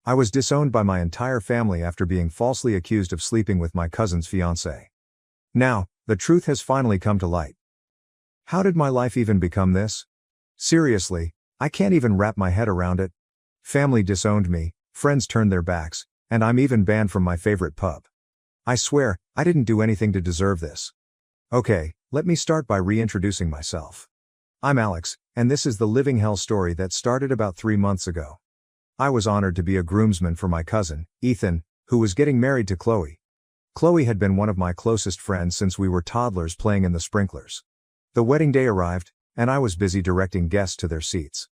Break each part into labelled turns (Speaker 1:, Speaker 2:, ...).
Speaker 1: I was disowned by my entire family after being falsely accused of sleeping with my cousin's fiancée. Now, the truth has finally come to light. How did my life even become this? Seriously, I can't even wrap my head around it. Family disowned me, friends turned their backs, and I'm even banned from my favorite pub. I swear, I didn't do anything to deserve this. Okay, let me start by reintroducing myself. I'm Alex, and this is the living hell story that started about 3 months ago. I was honored to be a groomsman for my cousin, Ethan, who was getting married to Chloe. Chloe had been one of my closest friends since we were toddlers playing in the sprinklers. The wedding day arrived, and I was busy directing guests to their seats.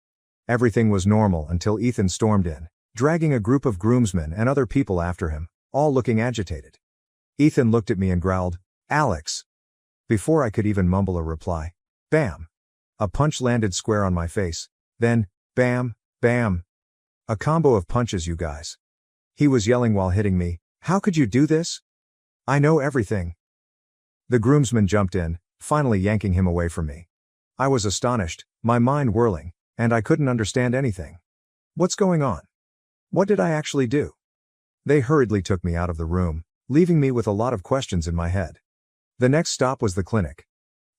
Speaker 1: Everything was normal until Ethan stormed in, dragging a group of groomsmen and other people after him, all looking agitated. Ethan looked at me and growled, "Alex." Before I could even mumble a reply, bam! A punch landed square on my face, then, bam, bam. A combo of punches, you guys. He was yelling while hitting me, "How could you do this? I know everything." The groomsman jumped in, finally yanking him away from me. I was astonished, my mind whirling, and I couldn't understand anything. What's going on? What did I actually do? They hurriedly took me out of the room, leaving me with a lot of questions in my head. The next stop was the clinic.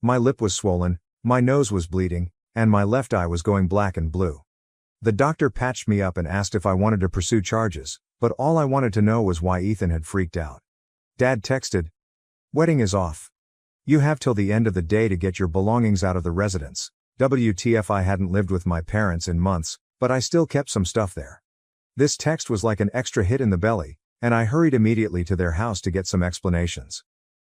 Speaker 1: My lip was swollen, my nose was bleeding, and my left eye was going black and blue. The doctor patched me up and asked if I wanted to pursue charges, but all I wanted to know was why Ethan had freaked out. Dad texted, "Wedding is off. You have till the end of the day to get your belongings out of the residence." WTF, I hadn't lived with my parents in months, but I still kept some stuff there. This text was like an extra hit in the belly, and I hurried immediately to their house to get some explanations.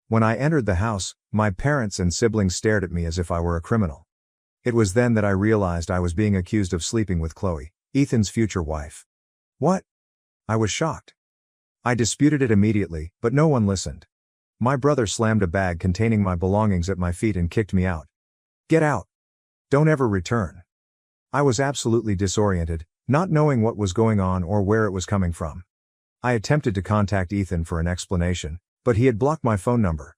Speaker 1: When I entered the house, my parents and siblings stared at me as if I were a criminal. It was then that I realized I was being accused of sleeping with Chloe, Ethan's future wife. What? I was shocked. I disputed it immediately, but no one listened. My brother slammed a bag containing my belongings at my feet and kicked me out. "Get out. Don't ever return." I was absolutely disoriented, not knowing what was going on or where it was coming from. I attempted to contact Ethan for an explanation, but he had blocked my phone number.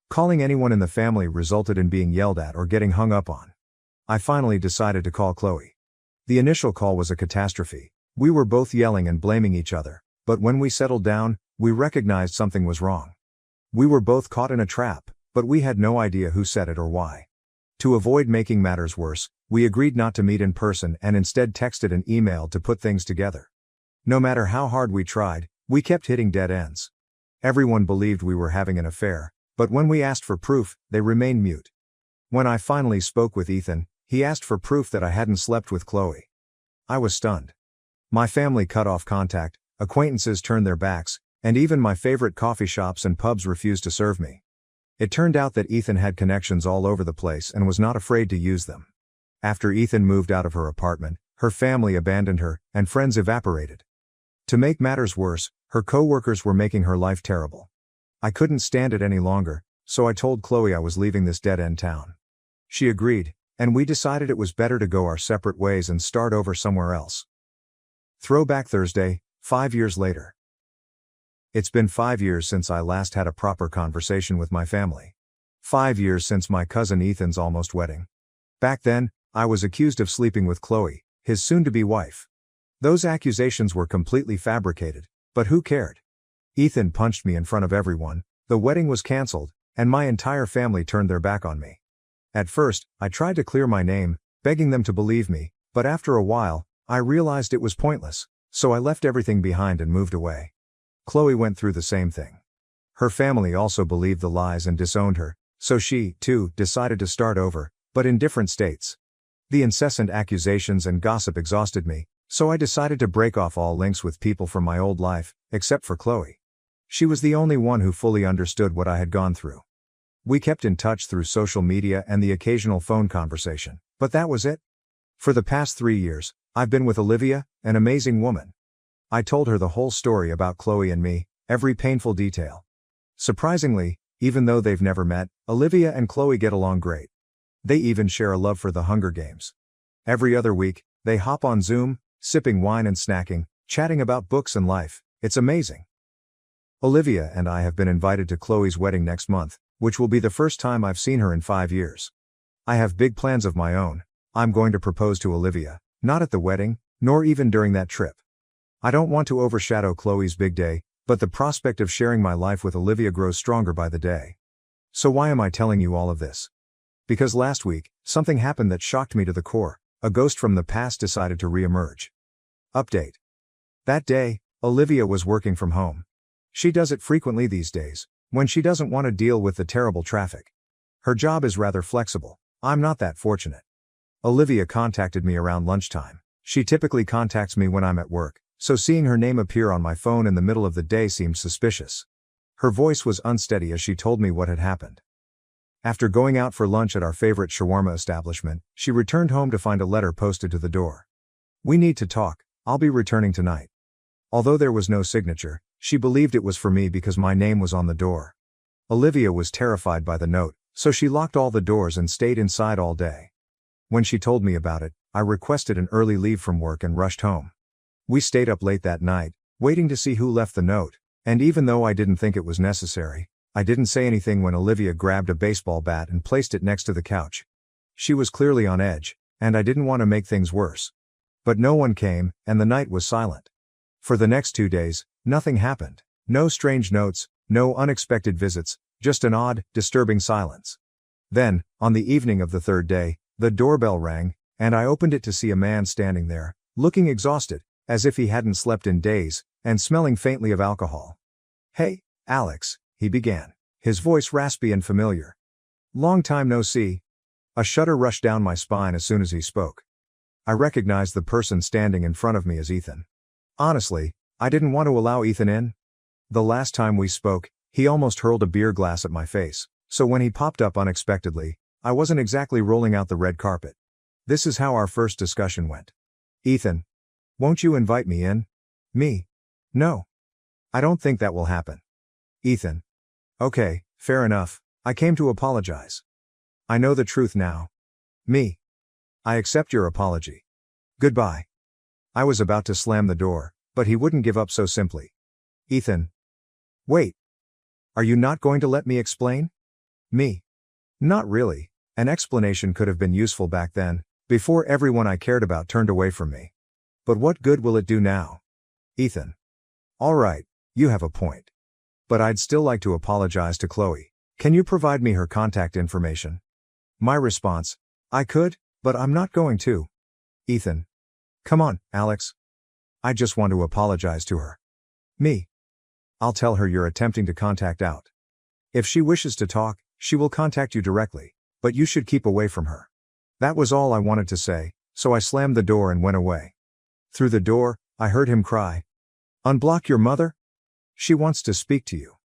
Speaker 1: Calling anyone in the family resulted in being yelled at or getting hung up on. I finally decided to call Chloe. The initial call was a catastrophe. We were both yelling and blaming each other, but when we settled down, we recognized something was wrong. We were both caught in a trap, but we had no idea who set it or why. To avoid making matters worse, we agreed not to meet in person and instead texted and emailed to put things together. No matter how hard we tried, we kept hitting dead ends. Everyone believed we were having an affair, but when we asked for proof, they remained mute. When I finally spoke with Ethan, he asked for proof that I hadn't slept with Chloe. I was stunned. My family cut off contact, acquaintances turned their backs, and even my favorite coffee shops and pubs refused to serve me. It turned out that Ethan had connections all over the place and was not afraid to use them. After Ethan moved out of her apartment, her family abandoned her, and friends evaporated. To make matters worse, her co-workers were making her life terrible. I couldn't stand it any longer, so I told Chloe I was leaving this dead-end town. She agreed, and we decided it was better to go our separate ways and start over somewhere else. Throwback Thursday, 5 years later. It's been 5 years since I last had a proper conversation with my family. 5 years since my cousin Ethan's almost wedding. Back then, I was accused of sleeping with Chloe, his soon-to-be wife. Those accusations were completely fabricated, but who cared? Ethan punched me in front of everyone, the wedding was cancelled, and my entire family turned their back on me. At first, I tried to clear my name, begging them to believe me, but after a while, I realized it was pointless, so I left everything behind and moved away. Chloe went through the same thing. Her family also believed the lies and disowned her, so she, too, decided to start over, but in different states. The incessant accusations and gossip exhausted me, so I decided to break off all links with people from my old life, except for Chloe. She was the only one who fully understood what I had gone through. We kept in touch through social media and the occasional phone conversation, but that was it. For the past 3 years, I've been with Olivia, an amazing woman. I told her the whole story about Chloe and me, every painful detail. Surprisingly, even though they've never met, Olivia and Chloe get along great. They even share a love for the Hunger Games. Every other week, they hop on Zoom, sipping wine and snacking, chatting about books and life. It's amazing. Olivia and I have been invited to Chloe's wedding next month, which will be the first time I've seen her in 5 years. I have big plans of my own. I'm going to propose to Olivia, not at the wedding, nor even during that trip. I don't want to overshadow Chloe's big day, but the prospect of sharing my life with Olivia grows stronger by the day. So why am I telling you all of this? Because last week, something happened that shocked me to the core. A ghost from the past decided to re-emerge. Update. That day, Olivia was working from home. She does it frequently these days, when she doesn't want to deal with the terrible traffic. Her job is rather flexible. I'm not that fortunate. Olivia contacted me around lunchtime. She typically contacts me when I'm at work, so seeing her name appear on my phone in the middle of the day seemed suspicious. Her voice was unsteady as she told me what had happened. After going out for lunch at our favorite shawarma establishment, she returned home to find a letter posted to the door. "We need to talk, I'll be returning tonight." Although there was no signature, she believed it was for me because my name was on the door. Olivia was terrified by the note, so she locked all the doors and stayed inside all day. When she told me about it, I requested an early leave from work and rushed home. We stayed up late that night, waiting to see who left the note, and even though I didn't think it was necessary, I didn't say anything when Olivia grabbed a baseball bat and placed it next to the couch. She was clearly on edge, and I didn't want to make things worse. But no one came, and the night was silent. For the next 2 days, nothing happened. No strange notes, no unexpected visits, just an odd, disturbing silence. Then, on the evening of the third day, the doorbell rang, and I opened it to see a man standing there, looking exhausted, as if he hadn't slept in days, and smelling faintly of alcohol. "Hey, Alex," he began, his voice raspy and familiar. "Long time no see." A shudder rushed down my spine as soon as he spoke. I recognized the person standing in front of me as Ethan. Honestly, I didn't want to allow Ethan in. The last time we spoke, he almost hurled a beer glass at my face, so when he popped up unexpectedly, I wasn't exactly rolling out the red carpet. This is how our first discussion went. "Ethan, won't you invite me in?" Me? "No. I don't think that will happen." Ethan. "Okay, fair enough, I came to apologize. I know the truth now." Me. "I accept your apology. Goodbye." I was about to slam the door, but he wouldn't give up so simply. Ethan. "Wait. Are you not going to let me explain?" Me. "Not really. An explanation could have been useful back then, before everyone I cared about turned away from me. But what good will it do now?" Ethan. "All right, you have a point. But I'd still like to apologize to Chloe. Can you provide me her contact information?" My response. "I could, but I'm not going to." Ethan. "Come on, Alex. I just want to apologize to her." Me. "I'll tell her you're attempting to contact out. If she wishes to talk, she will contact you directly, but you should keep away from her." That was all I wanted to say, so I slammed the door and went away. Through the door, I heard him cry, "Unblock your mother? She wants to speak to you."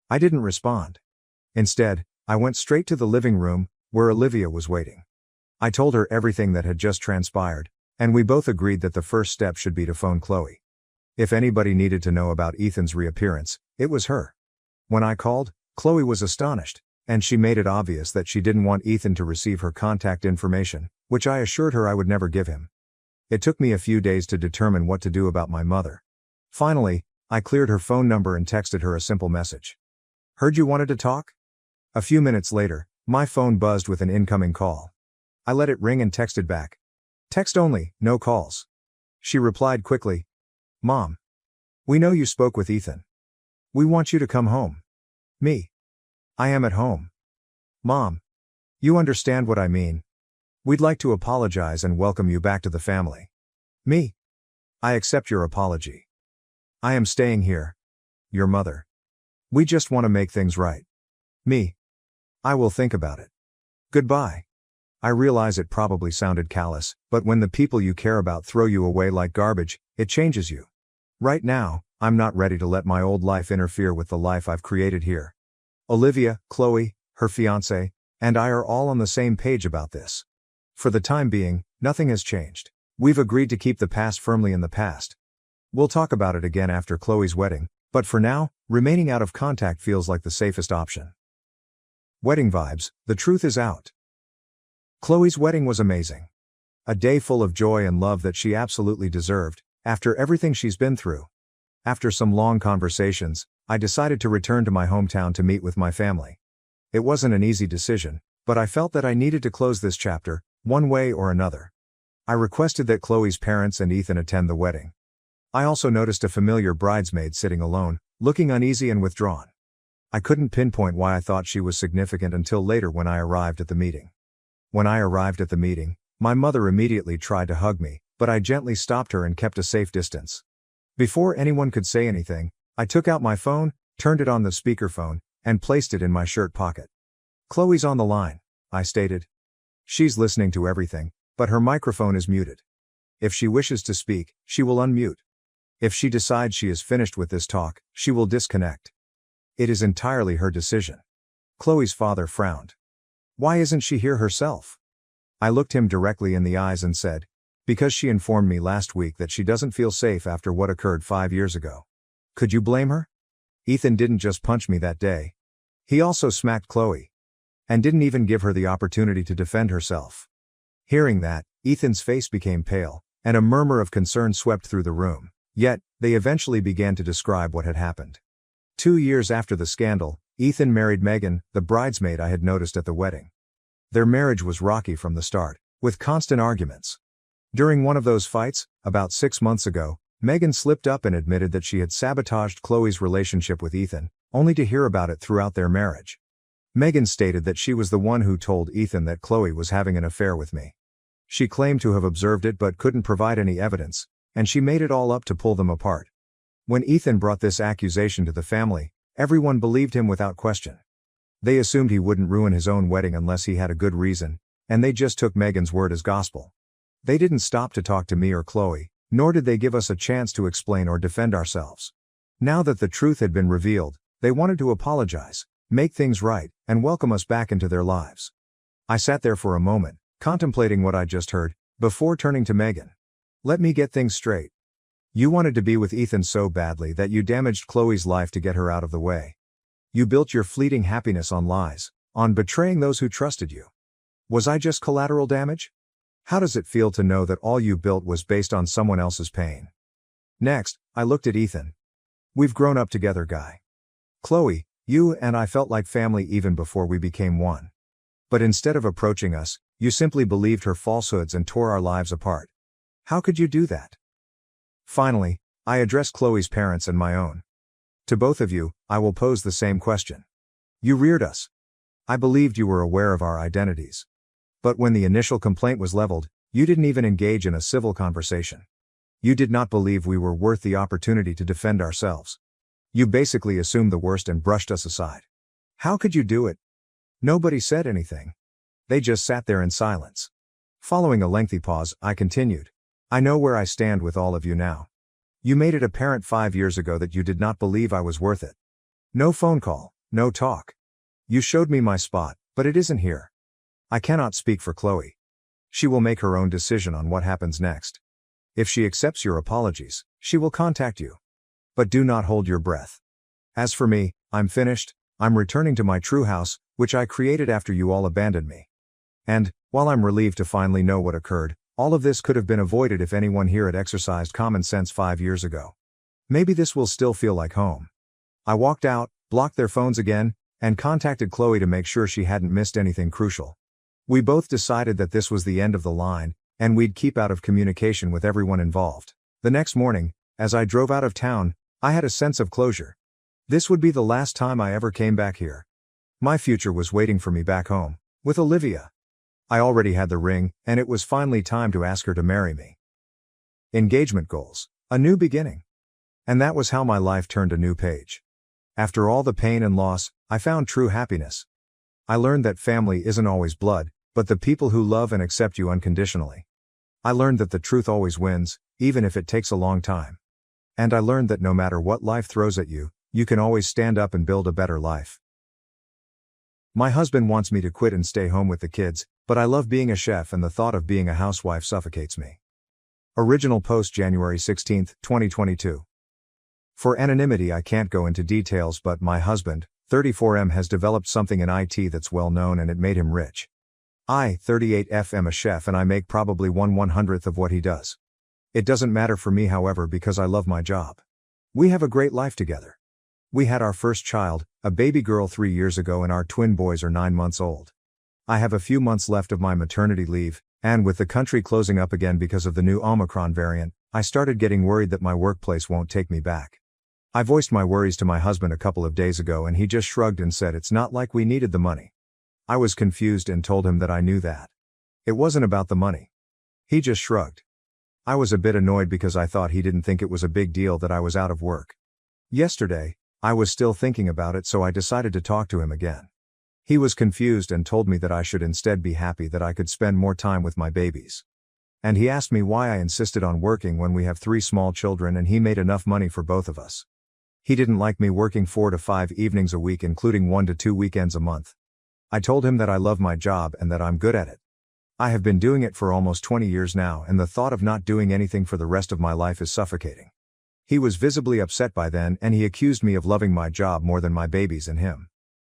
Speaker 1: I didn't respond. Instead, I went straight to the living room, where Olivia was waiting. I told her everything that had just transpired, and we both agreed that the first step should be to phone Chloe. If anybody needed to know about Ethan's reappearance, it was her. When I called, Chloe was astonished, and she made it obvious that she didn't want Ethan to receive her contact information, which I assured her I would never give him. It took me a few days to determine what to do about my mother. Finally, I cleared her phone number and texted her a simple message. "Heard you wanted to talk?" A few minutes later, my phone buzzed with an incoming call. I let it ring and texted back. "Text only, no calls." She replied quickly, "Mom. We know you spoke with Ethan. We want you to come home." Me. "I am at home. Mom. You understand what I mean. We'd like to apologize and welcome you back to the family." Me. "I accept your apology. I am staying here. Your mother. We just want to make things right." Me. "I will think about it. Goodbye." I realize it probably sounded callous, but when the people you care about throw you away like garbage, it changes you. Right now, I'm not ready to let my old life interfere with the life I've created here. Olivia, Chloe, her fiancé, and I are all on the same page about this. For the time being, nothing has changed. We've agreed to keep the past firmly in the past. We'll talk about it again after Chloe's wedding, but for now, remaining out of contact feels like the safest option. Wedding vibes, the truth is out. Chloe's wedding was amazing. A day full of joy and love that she absolutely deserved, after everything she's been through. After some long conversations, I decided to return to my hometown to meet with my family. It wasn't an easy decision, but I felt that I needed to close this chapter, one way or another. I requested that Chloe's parents and Ethan attend the wedding. I also noticed a familiar bridesmaid sitting alone, looking uneasy and withdrawn. I couldn't pinpoint why I thought she was significant until later when I arrived at the meeting. When I arrived at the meeting, my mother immediately tried to hug me, but I gently stopped her and kept a safe distance. Before anyone could say anything, I took out my phone, turned it on the speakerphone, and placed it in my shirt pocket. "Chloe's on the line," I stated. "She's listening to everything, but her microphone is muted. If she wishes to speak, she will unmute. If she decides she is finished with this talk, she will disconnect. It is entirely her decision." Chloe's father frowned. "Why isn't she here herself?" I looked him directly in the eyes and said, "Because she informed me last week that she doesn't feel safe after what occurred 5 years ago." Could you blame her? Ethan didn't just punch me that day. He also smacked Chloe. And didn't even give her the opportunity to defend herself. Hearing that, Ethan's face became pale, and a murmur of concern swept through the room. Yet, they eventually began to describe what had happened. 2 years after the scandal, Ethan married Megan, the bridesmaid I had noticed at the wedding. Their marriage was rocky from the start, with constant arguments. During one of those fights, about 6 months ago, Megan slipped up and admitted that she had sabotaged Chloe's relationship with Ethan, only to hear about it throughout their marriage. Megan stated that she was the one who told Ethan that Chloe was having an affair with me. She claimed to have observed it but couldn't provide any evidence, and she made it all up to pull them apart. When Ethan brought this accusation to the family, everyone believed him without question. They assumed he wouldn't ruin his own wedding unless he had a good reason, and they just took Megan's word as gospel. They didn't stop to talk to me or Chloe, nor did they give us a chance to explain or defend ourselves. Now that the truth had been revealed, they wanted to apologize, make things right, and welcome us back into their lives. I sat there for a moment, contemplating what I just heard, before turning to Megan. "Let me get things straight. You wanted to be with Ethan so badly that you damaged Chloe's life to get her out of the way. You built your fleeting happiness on lies, on betraying those who trusted you. Was I just collateral damage? How does it feel to know that all you built was based on someone else's pain?" Next, I looked at Ethan. "We've grown up together, guy. Chloe, you and I felt like family even before we became one. But instead of approaching us, you simply believed her falsehoods and tore our lives apart. How could you do that?" Finally, I addressed Chloe's parents and my own. To both of you, I will pose the same question. You reared us. I believed you were aware of our identities. But when the initial complaint was leveled, you didn't even engage in a civil conversation. You did not believe we were worth the opportunity to defend ourselves. You basically assumed the worst and brushed us aside. How could you do it? Nobody said anything. They just sat there in silence. Following a lengthy pause, I continued. I know where I stand with all of you now. You made it apparent 5 years ago that you did not believe I was worth it. No phone call, no talk. You showed me my spot, but it isn't here. I cannot speak for Chloe. She will make her own decision on what happens next. If she accepts your apologies, she will contact you. But do not hold your breath. As for me, I'm finished. I'm returning to my true house, which I created after you all abandoned me. And, while I'm relieved to finally know what occurred, all of this could have been avoided if anyone here had exercised common sense 5 years ago. Maybe this will still feel like home. I walked out, blocked their phones again, and contacted Chloe to make sure she hadn't missed anything crucial. We both decided that this was the end of the line, and we'd keep out of communication with everyone involved. The next morning, as I drove out of town, I had a sense of closure. This would be the last time I ever came back here. My future was waiting for me back home, with Olivia. I already had the ring, and it was finally time to ask her to marry me. Engagement goals. A new beginning. And that was how my life turned a new page. After all the pain and loss, I found true happiness. I learned that family isn't always blood, but the people who love and accept you unconditionally. I learned that the truth always wins, even if it takes a long time. And I learned that no matter what life throws at you, you can always stand up and build a better life. My husband wants me to quit and stay home with the kids, but I love being a chef and the thought of being a housewife suffocates me. Original post January 16, 2022. For anonymity I can't go into details, but my husband, 34M, has developed something in IT that's well known and it made him rich. I, 38F, am a chef and I make probably 1/100th of what he does. It doesn't matter for me, however, because I love my job. We have a great life together. We had our first child, a baby girl, 3 years ago, and our twin boys are 9 months old. I have a few months left of my maternity leave, and with the country closing up again because of the new Omicron variant, I started getting worried that my workplace won't take me back. I voiced my worries to my husband a couple of days ago and he just shrugged and said it's not like we needed the money. I was confused and told him that I knew that. It wasn't about the money. He just shrugged. I was a bit annoyed because I thought he didn't think it was a big deal that I was out of work. Yesterday, I was still thinking about it, so I decided to talk to him again. He was confused and told me that I should instead be happy that I could spend more time with my babies. And he asked me why I insisted on working when we have 3 small children and he made enough money for both of us. He didn't like me working 4 to 5 evenings a week, including 1 to 2 weekends a month. I told him that I love my job and that I'm good at it. I have been doing it for almost 20 years now, and the thought of not doing anything for the rest of my life is suffocating. He was visibly upset by then, and he accused me of loving my job more than my babies and him.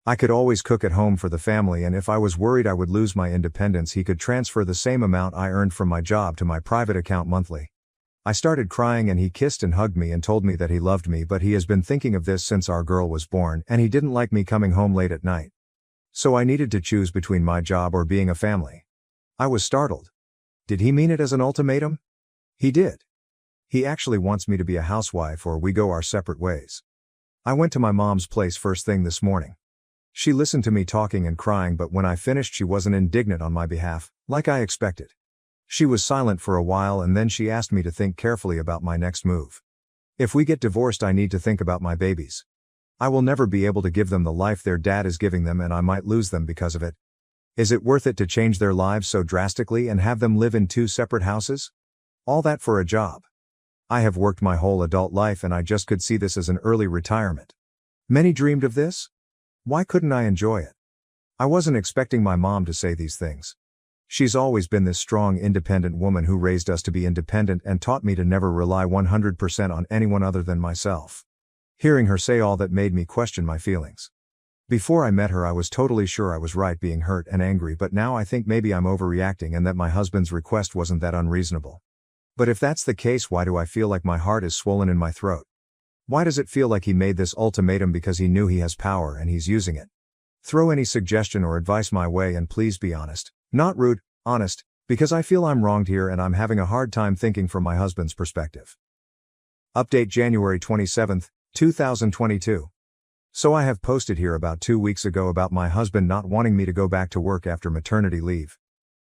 Speaker 1: I could always cook at home for the family, and if I was worried I would lose my independence, he could transfer the same amount I earned from my job to my private account monthly. I started crying and he kissed and hugged me and told me that he loved me, but he has been thinking of this since our girl was born, and he didn't like me coming home late at night. So I needed to choose between my job or being a family. I was startled. Did he mean it as an ultimatum? He did. He actually wants me to be a housewife or we go our separate ways. I went to my mom's place first thing this morning. She listened to me talking and crying, but when I finished she wasn't indignant on my behalf, like I expected. She was silent for a while and then she asked me to think carefully about my next move. If we get divorced, I need to think about my babies. I will never be able to give them the life their dad is giving them, and I might lose them because of it. Is it worth it to change their lives so drastically and have them live in 2 separate houses? All that for a job. I have worked my whole adult life and I just could see this as an early retirement. Many dreamed of this. Why couldn't I enjoy it? I wasn't expecting my mom to say these things. She's always been this strong, independent woman who raised us to be independent and taught me to never rely 100% on anyone other than myself. Hearing her say all that made me question my feelings. Before I met her, I was totally sure I was right being hurt and angry, but now I think maybe I'm overreacting and that my husband's request wasn't that unreasonable. But if that's the case, why do I feel like my heart is swollen in my throat? Why does it feel like he made this ultimatum because he knew he has power and he's using it? Throw any suggestion or advice my way and please be honest. Not rude, honest, because I feel I'm wronged here and I'm having a hard time thinking from my husband's perspective. Update January 27, 2022. So I have posted here about 2 weeks ago about my husband not wanting me to go back to work after maternity leave.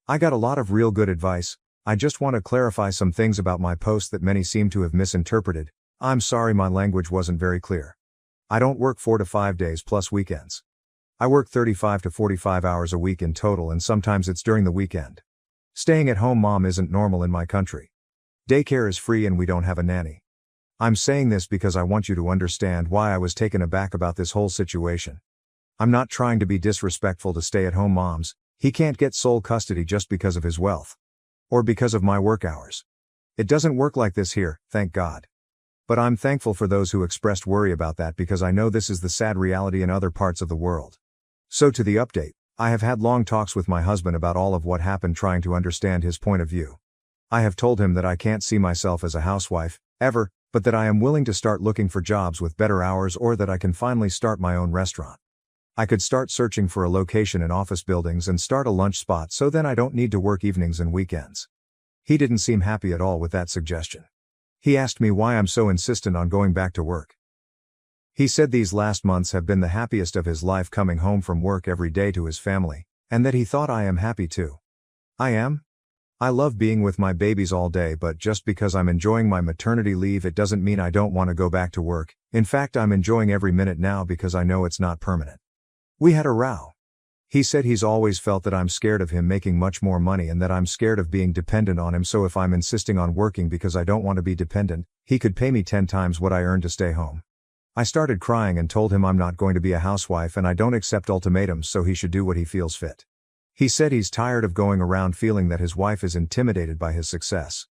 Speaker 1: I got a lot of real good advice. I just want to clarify some things about my post that many seem to have misinterpreted. I'm sorry my language wasn't very clear. I don't work 4 to 5 days plus weekends. I work 35 to 45 hours a week in total, and sometimes it's during the weekend. Staying at home mom isn't normal in my country. Daycare is free and we don't have a nanny. I'm saying this because I want you to understand why I was taken aback about this whole situation. I'm not trying to be disrespectful to stay-at-home moms. He can't get sole custody just because of his wealth. Or because of my work hours. It doesn't work like this here, thank God. But I'm thankful for those who expressed worry about that, because I know this is the sad reality in other parts of the world. So to the update, I have had long talks with my husband about all of what happened, trying to understand his point of view. I have told him that I can't see myself as a housewife, ever, but that I am willing to start looking for jobs with better hours, or that I can finally start my own restaurant. I could start searching for a location in office buildings and start a lunch spot, so then I don't need to work evenings and weekends. He didn't seem happy at all with that suggestion. He asked me why I'm so insistent on going back to work. He said these last months have been the happiest of his life, coming home from work every day to his family, and that he thought I am happy too. I am. I love being with my babies all day, but just because I'm enjoying my maternity leave, it doesn't mean I don't want to go back to work. In fact, I'm enjoying every minute now because I know it's not permanent. We had a row. He said he's always felt that I'm scared of him making much more money and that I'm scared of being dependent on him, so if I'm insisting on working because I don't want to be dependent, he could pay me 10 times what I earn to stay home. I started crying and told him I'm not going to be a housewife and I don't accept ultimatums, so he should do what he feels fit. He said he's tired of going around feeling that his wife is intimidated by his success.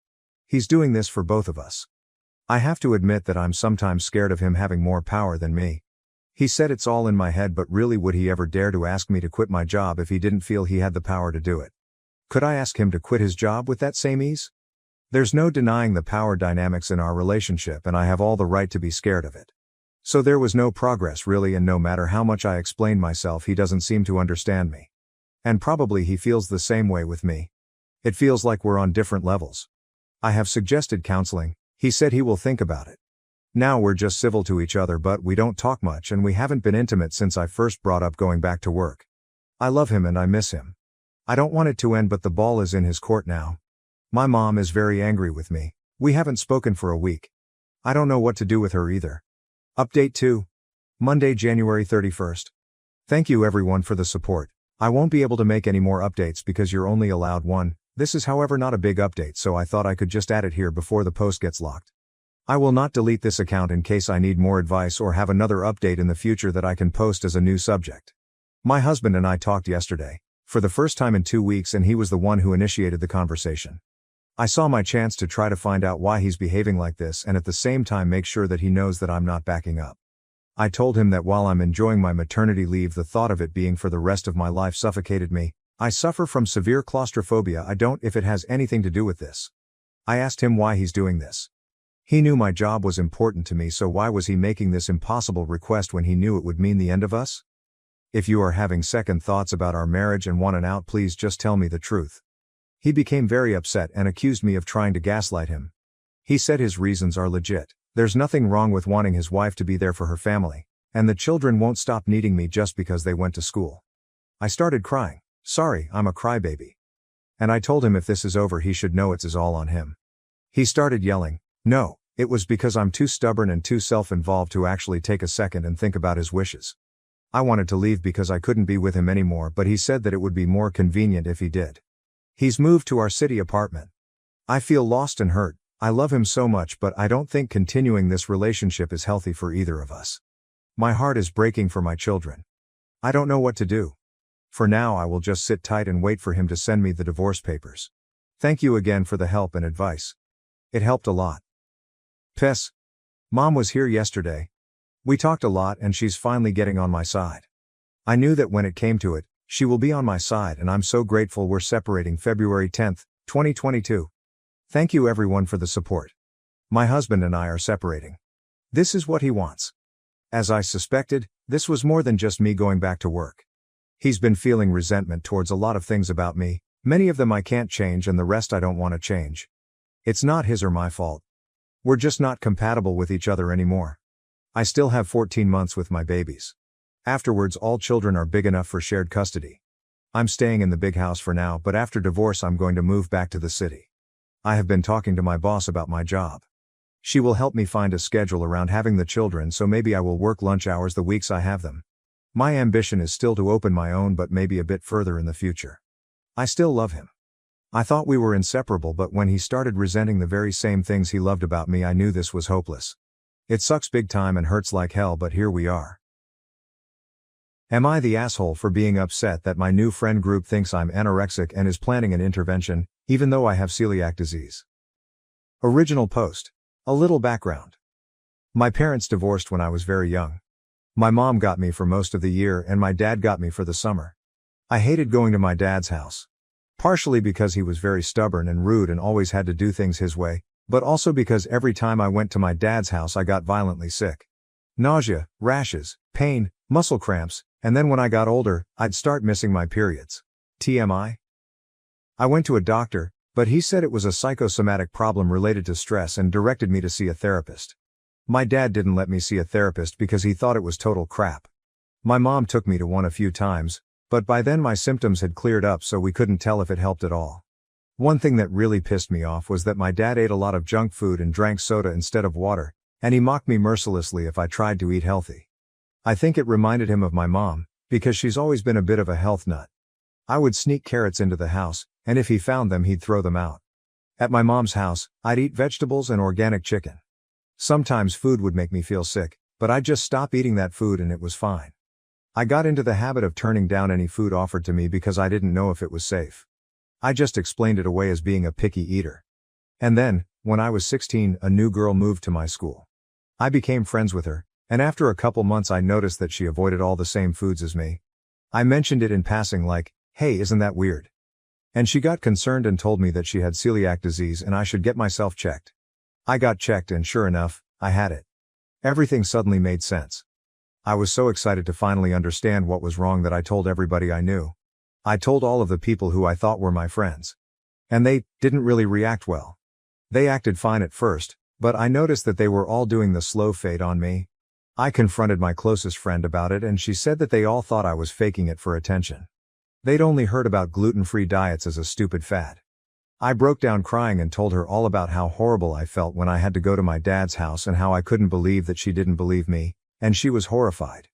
Speaker 1: He's doing this for both of us. I have to admit that I'm sometimes scared of him having more power than me. He said it's all in my head, but really, would he ever dare to ask me to quit my job if he didn't feel he had the power to do it? Could I ask him to quit his job with that same ease? There's no denying the power dynamics in our relationship, and I have all the right to be scared of it. So there was no progress really, and no matter how much I explained myself, he doesn't seem to understand me. And probably he feels the same way with me. It feels like we're on different levels. I have suggested counseling. He said he will think about it. Now we're just civil to each other, but we don't talk much and we haven't been intimate since I first brought up going back to work. I love him and I miss him. I don't want it to end, but the ball is in his court now. My mom is very angry with me. We haven't spoken for a week. I don't know what to do with her either. Update 2. Monday, January 31st. Thank you everyone for the support. I won't be able to make any more updates because you're only allowed one. This is however not a big update, so I thought I could just add it here before the post gets locked. I will not delete this account in case I need more advice or have another update in the future that I can post as a new subject. My husband and I talked yesterday, for the first time in 2 weeks, and he was the one who initiated the conversation. I saw my chance to try to find out why he's behaving like this and at the same time make sure that he knows that I'm not backing up. I told him that while I'm enjoying my maternity leave, the thought of it being for the rest of my life suffocated me. I suffer from severe claustrophobia. I don't if it has anything to do with this. I asked him why he's doing this. He knew my job was important to me, so why was he making this impossible request when he knew it would mean the end of us? If you are having second thoughts about our marriage and want an out, please just tell me the truth. He became very upset and accused me of trying to gaslight him. He said his reasons are legit. There's nothing wrong with wanting his wife to be there for her family, and the children won't stop needing me just because they went to school. I started crying. Sorry, I'm a crybaby. And I told him if this is over he should know it's all on him. He started yelling. No, it was because I'm too stubborn and too self-involved to actually take a second and think about his wishes. I wanted to leave because I couldn't be with him anymore, but he said that it would be more convenient if he did. He's moved to our city apartment. I feel lost and hurt. I love him so much, but I don't think continuing this relationship is healthy for either of us. My heart is breaking for my children. I don't know what to do. For now I will just sit tight and wait for him to send me the divorce papers. Thank you again for the help and advice. It helped a lot. P.S. Mom was here yesterday. We talked a lot and she's finally getting on my side. I knew that when it came to it, she will be on my side, and I'm so grateful. We're separating February 10th, 2022. Thank you everyone for the support. My husband and I are separating. This is what he wants. As I suspected, this was more than just me going back to work. He's been feeling resentment towards a lot of things about me, many of them I can't change and the rest I don't want to change. It's not his or my fault. We're just not compatible with each other anymore. I still have 14 months with my babies. Afterwards all children are big enough for shared custody. I'm staying in the big house for now, but after divorce I'm going to move back to the city. I have been talking to my boss about my job. She will help me find a schedule around having the children, so maybe I will work lunch hours the weeks I have them. My ambition is still to open my own, but maybe a bit further in the future. I still love him. I thought we were inseparable, but when he started resenting the very same things he loved about me, I knew this was hopeless. It sucks big time and hurts like hell, but here we are. Am I the asshole for being upset that my new friend group thinks I'm anorexic and is planning an intervention, even though I have celiac disease? Original post. A little background. My parents divorced when I was very young. My mom got me for most of the year and my dad got me for the summer. I hated going to my dad's house. Partially because he was very stubborn and rude and always had to do things his way, but also because every time I went to my dad's house I got violently sick. Nausea, rashes, pain, muscle cramps, and then when I got older, I'd start missing my periods. TMI? I went to a doctor, but he said it was a psychosomatic problem related to stress and directed me to see a therapist. My dad didn't let me see a therapist because he thought it was total crap. My mom took me to one a few times, but by then my symptoms had cleared up, so we couldn't tell if it helped at all. One thing that really pissed me off was that my dad ate a lot of junk food and drank soda instead of water, and he mocked me mercilessly if I tried to eat healthy. I think it reminded him of my mom, because she's always been a bit of a health nut. I would sneak carrots into the house, and if he found them he'd throw them out. At my mom's house, I'd eat vegetables and organic chicken. Sometimes food would make me feel sick, but I'd just stop eating that food and it was fine. I got into the habit of turning down any food offered to me because I didn't know if it was safe. I just explained it away as being a picky eater. And then, when I was 16, a new girl moved to my school. I became friends with her, and after a couple months I noticed that she avoided all the same foods as me. I mentioned it in passing like, "Hey, isn't that weird?" And she got concerned and told me that she had celiac disease and I should get myself checked. I got checked and sure enough, I had it. Everything suddenly made sense. I was so excited to finally understand what was wrong that I told everybody I knew. I told all of the people who I thought were my friends. And they didn't really react well. They acted fine at first, but I noticed that they were all doing the slow fade on me. I confronted my closest friend about it and she said that they all thought I was faking it for attention. They'd only heard about gluten-free diets as a stupid fad. I broke down crying and told her all about how horrible I felt when I had to go to my dad's house and how I couldn't believe that she didn't believe me, and she was horrified.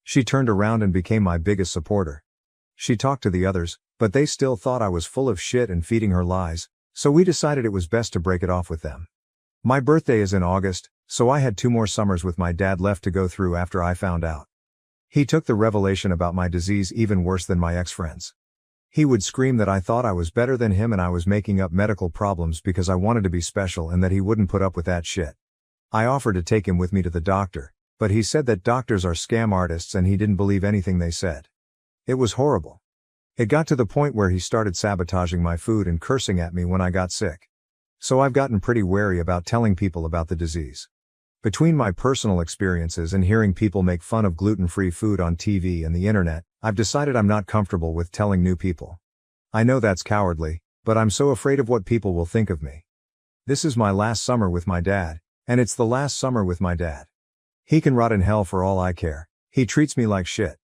Speaker 1: She turned around and became my biggest supporter. She talked to the others, but they still thought I was full of shit and feeding her lies, so we decided it was best to break it off with them. My birthday is in August, so I had 2 more summers with my dad left to go through after I found out. He took the revelation about my disease even worse than my ex-friends. He would scream that I thought I was better than him and I was making up medical problems because I wanted to be special and that he wouldn't put up with that shit. I offered to take him with me to the doctor, but he said that doctors are scam artists and he didn't believe anything they said. It was horrible. It got to the point where he started sabotaging my food and cursing at me when I got sick. So I've gotten pretty wary about telling people about the disease. Between my personal experiences and hearing people make fun of gluten-free food on TV and the internet, I've decided I'm not comfortable with telling new people. I know that's cowardly, but I'm so afraid of what people will think of me. This is my last summer with my dad, and it's the last summer with my dad. He can rot in hell for all I care. He treats me like shit.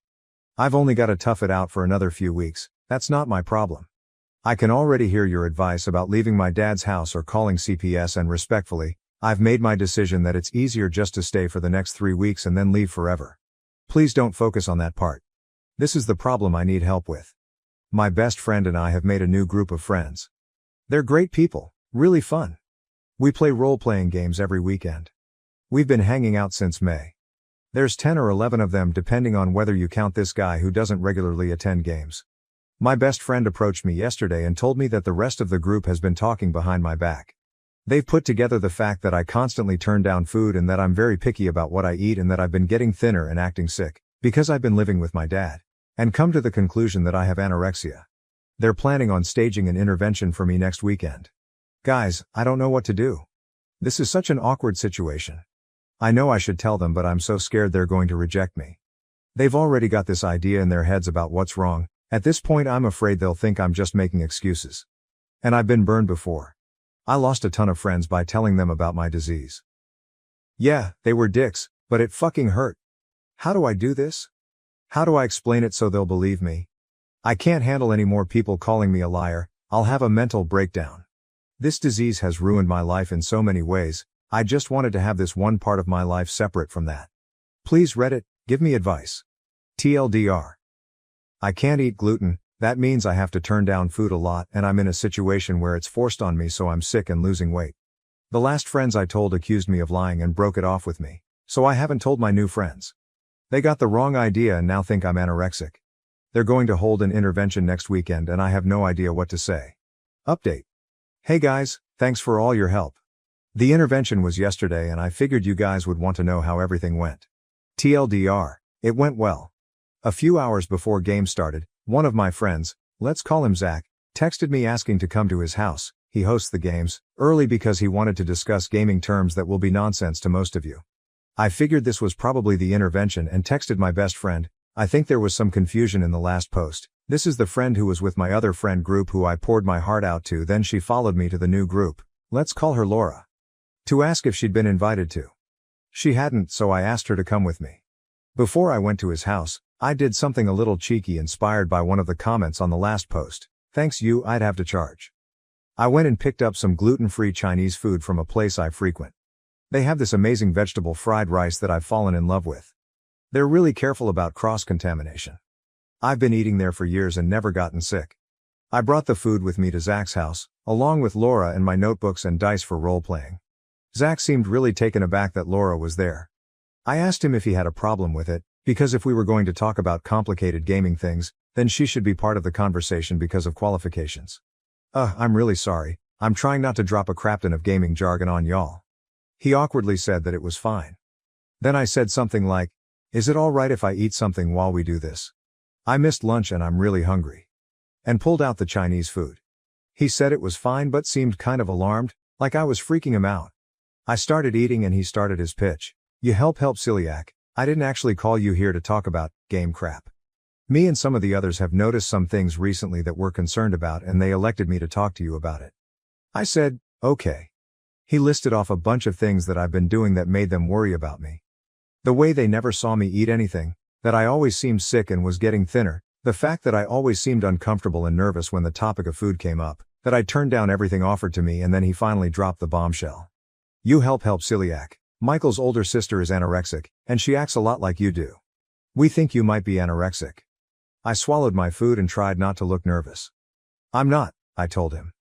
Speaker 1: I've only got to tough it out for another few weeks. That's not my problem. I can already hear your advice about leaving my dad's house or calling CPS, and respectfully, I've made my decision that it's easier just to stay for the next 3 weeks and then leave forever. Please don't focus on that part. This is the problem I need help with. My best friend and I have made a new group of friends. They're great people, really fun. We play role-playing games every weekend. We've been hanging out since May. There's 10 or 11 of them depending on whether you count this guy who doesn't regularly attend games. My best friend approached me yesterday and told me that the rest of the group has been talking behind my back. They've put together the fact that I constantly turn down food and that I'm very picky about what I eat and that I've been getting thinner and acting sick, because I've been living with my dad, and come to the conclusion that I have anorexia. They're planning on staging an intervention for me next weekend. Guys, I don't know what to do. This is such an awkward situation. I know I should tell them, but I'm so scared they're going to reject me. They've already got this idea in their heads about what's wrong. At this point I'm afraid they'll think I'm just making excuses. And I've been burned before. I lost a ton of friends by telling them about my disease. Yeah, they were dicks, but it fucking hurt. How do I do this? How do I explain it so they'll believe me? I can't handle any more people calling me a liar. I'll have a mental breakdown. This disease has ruined my life in so many ways. I just wanted to have this one part of my life separate from that. Please Reddit, give me advice. TLDR. I can't eat gluten. That means I have to turn down food a lot and I'm in a situation where it's forced on me, so I'm sick and losing weight. The last friends I told accused me of lying and broke it off with me, so I haven't told my new friends. They got the wrong idea and now think I'm anorexic. They're going to hold an intervention next weekend and I have no idea what to say. Update. Hey guys, thanks for all your help. The intervention was yesterday and I figured you guys would want to know how everything went. TLDR, it went well. A few hours before game started, one of my friends, let's call him Zach, texted me asking to come to his house. He hosts the games, early because he wanted to discuss gaming terms that will be nonsense to most of you. I figured this was probably the intervention and texted my best friend. I think there was some confusion in the last post. This is the friend who was with my other friend group who I poured my heart out to, then she followed me to the new group. Let's call her Laura. To ask if she'd been invited to. She hadn't, so I asked her to come with me. Before I went to his house, I did something a little cheeky inspired by one of the comments on the last post. Thanks you, I'd have to charge. I went and picked up some gluten-free Chinese food from a place I frequent. They have this amazing vegetable fried rice that I've fallen in love with. They're really careful about cross-contamination. I've been eating there for years and never gotten sick. I brought the food with me to Zach's house, along with Laura and my notebooks and dice for role-playing. Zach seemed really taken aback that Laura was there. I asked him if he had a problem with it, because if we were going to talk about complicated gaming things, then she should be part of the conversation because of qualifications. I'm really sorry, I'm trying not to drop a crapton of gaming jargon on y'all. He awkwardly said that it was fine. Then I said something like, is it alright if I eat something while we do this? I missed lunch and I'm really hungry. And pulled out the Chinese food. He said it was fine but seemed kind of alarmed, like I was freaking him out. I started eating and he started his pitch. You help celiac. I didn't actually call you here to talk about game crap. Me and some of the others have noticed some things recently that we're concerned about and they elected me to talk to you about it. I said, okay. He listed off a bunch of things that I've been doing that made them worry about me. The way they never saw me eat anything, that I always seemed sick and was getting thinner, the fact that I always seemed uncomfortable and nervous when the topic of food came up, that I turned down everything offered to me, and then he finally dropped the bombshell. You help celiac. Michael's older sister is anorexic, and she acts a lot like you do. We think you might be anorexic. I swallowed my food and tried not to look nervous. I'm not, I told him.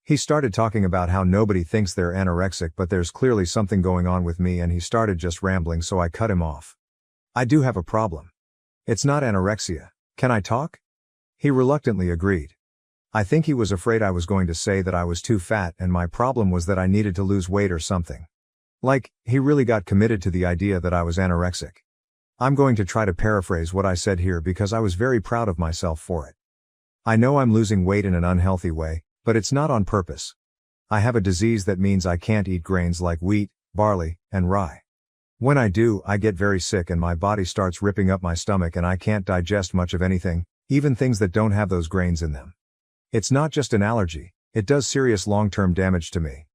Speaker 1: He started talking about how nobody thinks they're anorexic, but there's clearly something going on with me, and he started just rambling, so I cut him off. I do have a problem. It's not anorexia. Can I talk? He reluctantly agreed. I think he was afraid I was going to say that I was too fat and my problem was that I needed to lose weight or something. Like, he really got committed to the idea that I was anorexic. I'm going to try to paraphrase what I said here because I was very proud of myself for it. I know I'm losing weight in an unhealthy way, but it's not on purpose. I have a disease that means I can't eat grains like wheat, barley, and rye. When I do, I get very sick and my body starts ripping up my stomach and I can't digest much of anything, even things that don't have those grains in them. It's not just an allergy, it does serious long-term damage to me.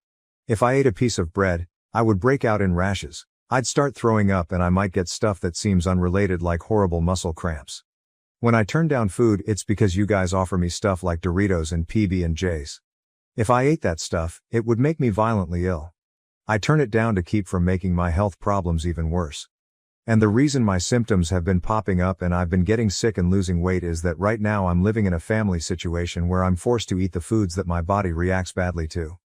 Speaker 1: If I ate a piece of bread, I would break out in rashes, I'd start throwing up and I might get stuff that seems unrelated like horrible muscle cramps. When I turn down food, it's because you guys offer me stuff like Doritos and PB&Js. If I ate that stuff, it would make me violently ill. I turn it down to keep from making my health problems even worse. And the reason my symptoms have been popping up and I've been getting sick and losing weight is that right now I'm living in a family situation where I'm forced to eat the foods that my body reacts badly to.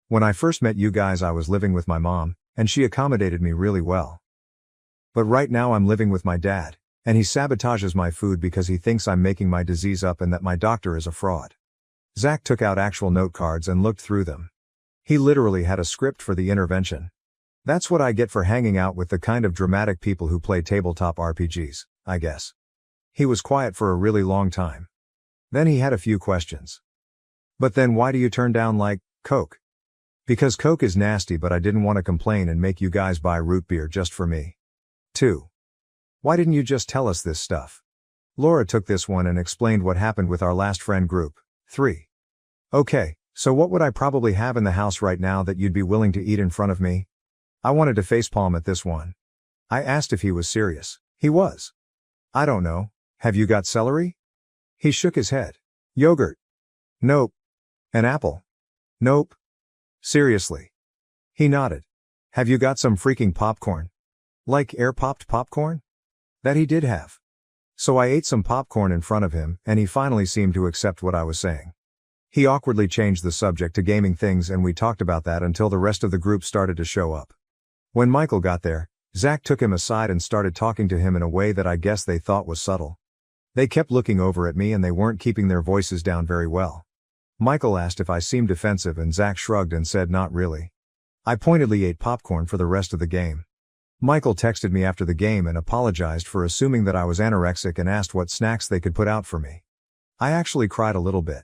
Speaker 1: When I first met you guys, I was living with my mom, and she accommodated me really well. But right now I'm living with my dad, and he sabotages my food because he thinks I'm making my disease up and that my doctor is a fraud. Zach took out actual note cards and looked through them. He literally had a script for the intervention. That's what I get for hanging out with the kind of dramatic people who play tabletop RPGs, I guess. He was quiet for a really long time. Then he had a few questions. But then why do you turn down like Coke? Because Coke is nasty, but I didn't want to complain and make you guys buy root beer just for me. 2. Why didn't you just tell us this stuff? Laura took this one and explained what happened with our last friend group. 3. Okay, so what would I probably have in the house right now that you'd be willing to eat in front of me? I wanted to facepalm at this one. I asked if he was serious. He was. I don't know. Have you got celery? He shook his head. Yogurt? Nope. An apple? Nope. Seriously? He nodded. Have you got some freaking popcorn? Like air-popped popcorn? That he did have. So I ate some popcorn in front of him, and he finally seemed to accept what I was saying. He awkwardly changed the subject to gaming things, and we talked about that until the rest of the group started to show up. When Michael got there, Zach took him aside and started talking to him in a way that I guess they thought was subtle. They kept looking over at me and they weren't keeping their voices down very well. Michael asked if I seemed defensive and Zach shrugged and said not really. I pointedly ate popcorn for the rest of the game. Michael texted me after the game and apologized for assuming that I was anorexic and asked what snacks they could put out for me. I actually cried a little bit.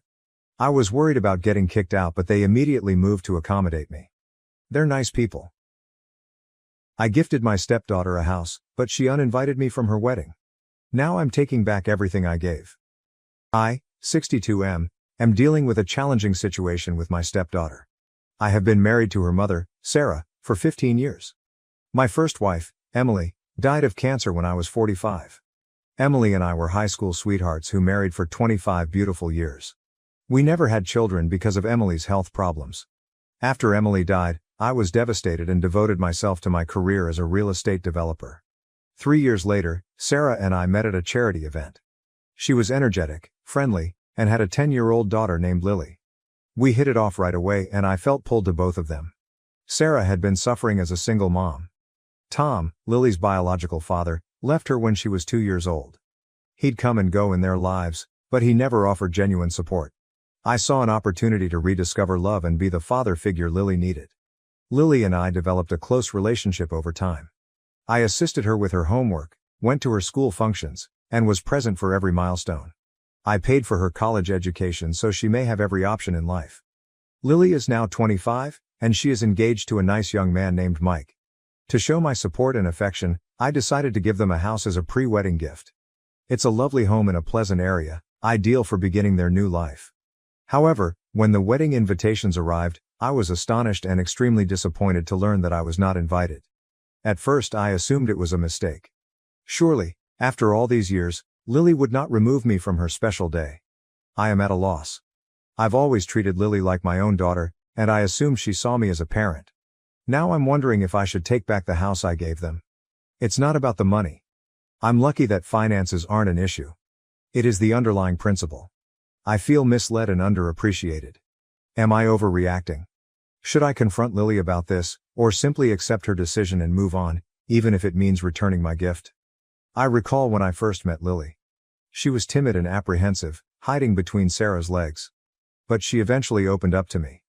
Speaker 1: I was worried about getting kicked out, but they immediately moved to accommodate me. They're nice people. I gifted my stepdaughter a house, but she uninvited me from her wedding. Now I'm taking back everything I gave. I, 62M, am dealing with a challenging situation with my stepdaughter. I have been married to her mother, Sarah, for 15 years. My first wife, Emily, died of cancer when I was 45. Emily and I were high school sweethearts who married for 25 beautiful years. We never had children because of Emily's health problems. After Emily died, I was devastated and devoted myself to my career as a real estate developer. 3 years later, Sarah and I met at a charity event. She was energetic, friendly, and had a 10-year-old daughter named Lily. We hit it off right away and I felt pulled to both of them. Sarah had been suffering as a single mom. Tom, Lily's biological father, left her when she was 2 years old. He'd come and go in their lives, but he never offered genuine support. I saw an opportunity to rediscover love and be the father figure Lily needed. Lily and I developed a close relationship over time. I assisted her with her homework, went to her school functions, and was present for every milestone. I paid for her college education so she may have every option in life. Lily is now 25, and she is engaged to a nice young man named Mike. To show my support and affection, I decided to give them a house as a pre-wedding gift. It's a lovely home in a pleasant area, ideal for beginning their new life. However, when the wedding invitations arrived, I was astonished and extremely disappointed to learn that I was not invited. At first I assumed it was a mistake. Surely, after all these years, Lily would not remove me from her special day. I am at a loss. I've always treated Lily like my own daughter, and I assumed she saw me as a parent. Now I'm wondering if I should take back the house I gave them. It's not about the money. I'm lucky that finances aren't an issue. It is the underlying principle. I feel misled and underappreciated. Am I overreacting? Should I confront Lily about this, or simply accept her decision and move on, even if it means returning my gift? I recall when I first met Lily. She was timid and apprehensive, hiding between Sarah's legs. But she eventually opened up to me.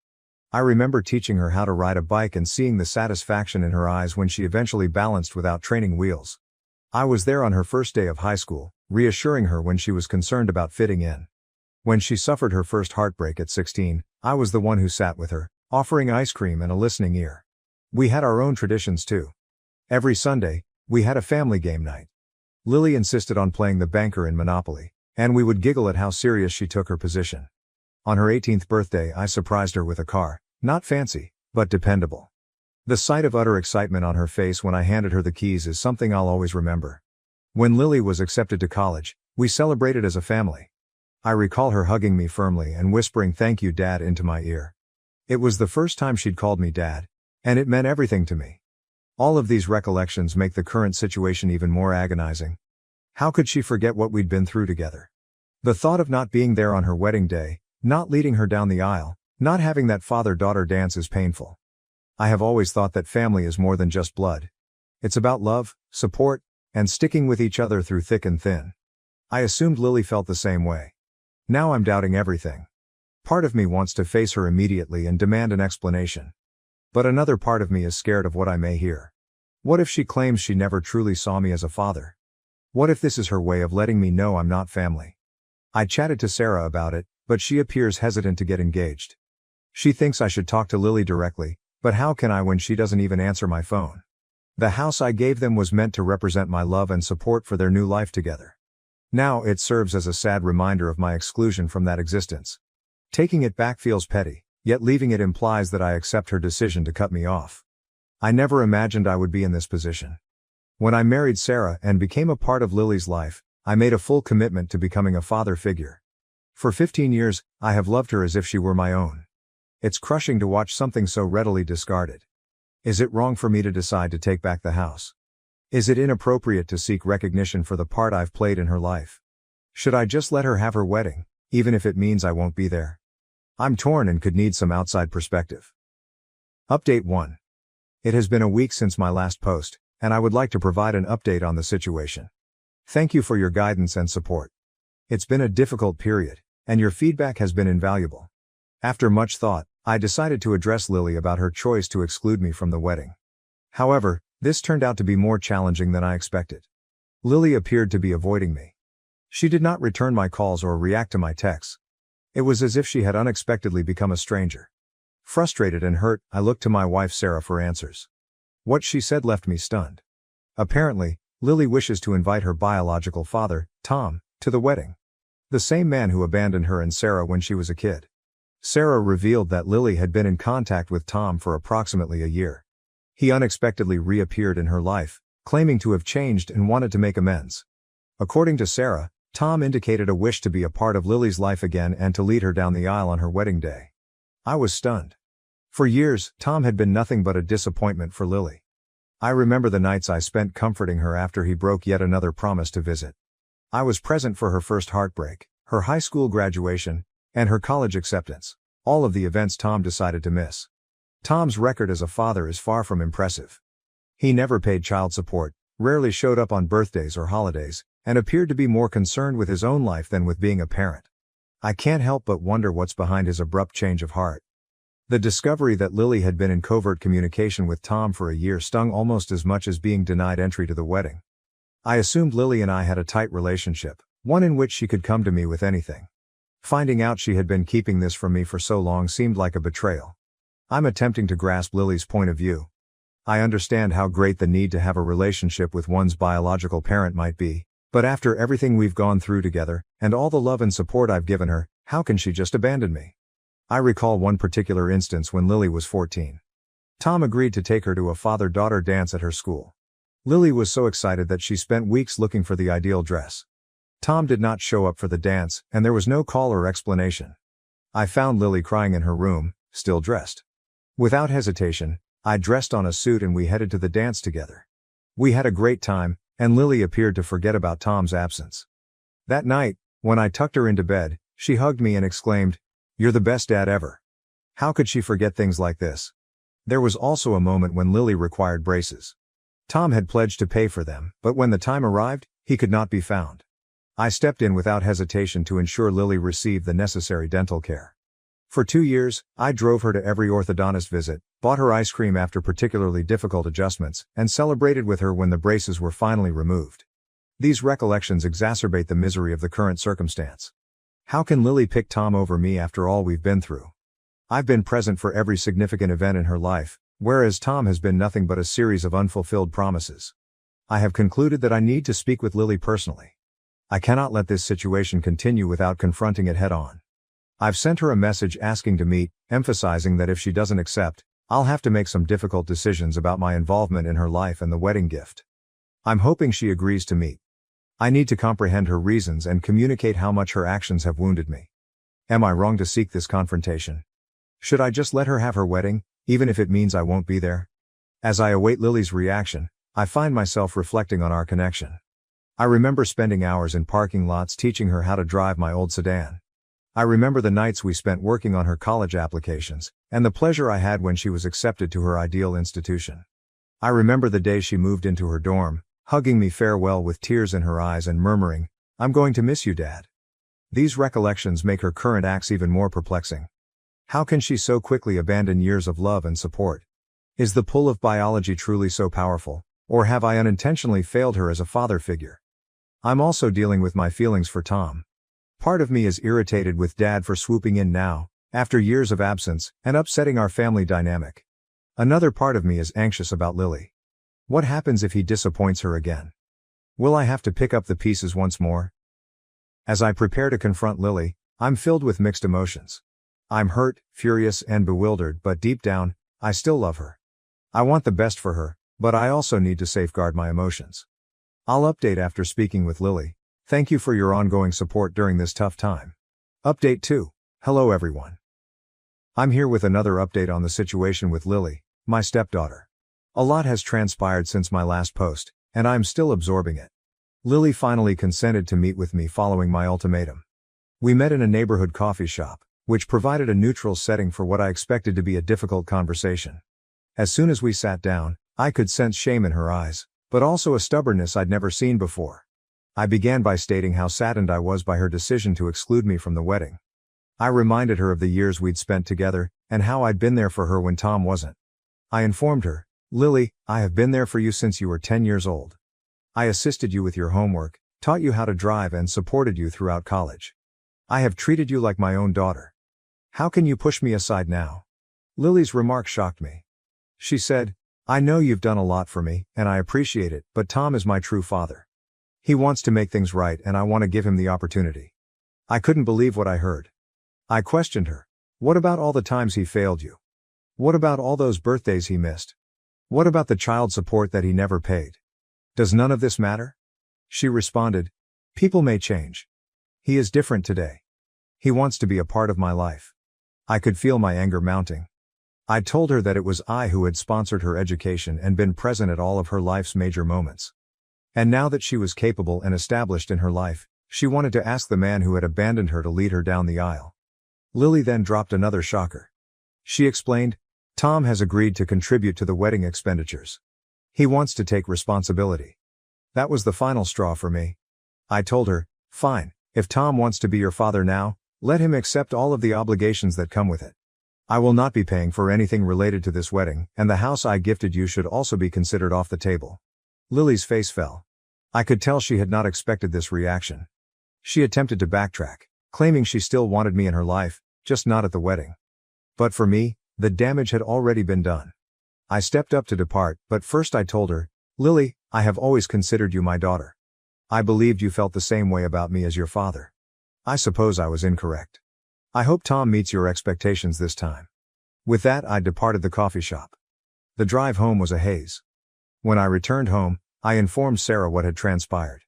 Speaker 1: I remember teaching her how to ride a bike and seeing the satisfaction in her eyes when she eventually balanced without training wheels. I was there on her first day of high school, reassuring her when she was concerned about fitting in. When she suffered her first heartbreak at 16, I was the one who sat with her, offering ice cream and a listening ear. We had our own traditions too. Every Sunday, we had a family game night. Lily insisted on playing the banker in Monopoly, and we would giggle at how serious she took her position. On her 18th birthday, I surprised her with a car, not fancy, but dependable. The sight of utter excitement on her face when I handed her the keys is something I'll always remember. When Lily was accepted to college, we celebrated as a family. I recall her hugging me firmly and whispering "Thank you, Dad" into my ear. It was the first time she'd called me Dad, and it meant everything to me. All of these recollections make the current situation even more agonizing. How could she forget what we'd been through together? The thought of not being there on her wedding day, not leading her down the aisle, not having that father-daughter dance is painful. I have always thought that family is more than just blood. It's about love, support, and sticking with each other through thick and thin. I assumed Lily felt the same way. Now I'm doubting everything. Part of me wants to face her immediately and demand an explanation. But another part of me is scared of what I may hear. What if she claims she never truly saw me as a father? What if this is her way of letting me know I'm not family? I chatted to Sarah about it, but she appears hesitant to get engaged. She thinks I should talk to Lily directly, but how can I when she doesn't even answer my phone? The house I gave them was meant to represent my love and support for their new life together. Now it serves as a sad reminder of my exclusion from that existence. Taking it back feels petty, yet leaving it implies that I accept her decision to cut me off. I never imagined I would be in this position. When I married Sarah and became a part of Lily's life, I made a full commitment to becoming a father figure. For 15 years, I have loved her as if she were my own. It's crushing to watch something so readily discarded. Is it wrong for me to decide to take back the house? Is it inappropriate to seek recognition for the part I've played in her life? Should I just let her have her wedding, even if it means I won't be there? I'm torn and could need some outside perspective. Update 1. It has been a week since my last post, and I would like to provide an update on the situation. Thank you for your guidance and support. It's been a difficult period, and your feedback has been invaluable. After much thought, I decided to address Lily about her choice to exclude me from the wedding. However, this turned out to be more challenging than I expected. Lily appeared to be avoiding me. She did not return my calls or react to my texts. It was as if she had unexpectedly become a stranger. Frustrated and hurt, I looked to my wife Sarah for answers. What she said left me stunned. Apparently, Lily wishes to invite her biological father, Tom, to the wedding. The same man who abandoned her and Sarah when she was a kid. Sarah revealed that Lily had been in contact with Tom for approximately a year. He unexpectedly reappeared in her life, claiming to have changed and wanted to make amends. According to Sarah, Tom indicated a wish to be a part of Lily's life again and to lead her down the aisle on her wedding day. I was stunned. For years, Tom had been nothing but a disappointment for Lily. I remember the nights I spent comforting her after he broke yet another promise to visit. I was present for her first heartbreak, her high school graduation, and her college acceptance, all of the events Tom decided to miss. Tom's record as a father is far from impressive. He never paid child support, rarely showed up on birthdays or holidays, and appeared to be more concerned with his own life than with being a parent. I can't help but wonder what's behind his abrupt change of heart. The discovery that Lily had been in covert communication with Tom for a year stung almost as much as being denied entry to the wedding. I assumed Lily and I had a tight relationship, one in which she could come to me with anything. Finding out she had been keeping this from me for so long seemed like a betrayal. I'm attempting to grasp Lily's point of view. I understand how great the need to have a relationship with one's biological parent might be, but after everything we've gone through together, and all the love and support I've given her, how can she just abandon me? I recall one particular instance when Lily was 14. Tom agreed to take her to a father-daughter dance at her school. Lily was so excited that she spent weeks looking for the ideal dress. Tom did not show up for the dance, and there was no call or explanation. I found Lily crying in her room, still dressed. Without hesitation, I dressed on a suit and we headed to the dance together. We had a great time, and Lily appeared to forget about Tom's absence. That night, when I tucked her into bed, she hugged me and exclaimed, "You're the best dad ever." How could she forget things like this? There was also a moment when Lily required braces. Tom had pledged to pay for them, but when the time arrived, he could not be found. I stepped in without hesitation to ensure Lily received the necessary dental care. For 2 years, I drove her to every orthodontist visit, bought her ice cream after particularly difficult adjustments, and celebrated with her when the braces were finally removed. These recollections exacerbate the misery of the current circumstance. How can Lily pick Tom over me after all we've been through? I've been present for every significant event in her life, whereas Tom has been nothing but a series of unfulfilled promises. I have concluded that I need to speak with Lily personally. I cannot let this situation continue without confronting it head-on. I've sent her a message asking to meet, emphasizing that if she doesn't accept, I'll have to make some difficult decisions about my involvement in her life and the wedding gift. I'm hoping she agrees to meet. I need to comprehend her reasons and communicate how much her actions have wounded me. Am I wrong to seek this confrontation? Should I just let her have her wedding, even if it means I won't be there? As I await Lily's reaction, I find myself reflecting on our connection. I remember spending hours in parking lots teaching her how to drive my old sedan. I remember the nights we spent working on her college applications, and the pleasure I had when she was accepted to her ideal institution. I remember the day she moved into her dorm, hugging me farewell with tears in her eyes and murmuring, "I'm going to miss you, Dad." These recollections make her current acts even more perplexing. How can she so quickly abandon years of love and support? Is the pull of biology truly so powerful, or have I unintentionally failed her as a father figure? I'm also dealing with my feelings for Tom. Part of me is irritated with Dad for swooping in now, after years of absence, and upsetting our family dynamic. Another part of me is anxious about Lily. What happens if he disappoints her again? Will I have to pick up the pieces once more? As I prepare to confront Lily, I'm filled with mixed emotions. I'm hurt, furious, and bewildered, but deep down, I still love her. I want the best for her, but I also need to safeguard my emotions. I'll update after speaking with Lily. Thank you for your ongoing support during this tough time. Update 2. Hello everyone. I'm here with another update on the situation with Lily, my stepdaughter. A lot has transpired since my last post, and I'm still absorbing it. Lily finally consented to meet with me following my ultimatum. We met in a neighborhood coffee shop, which provided a neutral setting for what I expected to be a difficult conversation. As soon as we sat down, I could sense shame in her eyes, but also a stubbornness I'd never seen before. I began by stating how saddened I was by her decision to exclude me from the wedding. I reminded her of the years we'd spent together, and how I'd been there for her when Tom wasn't. I informed her, "Lily, I have been there for you since you were 10 years old. I assisted you with your homework, taught you how to drive, and supported you throughout college. I have treated you like my own daughter. How can you push me aside now?" Lily's remark shocked me. She said, "I know you've done a lot for me, and I appreciate it, but Tom is my true father. He wants to make things right and I want to give him the opportunity." I couldn't believe what I heard. I questioned her. What about all the times he failed you? What about all those birthdays he missed? What about the child support that he never paid? Does none of this matter? She responded, "People may change. He is different today. He wants to be a part of my life." I could feel my anger mounting. I told her that it was I who had sponsored her education and been present at all of her life's major moments. And now that she was capable and established in her life, she wanted to ask the man who had abandoned her to lead her down the aisle. Lily then dropped another shocker. She explained, "Tom has agreed to contribute to the wedding expenditures. He wants to take responsibility." That was the final straw for me. I told her, "Fine, if Tom wants to be your father now, let him accept all of the obligations that come with it. I will not be paying for anything related to this wedding, and the house I gifted you should also be considered off the table." Lily's face fell. I could tell she had not expected this reaction. She attempted to backtrack, claiming she still wanted me in her life, just not at the wedding. But for me, the damage had already been done. I stepped up to depart, but first I told her, "Lily, I have always considered you my daughter. I believed you felt the same way about me as your father. I suppose I was incorrect. I hope Tom meets your expectations this time. With that, I departed the coffee shop. The drive home was a haze. When I returned home, I informed Sarah what had transpired.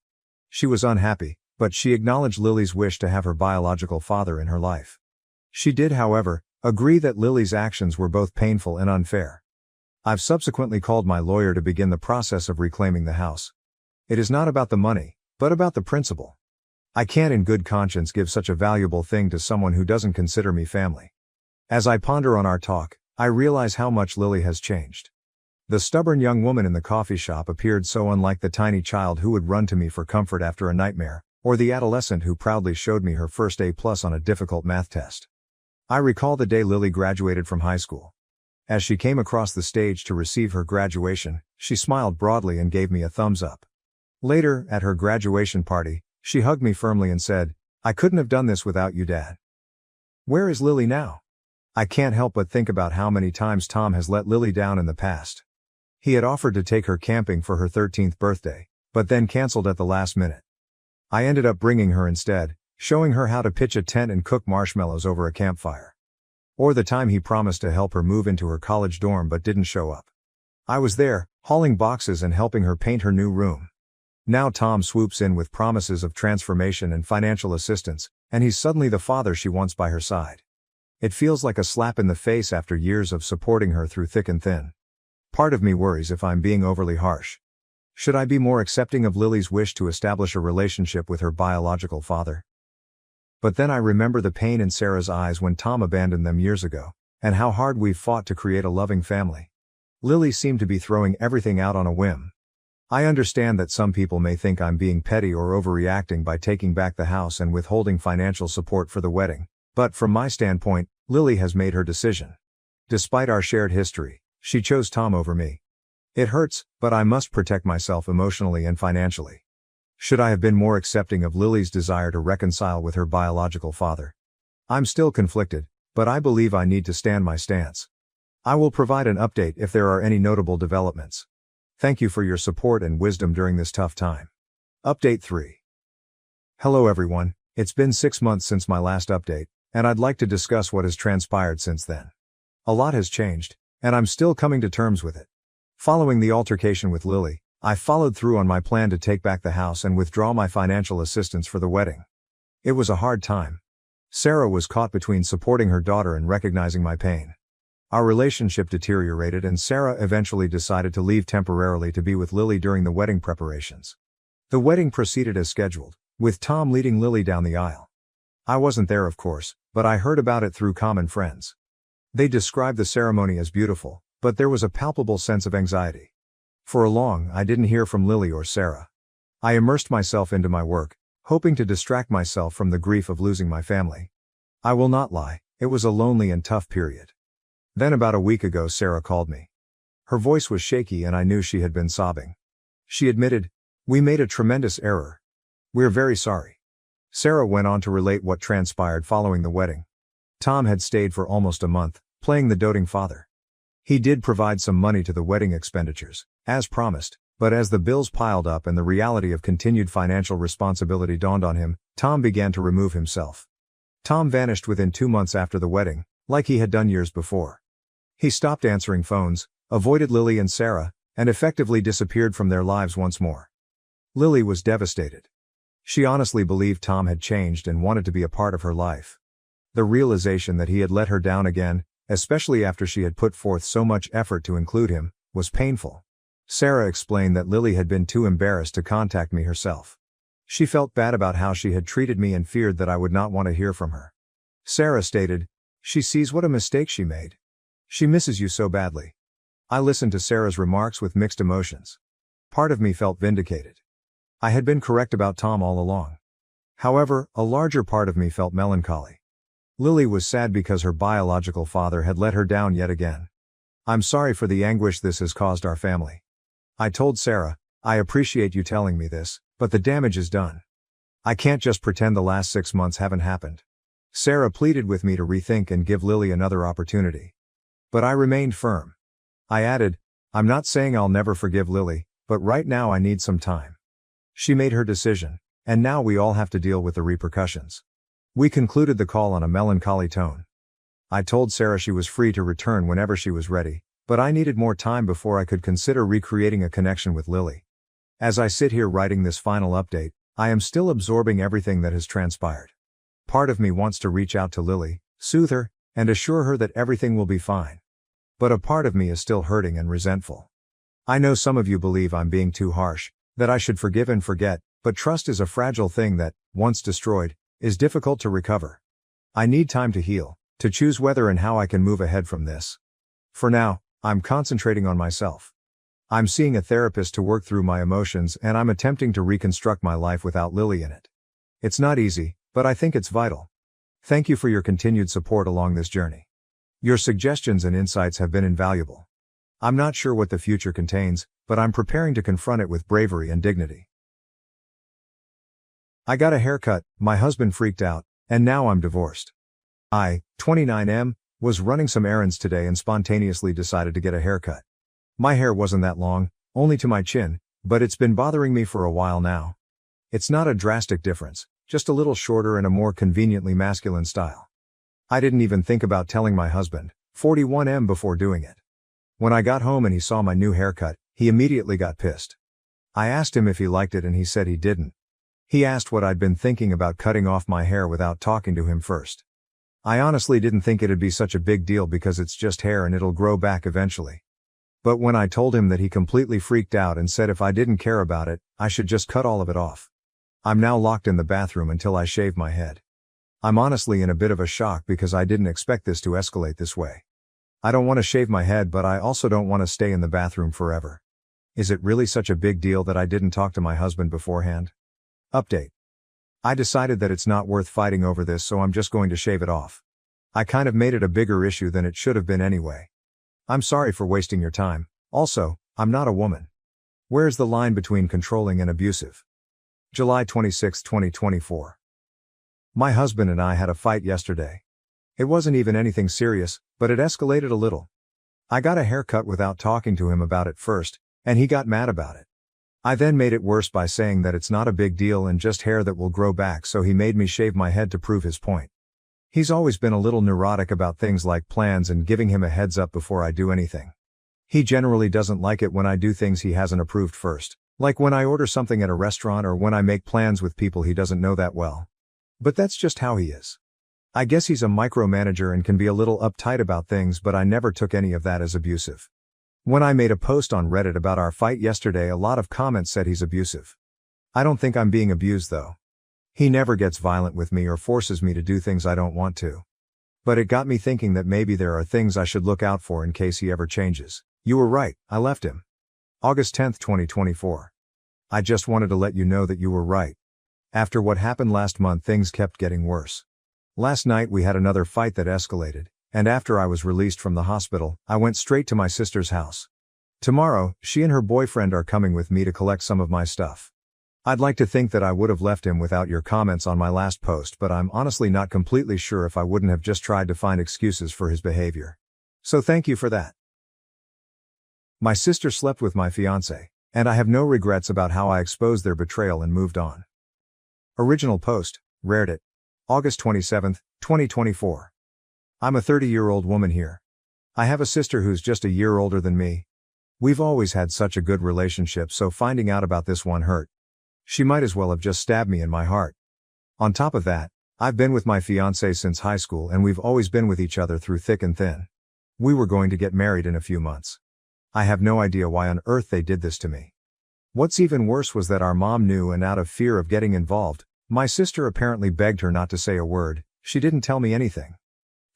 Speaker 1: She was unhappy, but she acknowledged Lily's wish to have her biological father in her life. She did, however, agree that Lily's actions were both painful and unfair. I've subsequently called my lawyer to begin the process of reclaiming the house. It is not about the money, but about the principle. I can't in good conscience give such a valuable thing to someone who doesn't consider me family. As I ponder on our talk, I realize how much Lily has changed. The stubborn young woman in the coffee shop appeared so unlike the tiny child who would run to me for comfort after a nightmare, or the adolescent who proudly showed me her first A+ on a difficult math test. I recall the day Lily graduated from high school. As she came across the stage to receive her graduation, she smiled broadly and gave me a thumbs up. Later, at her graduation party, she hugged me firmly and said, "I couldn't have done this without you, Dad." Where is Lily now? I can't help but think about how many times Tom has let Lily down in the past. He had offered to take her camping for her 13th birthday, but then canceled at the last minute. I ended up bringing her instead, showing her how to pitch a tent and cook marshmallows over a campfire. Or the time he promised to help her move into her college dorm but didn't show up. I was there, hauling boxes and helping her paint her new room. Now Tom swoops in with promises of transformation and financial assistance, and he's suddenly the father she wants by her side. It feels like a slap in the face after years of supporting her through thick and thin. Part of me worries if I'm being overly harsh. Should I be more accepting of Lily's wish to establish a relationship with her biological father? But then I remember the pain in Sarah's eyes when Tom abandoned them years ago, and how hard we've fought to create a loving family. Lily seemed to be throwing everything out on a whim. I understand that some people may think I'm being petty or overreacting by taking back the house and withholding financial support for the wedding, but from my standpoint, Lily has made her decision. Despite our shared history, she chose Tom over me. It hurts, but I must protect myself emotionally and financially. Should I have been more accepting of Lily's desire to reconcile with her biological father? I'm still conflicted, but I believe I need to stand my stance. I will provide an update if there are any notable developments. Thank you for your support and wisdom during this tough time. Update 3. Hello everyone, it's been 6 months since my last update, and I'd like to discuss what has transpired since then. A lot has changed, and I'm still coming to terms with it. Following the altercation with Lily, I followed through on my plan to take back the house and withdraw my financial assistance for the wedding. It was a hard time. Sarah was caught between supporting her daughter and recognizing my pain. Our relationship deteriorated and Sarah eventually decided to leave temporarily to be with Lily during the wedding preparations. The wedding proceeded as scheduled, with Tom leading Lily down the aisle. I wasn't there, of course, but I heard about it through common friends. They described the ceremony as beautiful, but there was a palpable sense of anxiety. For a long, I didn't hear from Lily or Sarah. I immersed myself into my work, hoping to distract myself from the grief of losing my family. I will not lie, it was a lonely and tough period. Then about a week ago Sarah called me. Her voice was shaky and I knew she had been sobbing. She admitted, "We made a tremendous error. We're very sorry." Sarah went on to relate what transpired following the wedding. Tom had stayed for almost a month, playing the doting father. He did provide some money to the wedding expenditures, as promised, but as the bills piled up and the reality of continued financial responsibility dawned on him, Tom began to remove himself. Tom vanished within 2 months after the wedding, like he had done years before. He stopped answering phones, avoided Lily and Sarah, and effectively disappeared from their lives once more. Lily was devastated. She honestly believed Tom had changed and wanted to be a part of her life. The realization that he had let her down again, especially after she had put forth so much effort to include him, was painful. Sarah explained that Lily had been too embarrassed to contact me herself. She felt bad about how she had treated me and feared that I would not want to hear from her. Sarah stated, "She sees what a mistake she made. She misses you so badly." I listened to Sarah's remarks with mixed emotions. Part of me felt vindicated. I had been correct about Tom all along. However, a larger part of me felt melancholy. Lily was sad because her biological father had let her down yet again. "I'm sorry for the anguish this has caused our family." I told Sarah, "I appreciate you telling me this, but the damage is done. I can't just pretend the last 6 months haven't happened." Sarah pleaded with me to rethink and give Lily another opportunity. But I remained firm. I added, "I'm not saying I'll never forgive Lily, but right now I need some time." She made her decision, and now we all have to deal with the repercussions. We concluded the call on a melancholy tone. I told Sarah she was free to return whenever she was ready, but I needed more time before I could consider recreating a connection with Lily. As I sit here writing this final update, I am still absorbing everything that has transpired. Part of me wants to reach out to Lily, soothe her, and assure her that everything will be fine. But a part of me is still hurting and resentful. I know some of you believe I'm being too harsh, that I should forgive and forget, but trust is a fragile thing that, once destroyed, is difficult to recover. I need time to heal, to choose whether and how I can move ahead from this. For now, I'm concentrating on myself. I'm seeing a therapist to work through my emotions, and I'm attempting to reconstruct my life without Lily in it. It's not easy, but I think it's vital. Thank you for your continued support along this journey. Your suggestions and insights have been invaluable. I'm not sure what the future contains, but I'm preparing to confront it with bravery and dignity. I got a haircut, my husband freaked out, and now I'm divorced. I, 29M, was running some errands today and spontaneously decided to get a haircut. My hair wasn't that long, only to my chin, but it's been bothering me for a while now. It's not a drastic difference, just a little shorter and a more conveniently masculine style. I didn't even think about telling my husband, 41M, before doing it. When I got home and he saw my new haircut, he immediately got pissed. I asked him if he liked it and he said he didn't. He asked what I'd been thinking about cutting off my hair without talking to him first. I honestly didn't think it'd be such a big deal because it's just hair and it'll grow back eventually. But when I told him that, he completely freaked out and said if I didn't care about it, I should just cut all of it off. I'm now locked in the bathroom until I shave my head. I'm honestly in a bit of a shock because I didn't expect this to escalate this way. I don't want to shave my head, but I also don't want to stay in the bathroom forever. Is it really such a big deal that I didn't talk to my husband beforehand? Update. I decided that it's not worth fighting over this, so I'm just going to shave it off. I kind of made it a bigger issue than it should have been anyway. I'm sorry for wasting your time. Also, I'm not a woman. Where's the line between controlling and abusive? July 26, 2024. My husband and I had a fight yesterday. It wasn't even anything serious, but it escalated a little. I got a haircut without talking to him about it first, and he got mad about it. I then made it worse by saying that it's not a big deal and just hair that will grow back, so he made me shave my head to prove his point. He's always been a little neurotic about things like plans and giving him a heads up before I do anything. He generally doesn't like it when I do things he hasn't approved first, like when I order something at a restaurant or when I make plans with people he doesn't know that well. But that's just how he is. I guess he's a micromanager and can be a little uptight about things, but I never took any of that as abusive. When I made a post on Reddit about our fight yesterday, a lot of comments said he's abusive. I don't think I'm being abused though. He never gets violent with me or forces me to do things I don't want to. But it got me thinking that maybe there are things I should look out for in case he ever changes. You were right, I left him. August 10, 2024. I just wanted to let you know that you were right. After what happened last month, things kept getting worse. Last night we had another fight that escalated, and after I was released from the hospital, I went straight to my sister's house. Tomorrow, she and her boyfriend are coming with me to collect some of my stuff. I'd like to think that I would have left him without your comments on my last post, but I'm honestly not completely sure if I wouldn't have just tried to find excuses for his behavior. So thank you for that. My sister slept with my fiancé, and I have no regrets about how I exposed their betrayal and moved on. Original post, Reddit, August 27, 2024. I'm a 30-year-old woman here. I have a sister who's just a year older than me. We've always had such a good relationship, so finding out about this one hurt. She might as well have just stabbed me in my heart. On top of that, I've been with my fiancé since high school and we've always been with each other through thick and thin. We were going to get married in a few months. I have no idea why on earth they did this to me. What's even worse was that our mom knew, and out of fear of getting involved, my sister apparently begged her not to say a word. She didn't tell me anything.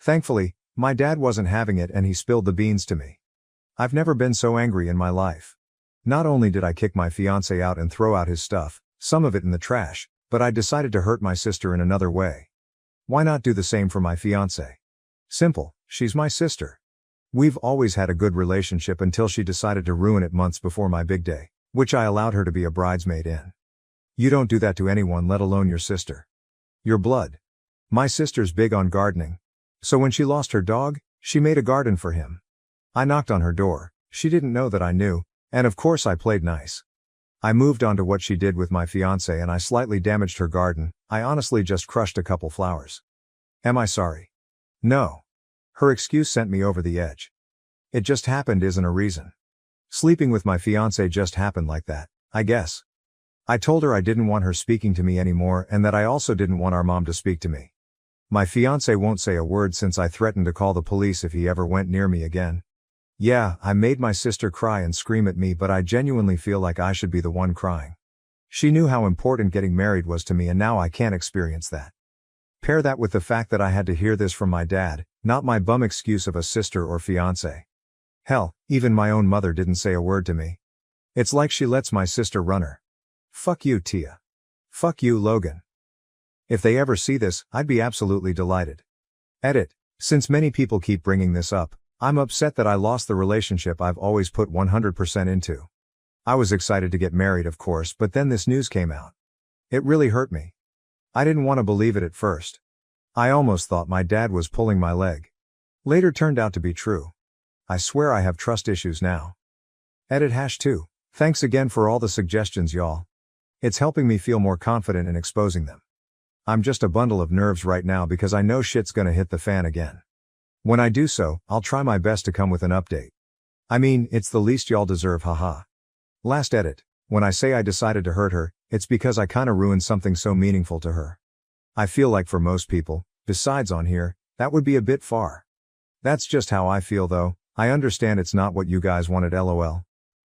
Speaker 1: Thankfully, my dad wasn't having it and he spilled the beans to me. I've never been so angry in my life. Not only did I kick my fiancé out and throw out his stuff, some of it in the trash, but I decided to hurt my sister in another way. Why not do the same for my fiancé? Simple, she's my sister. We've always had a good relationship until she decided to ruin it months before my big day, which I allowed her to be a bridesmaid in. You don't do that to anyone, let alone your sister. Your blood. My sister's big on gardening. So when she lost her dog, she made a garden for him. I knocked on her door, she didn't know that I knew, and of course I played nice. I moved on to what she did with my fiancé and I slightly damaged her garden. I honestly just crushed a couple flowers. Am I sorry? No. Her excuse sent me over the edge. It just happened isn't a reason. Sleeping with my fiancé just happened like that, I guess. I told her I didn't want her speaking to me anymore and that I also didn't want our mom to speak to me. My fiancé won't say a word since I threatened to call the police if he ever went near me again. Yeah, I made my sister cry and scream at me, but I genuinely feel like I should be the one crying. She knew how important getting married was to me and now I can't experience that. Pair that with the fact that I had to hear this from my dad, not my bum excuse of a sister or fiancé. Hell, even my own mother didn't say a word to me. It's like she lets my sister run her. Fuck you, Tia. Fuck you, Logan. If they ever see this, I'd be absolutely delighted. Edit. Since many people keep bringing this up, I'm upset that I lost the relationship I've always put 100% into. I was excited to get married, of course, but then this news came out. It really hurt me. I didn't want to believe it at first. I almost thought my dad was pulling my leg. Later turned out to be true. I swear I have trust issues now. Edit #2. Thanks again for all the suggestions, y'all. It's helping me feel more confident in exposing them. I'm just a bundle of nerves right now because I know shit's gonna hit the fan again. When I do so, I'll try my best to come with an update. I mean, it's the least y'all deserve, haha. Last edit. When I say I decided to hurt her, it's because I kinda ruined something so meaningful to her. I feel like for most people, besides on here, that would be a bit far. That's just how I feel though. I understand it's not what you guys wanted, lol.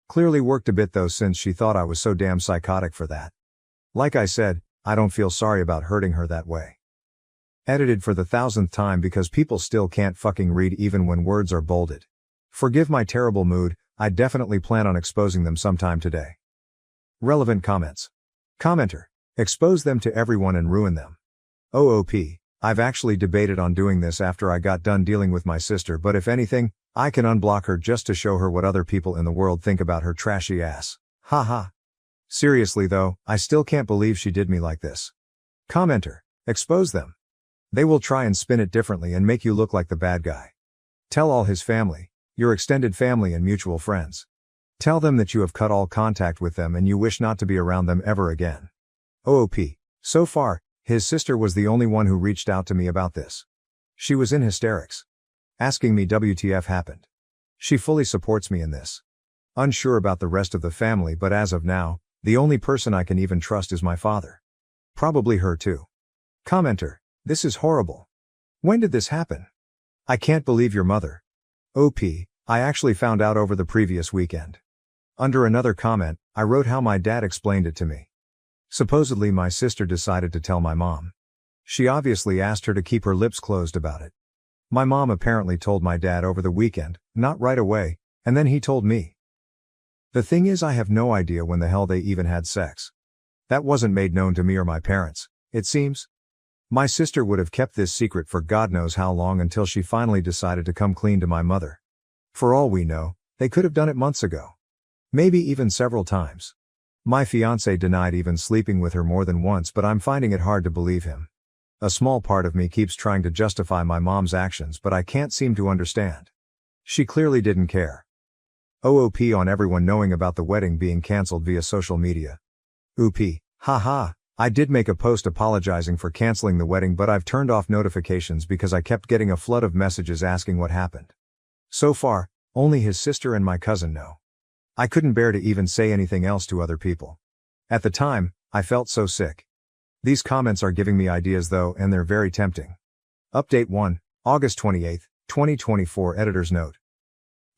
Speaker 1: Clearly worked a bit though since she thought I was so damn psychotic for that. Like I said, I don't feel sorry about hurting her that way. Edited for the 1000th time because people still can't fucking read even when words are bolded. Forgive my terrible mood, I definitely plan on exposing them sometime today. Relevant comments. Commenter. Expose them to everyone and ruin them. OOP. I've actually debated on doing this after I got done dealing with my sister, but if anything, I can unblock her just to show her what other people in the world think about her trashy ass. Haha. Seriously though, I still can't believe she did me like this. Commenter. Expose them. They will try and spin it differently and make you look like the bad guy. Tell all his family, your extended family and mutual friends. Tell them that you have cut all contact with them and you wish not to be around them ever again. OOP. So far, his sister was the only one who reached out to me about this. She was in hysterics. Asking me WTF happened. She fully supports me in this. Unsure about the rest of the family, but as of now, the only person I can even trust is my father. Probably her too. Commenter. This is horrible. When did this happen? I can't believe your mother. OP. I actually found out over the previous weekend. Under another comment, I wrote how my dad explained it to me. Supposedly my sister decided to tell my mom. She obviously asked her to keep her lips closed about it. My mom apparently told my dad over the weekend, not right away, and then he told me. The thing is, I have no idea when the hell they even had sex. That wasn't made known to me or my parents, it seems. My sister would have kept this secret for God knows how long until she finally decided to come clean to my mother. For all we know, they could have done it months ago. Maybe even several times. My fiancé denied even sleeping with her more than once, but I'm finding it hard to believe him. A small part of me keeps trying to justify my mom's actions, but I can't seem to understand. She clearly didn't care. OOP on everyone knowing about the wedding being cancelled via social media. OOP. Haha. I did make a post apologizing for canceling the wedding, but I've turned off notifications because I kept getting a flood of messages asking what happened. So far, only his sister and my cousin know. I couldn't bear to even say anything else to other people. At the time, I felt so sick. These comments are giving me ideas though, and they're very tempting. Update 1, August 28, 2024. Editor's note.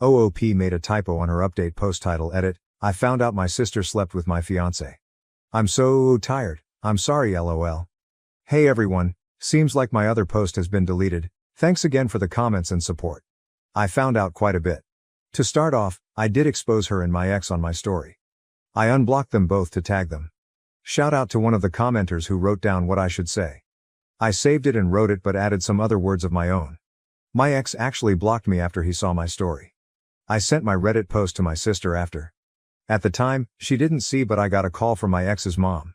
Speaker 1: OOP made a typo on her update post title. Edit. I found out my sister slept with my fiancé. I'm so tired. I'm sorry, lol. Hey everyone, seems like my other post has been deleted. Thanks again for the comments and support. I found out quite a bit. To start off, I did expose her and my ex on my story. I unblocked them both to tag them. Shout out to one of the commenters who wrote down what I should say. I saved it and wrote it but added some other words of my own. My ex actually blocked me after he saw my story. I sent my Reddit post to my sister after. At the time, she didn't see, but I got a call from my ex's mom.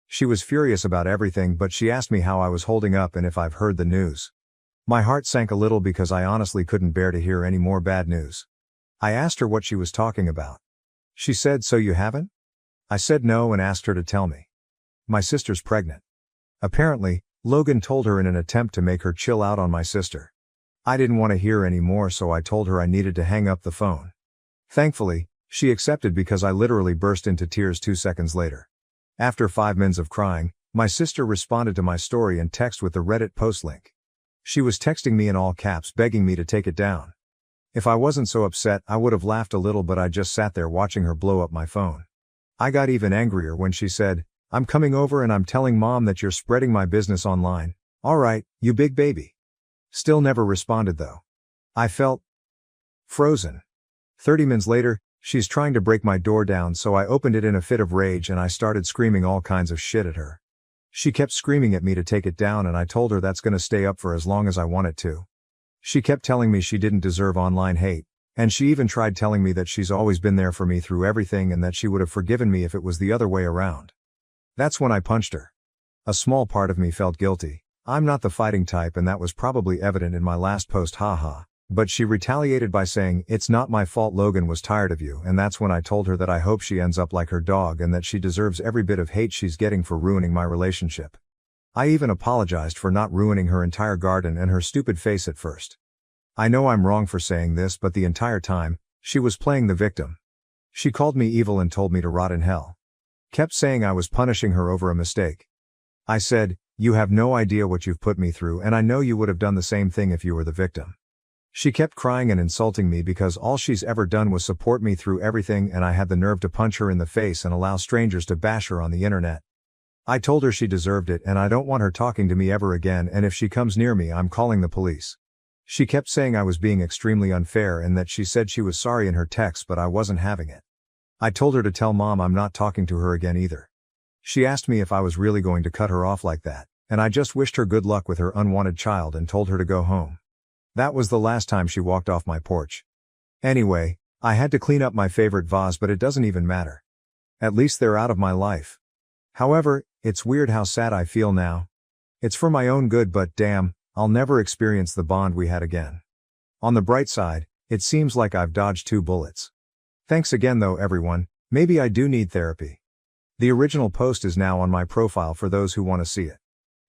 Speaker 1: She was furious about everything, but she asked me how I was holding up and if I've heard the news. My heart sank a little because I honestly couldn't bear to hear any more bad news. I asked her what she was talking about. She said, "So you haven't?" I said no and asked her to tell me. My sister's pregnant. Apparently, Logan told her in an attempt to make her chill out on my sister. I didn't want to hear any more, so I told her I needed to hang up the phone. Thankfully, she accepted because I literally burst into tears 2 seconds later. After 5 minutes of crying, my sister responded to my story and text with the Reddit post link. She was texting me in all caps begging me to take it down. If I wasn't so upset, I would have laughed a little, but I just sat there watching her blow up my phone. I got even angrier when she said, "I'm coming over and I'm telling mom that you're spreading my business online. Alright, you big baby." Still never responded though. I felt frozen. 30 minutes later, she's trying to break my door down, so I opened it in a fit of rage and I started screaming all kinds of shit at her. She kept screaming at me to take it down, and I told her that's gonna stay up for as long as I want it to. She kept telling me she didn't deserve online hate, and she even tried telling me that she's always been there for me through everything and that she would have forgiven me if it was the other way around. That's when I punched her. A small part of me felt guilty. I'm not the fighting type, and that was probably evident in my last post, haha. But she retaliated by saying, "It's not my fault, Logan was tired of you," and that's when I told her that I hope she ends up like her dog and that she deserves every bit of hate she's getting for ruining my relationship. I even apologized for not ruining her entire garden and her stupid face at first. I know I'm wrong for saying this, but the entire time, she was playing the victim. She called me evil and told me to rot in hell. Kept saying I was punishing her over a mistake. I said, "You have no idea what you've put me through, and I know you would have done the same thing if you were the victim." She kept crying and insulting me because all she's ever done was support me through everything, and I had the nerve to punch her in the face and allow strangers to bash her on the internet. I told her she deserved it and I don't want her talking to me ever again, and if she comes near me I'm calling the police. She kept saying I was being extremely unfair and that she said she was sorry in her text, but I wasn't having it. I told her to tell mom I'm not talking to her again either. She asked me if I was really going to cut her off like that, and I just wished her good luck with her unwanted child and told her to go home. That was the last time she walked off my porch. Anyway, I had to clean up my favorite vase, but it doesn't even matter. At least they're out of my life. However, it's weird how sad I feel now. It's for my own good, but damn, I'll never experience the bond we had again. On the bright side, it seems like I've dodged 2 bullets. Thanks again though, everyone. Maybe I do need therapy. The original post is now on my profile for those who want to see it.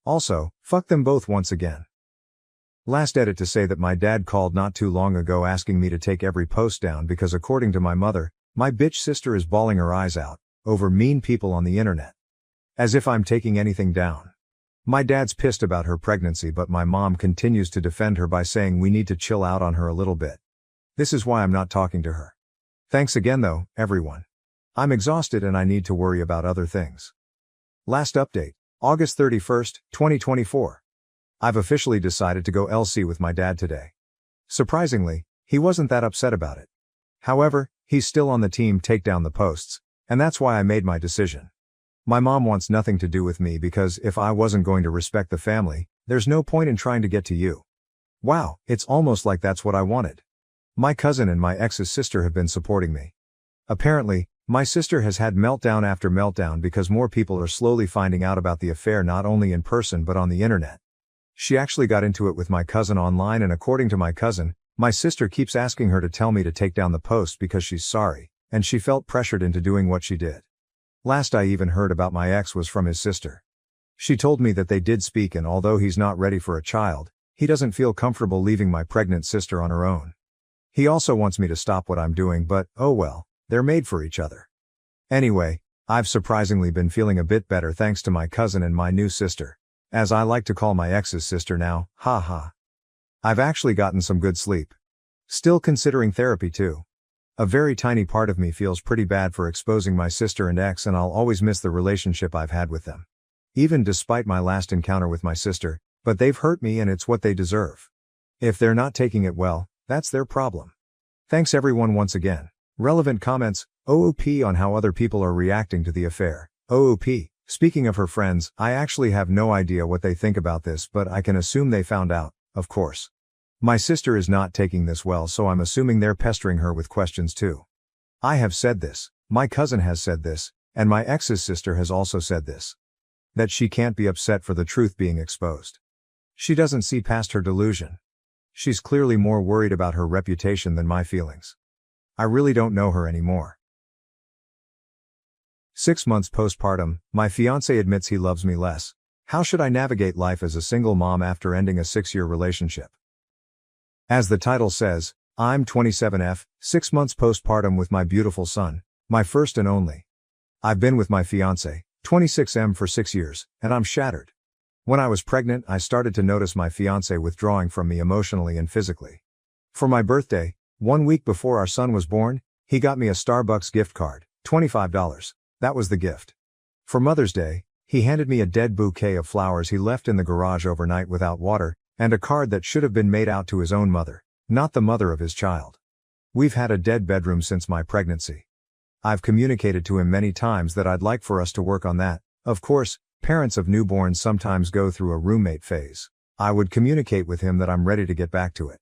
Speaker 1: Also, fuck them both once again. Last edit to say that my dad called not too long ago asking me to take every post down because according to my mother, my bitch sister is bawling her eyes out over mean people on the internet. As if I'm taking anything down. My dad's pissed about her pregnancy, but my mom continues to defend her by saying we need to chill out on her a little bit. This is why I'm not talking to her. Thanks again though, everyone. I'm exhausted and I need to worry about other things. Last update, August 31st, 2024. I've officially decided to go LC with my dad today. Surprisingly, he wasn't that upset about it. However, he's still on the team take down the posts, and that's why I made my decision. My mom wants nothing to do with me because if I wasn't going to respect the family, there's no point in trying to get to you. Wow, it's almost like that's what I wanted. My cousin and my ex's sister have been supporting me. Apparently, my sister has had meltdown after meltdown because more people are slowly finding out about the affair, not only in person but on the internet. She actually got into it with my cousin online, and according to my cousin, my sister keeps asking her to tell me to take down the post because she's sorry, and she felt pressured into doing what she did. Last I even heard about my ex was from his sister. She told me that they did speak, and although he's not ready for a child, he doesn't feel comfortable leaving my pregnant sister on her own. He also wants me to stop what I'm doing, but oh well, they're made for each other. Anyway, I've surprisingly been feeling a bit better thanks to my cousin and my new sister. As I like to call my ex's sister now, haha. I've actually gotten some good sleep. Still considering therapy too. A very tiny part of me feels pretty bad for exposing my sister and ex, and I'll always miss the relationship I've had with them. Even despite my last encounter with my sister, but they've hurt me and it's what they deserve. If they're not taking it well, that's their problem. Thanks everyone once again. Relevant comments, OOP on how other people are reacting to the affair. OOP. Speaking of her friends, I actually have no idea what they think about this, but I can assume they found out, of course. My sister is not taking this well, so I'm assuming they're pestering her with questions too. I have said this, my cousin has said this, and my ex's sister has also said this. That she can't be upset for the truth being exposed. She doesn't see past her delusion. She's clearly more worried about her reputation than my feelings. I really don't know her anymore. 6 months postpartum, my fiancé admits he loves me less. How should I navigate life as a single mom after ending a 6-year relationship? As the title says, I'm 27F, 6 months postpartum with my beautiful son, my first and only. I've been with my fiancé, 26M, for 6 years, and I'm shattered. When I was pregnant, I started to notice my fiancé withdrawing from me emotionally and physically. For my birthday, 1 week before our son was born, he got me a Starbucks gift card, $25. That was the gift. For Mother's Day, he handed me a dead bouquet of flowers he left in the garage overnight without water, and a card that should have been made out to his own mother, not the mother of his child. We've had a dead bedroom since my pregnancy. I've communicated to him many times that I'd like for us to work on that. Of course, parents of newborns sometimes go through a roommate phase. I would communicate with him that I'm ready to get back to it.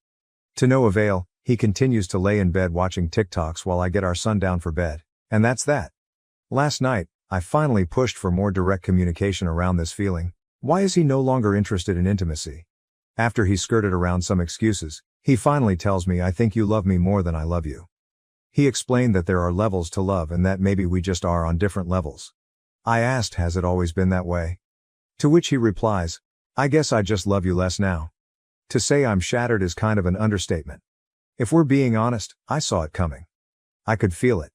Speaker 1: To no avail, he continues to lay in bed watching TikToks while I get our son down for bed, and that's that. Last night, I finally pushed for more direct communication around this feeling. Why is he no longer interested in intimacy? After he skirted around some excuses, he finally tells me, I think you love me more than I love you. He explained that there are levels to love and that maybe we just are on different levels. I asked, has it always been that way? To which he replies, I guess I just love you less now. To say I'm shattered is kind of an understatement. If we're being honest, I saw it coming. I could feel it.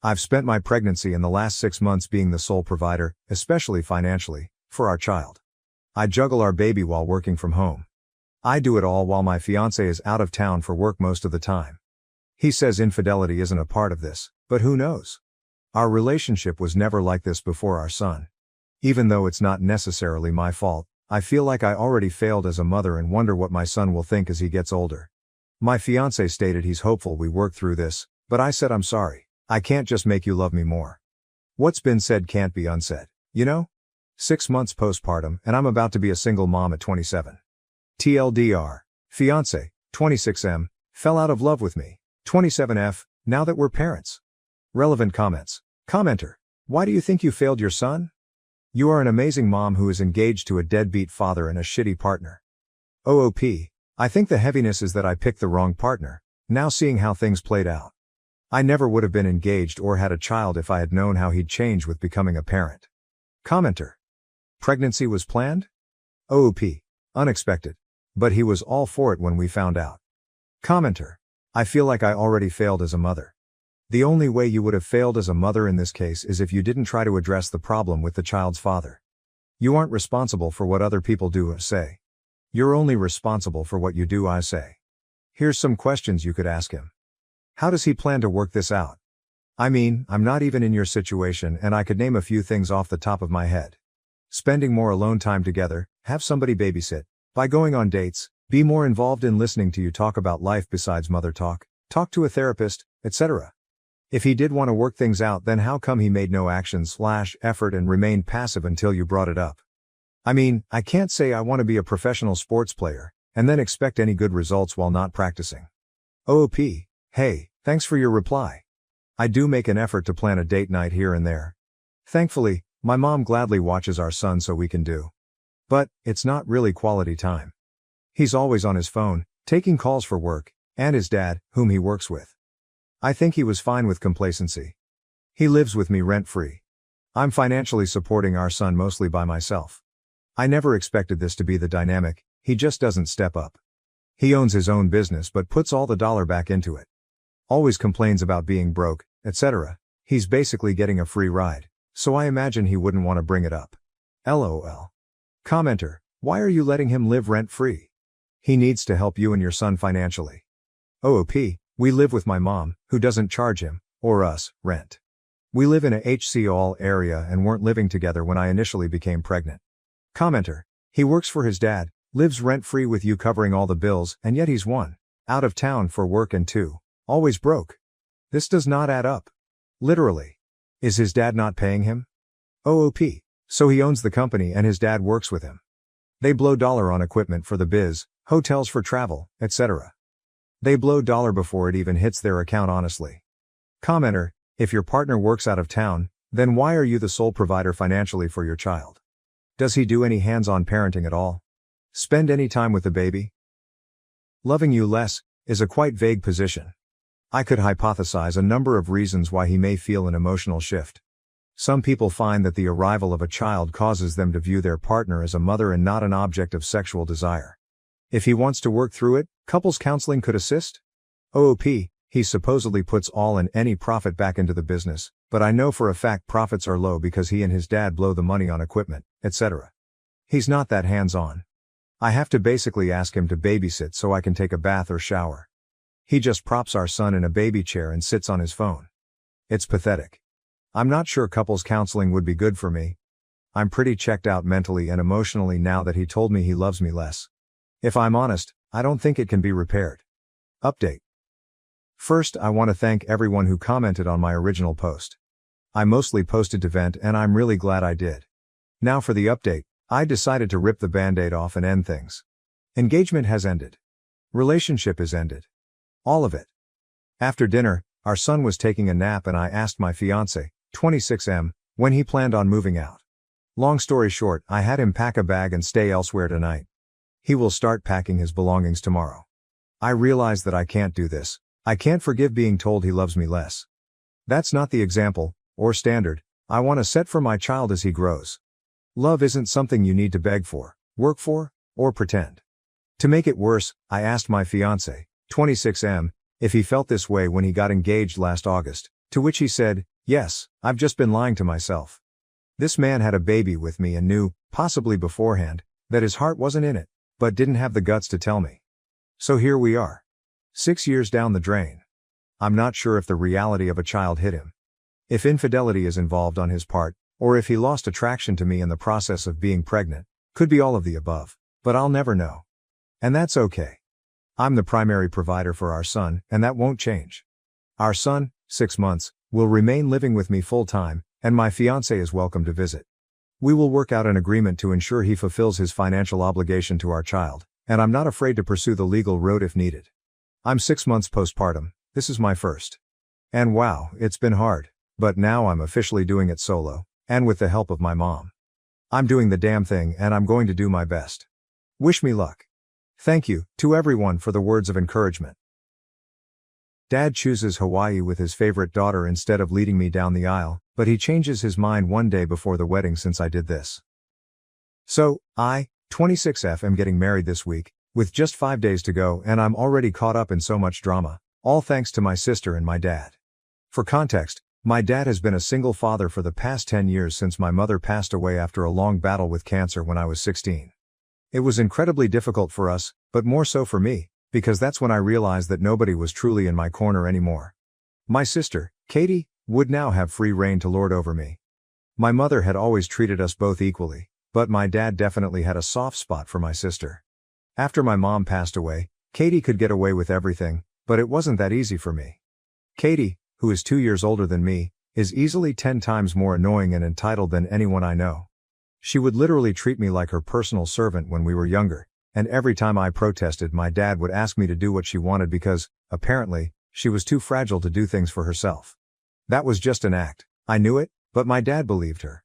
Speaker 1: I've spent my pregnancy and the last 6 months being the sole provider, especially financially, for our child. I juggle our baby while working from home. I do it all while my fiancé is out of town for work most of the time. He says infidelity isn't a part of this, but who knows? Our relationship was never like this before our son. Even though it's not necessarily my fault, I feel like I already failed as a mother and wonder what my son will think as he gets older. My fiancé stated he's hopeful we work through this, but I said I'm sorry. I can't just make you love me more. What's been said can't be unsaid, you know? 6 months postpartum, and I'm about to be a single mom at 27. TLDR. Fiancé, 26M, fell out of love with me, 27F, now that we're parents. Relevant comments. Commenter. Why do you think you failed your son? You are an amazing mom who is engaged to a deadbeat father and a shitty partner. OOP. I think the heaviness is that I picked the wrong partner, now seeing how things played out. I never would have been engaged or had a child if I had known how he'd change with becoming a parent. Commenter. Pregnancy was planned? OOP. Unexpected. But he was all for it when we found out. Commenter. I feel like I already failed as a mother. The only way you would have failed as a mother in this case is if you didn't try to address the problem with the child's father. You aren't responsible for what other people do or say. You're only responsible for what you do, I say. Here's some questions you could ask him. How does he plan to work this out? I mean, I'm not even in your situation and I could name a few things off the top of my head. Spending more alone time together, have somebody babysit, by going on dates, be more involved in listening to you talk about life besides mother talk to a therapist, etc. If he did want to work things out, then how come he made no action/effort and remained passive until you brought it up? I mean, I can't say I want to be a professional sports player, and then expect any good results while not practicing. OOP. Hey, thanks for your reply. I do make an effort to plan a date night here and there. Thankfully, my mom gladly watches our son so we can do. But, it's not really quality time. He's always on his phone, taking calls for work, and his dad, whom he works with. I think he was fine with complacency. He lives with me rent-free. I'm financially supporting our son mostly by myself. I never expected this to be the dynamic, he just doesn't step up. He owns his own business but puts all the dollar back into it. Always complains about being broke, etc. He's basically getting a free ride, so I imagine he wouldn't want to bring it up. LOL. Commenter, why are you letting him live rent-free? He needs to help you and your son financially. OOP, we live with my mom, who doesn't charge him, or us, rent. We live in a HC area and weren't living together when I initially became pregnant. Commenter, he works for his dad, lives rent-free with you covering all the bills, and yet he's 1, out of town for work and 2, always broke. This does not add up. Literally. Is his dad not paying him? OOP. So he owns the company and his dad works with him. They blow dollar on equipment for the biz, hotels for travel, etc. They blow dollar before it even hits their account honestly. Commenter, if your partner works out of town, then why are you the sole provider financially for your child? Does he do any hands-on parenting at all? Spend any time with the baby? Loving you less is a quite vague position. I could hypothesize a number of reasons why he may feel an emotional shift. Some people find that the arrival of a child causes them to view their partner as a mother and not an object of sexual desire. If he wants to work through it, couples counseling could assist. OOP, he supposedly puts all and any profit back into the business, but I know for a fact profits are low because he and his dad blow the money on equipment, etc. He's not that hands-on. I have to basically ask him to babysit so I can take a bath or shower. He just props our son in a baby chair and sits on his phone. It's pathetic. I'm not sure couples counseling would be good for me. I'm pretty checked out mentally and emotionally now that he told me he loves me less. If I'm honest, I don't think it can be repaired. Update. First, I want to thank everyone who commented on my original post. I mostly posted to vent and I'm really glad I did. Now for the update, I decided to rip the band-aid off and end things. Engagement has ended. Relationship is ended. All of it. After dinner, our son was taking a nap and I asked my fiancé, 26M, when he planned on moving out. Long story short, I had him pack a bag and stay elsewhere tonight. He will start packing his belongings tomorrow. I realize that I can't do this. I can't forgive being told he loves me less. That's not the example, or standard, I want to set for my child as he grows. Love isn't something you need to beg for, work for, or pretend. To make it worse, I asked my fiancé, 26M, if he felt this way when he got engaged last August, to which he said, yes, I've just been lying to myself. This man had a baby with me and knew, possibly beforehand, that his heart wasn't in it, but didn't have the guts to tell me. So here we are. 6 years down the drain. I'm not sure if the reality of a child hit him. If infidelity is involved on his part, or if he lost attraction to me in the process of being pregnant, could be all of the above, but I'll never know. And that's okay. I'm the primary provider for our son, and that won't change. Our son, 6 months, will remain living with me full-time, and my fiancé is welcome to visit. We will work out an agreement to ensure he fulfills his financial obligation to our child, and I'm not afraid to pursue the legal road if needed. I'm 6 months postpartum, this is my first. And wow, it's been hard, but now I'm officially doing it solo, and with the help of my mom. I'm doing the damn thing and I'm going to do my best. Wish me luck. Thank you, to everyone for the words of encouragement. Dad chooses Hawaii with his favorite daughter instead of leading me down the aisle, but he changes his mind one day before the wedding since I did this. So, I, 26F, am getting married this week, with just 5 days to go and I'm already caught up in so much drama, all thanks to my sister and my dad. For context, my dad has been a single father for the past 10 years since my mother passed away after a long battle with cancer when I was 16. It was incredibly difficult for us, but more so for me, because that's when I realized that nobody was truly in my corner anymore. My sister, Katie, would now have free reign to lord over me. My mother had always treated us both equally, but my dad definitely had a soft spot for my sister. After my mom passed away, Katie could get away with everything, but it wasn't that easy for me. Katie, who is 2 years older than me, is easily 10 times more annoying and entitled than anyone I know. She would literally treat me like her personal servant when we were younger, and every time I protested my dad would ask me to do what she wanted because, apparently, she was too fragile to do things for herself. That was just an act, I knew it, but my dad believed her.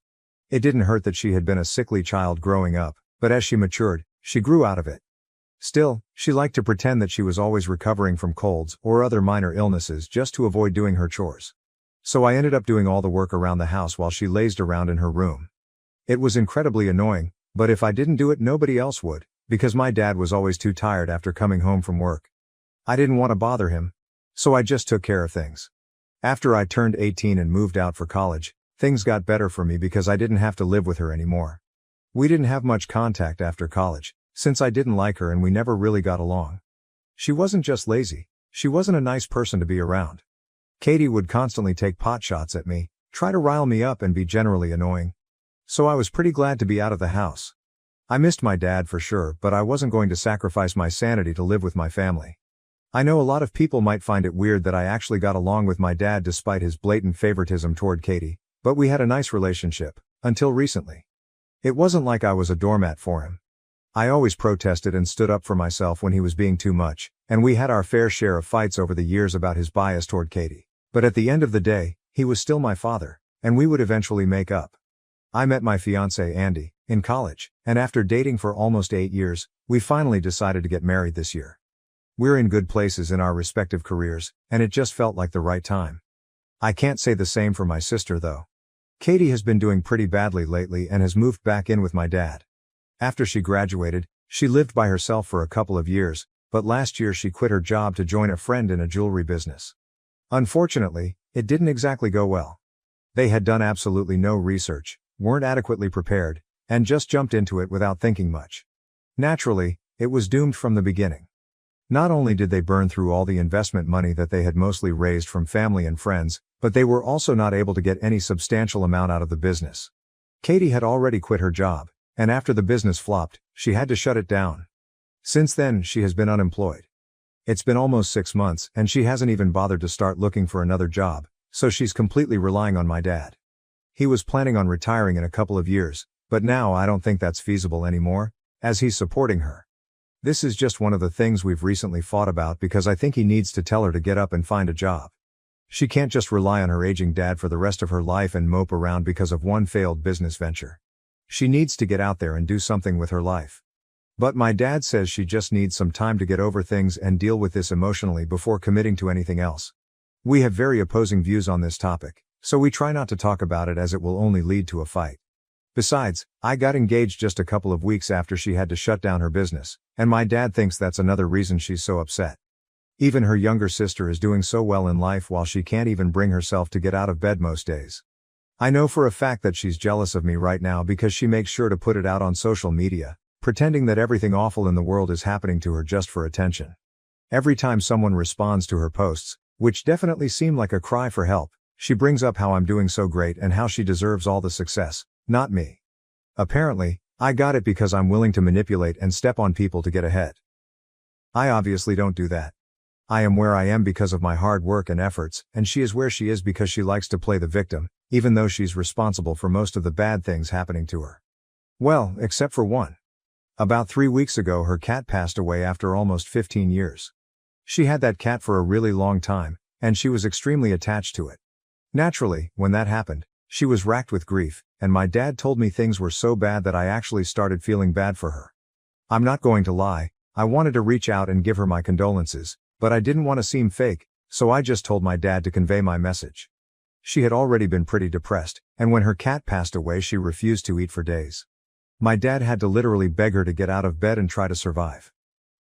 Speaker 1: It didn't hurt that she had been a sickly child growing up, but as she matured, she grew out of it. Still, she liked to pretend that she was always recovering from colds or other minor illnesses just to avoid doing her chores. So I ended up doing all the work around the house while she lazed around in her room. It was incredibly annoying, but if I didn't do it nobody else would, because my dad was always too tired after coming home from work. I didn't want to bother him, so I just took care of things. After I turned 18 and moved out for college, things got better for me because I didn't have to live with her anymore. We didn't have much contact after college, since I didn't like her and we never really got along. She wasn't just lazy, she wasn't a nice person to be around. Katie would constantly take potshots at me, try to rile me up and be generally annoying. So I was pretty glad to be out of the house. I missed my dad for sure, but I wasn't going to sacrifice my sanity to live with my family. I know a lot of people might find it weird that I actually got along with my dad despite his blatant favoritism toward Katie, but we had a nice relationship, until recently. It wasn't like I was a doormat for him. I always protested and stood up for myself when he was being too much, and we had our fair share of fights over the years about his bias toward Katie. But at the end of the day, he was still my father, and we would eventually make up. I met my fiancée Andy, in college, and after dating for almost 8 years, we finally decided to get married this year. We're in good places in our respective careers, and it just felt like the right time. I can't say the same for my sister though. Katie has been doing pretty badly lately and has moved back in with my dad. After she graduated, she lived by herself for a couple of years, but last year she quit her job to join a friend in a jewelry business. Unfortunately, it didn't exactly go well. They had done absolutely no research, weren't adequately prepared, and just jumped into it without thinking much. Naturally, it was doomed from the beginning. Not only did they burn through all the investment money that they had mostly raised from family and friends, but they were also not able to get any substantial amount out of the business. Katie had already quit her job, and after the business flopped, she had to shut it down. Since then, she has been unemployed. It's been almost 6 months, and she hasn't even bothered to start looking for another job, so she's completely relying on my dad. He was planning on retiring in a couple of years, but now I don't think that's feasible anymore, as he's supporting her. This is just one of the things we've recently fought about because I think he needs to tell her to get up and find a job. She can't just rely on her aging dad for the rest of her life and mope around because of one failed business venture. She needs to get out there and do something with her life. But my dad says she just needs some time to get over things and deal with this emotionally before committing to anything else. We have very opposing views on this topic, so we try not to talk about it as it will only lead to a fight. Besides, I got engaged just a couple of weeks after she had to shut down her business, and my dad thinks that's another reason she's so upset. Even her younger sister is doing so well in life while she can't even bring herself to get out of bed most days. I know for a fact that she's jealous of me right now because she makes sure to put it out on social media, pretending that everything awful in the world is happening to her just for attention. Every time someone responds to her posts, which definitely seem like a cry for help, she brings up how I'm doing so great and how she deserves all the success, not me. Apparently, I got it because I'm willing to manipulate and step on people to get ahead. I obviously don't do that. I am where I am because of my hard work and efforts, and she is where she is because she likes to play the victim, even though she's responsible for most of the bad things happening to her. Well, except for one. About 3 weeks ago her cat passed away after almost 15 years. She had that cat for a really long time, and she was extremely attached to it. Naturally, when that happened, she was racked with grief, and my dad told me things were so bad that I actually started feeling bad for her. I'm not going to lie, I wanted to reach out and give her my condolences, but I didn't want to seem fake, so I just told my dad to convey my message. She had already been pretty depressed, and when her cat passed away she refused to eat for days. My dad had to literally beg her to get out of bed and try to survive.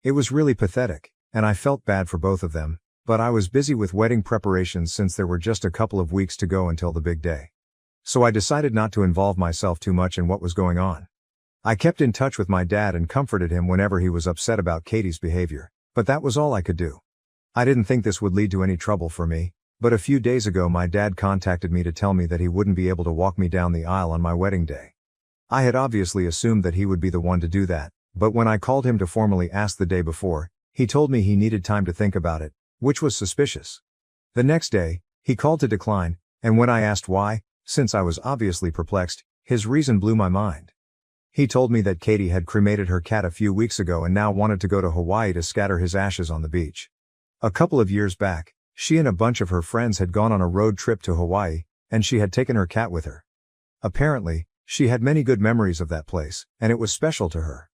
Speaker 1: It was really pathetic, and I felt bad for both of them, but I was busy with wedding preparations since there were just a couple of weeks to go until the big day. So I decided not to involve myself too much in what was going on. I kept in touch with my dad and comforted him whenever he was upset about Katie's behavior, but that was all I could do. I didn't think this would lead to any trouble for me, but a few days ago my dad contacted me to tell me that he wouldn't be able to walk me down the aisle on my wedding day. I had obviously assumed that he would be the one to do that, but when I called him to formally ask the day before, he told me he needed time to think about it, which was suspicious. The next day, he called to decline, and when I asked why, since I was obviously perplexed, his reason blew my mind. He told me that Katie had cremated her cat a few weeks ago and now wanted to go to Hawaii to scatter his ashes on the beach. A couple of years back, she and a bunch of her friends had gone on a road trip to Hawaii, and she had taken her cat with her. Apparently, she had many good memories of that place, and it was special to her.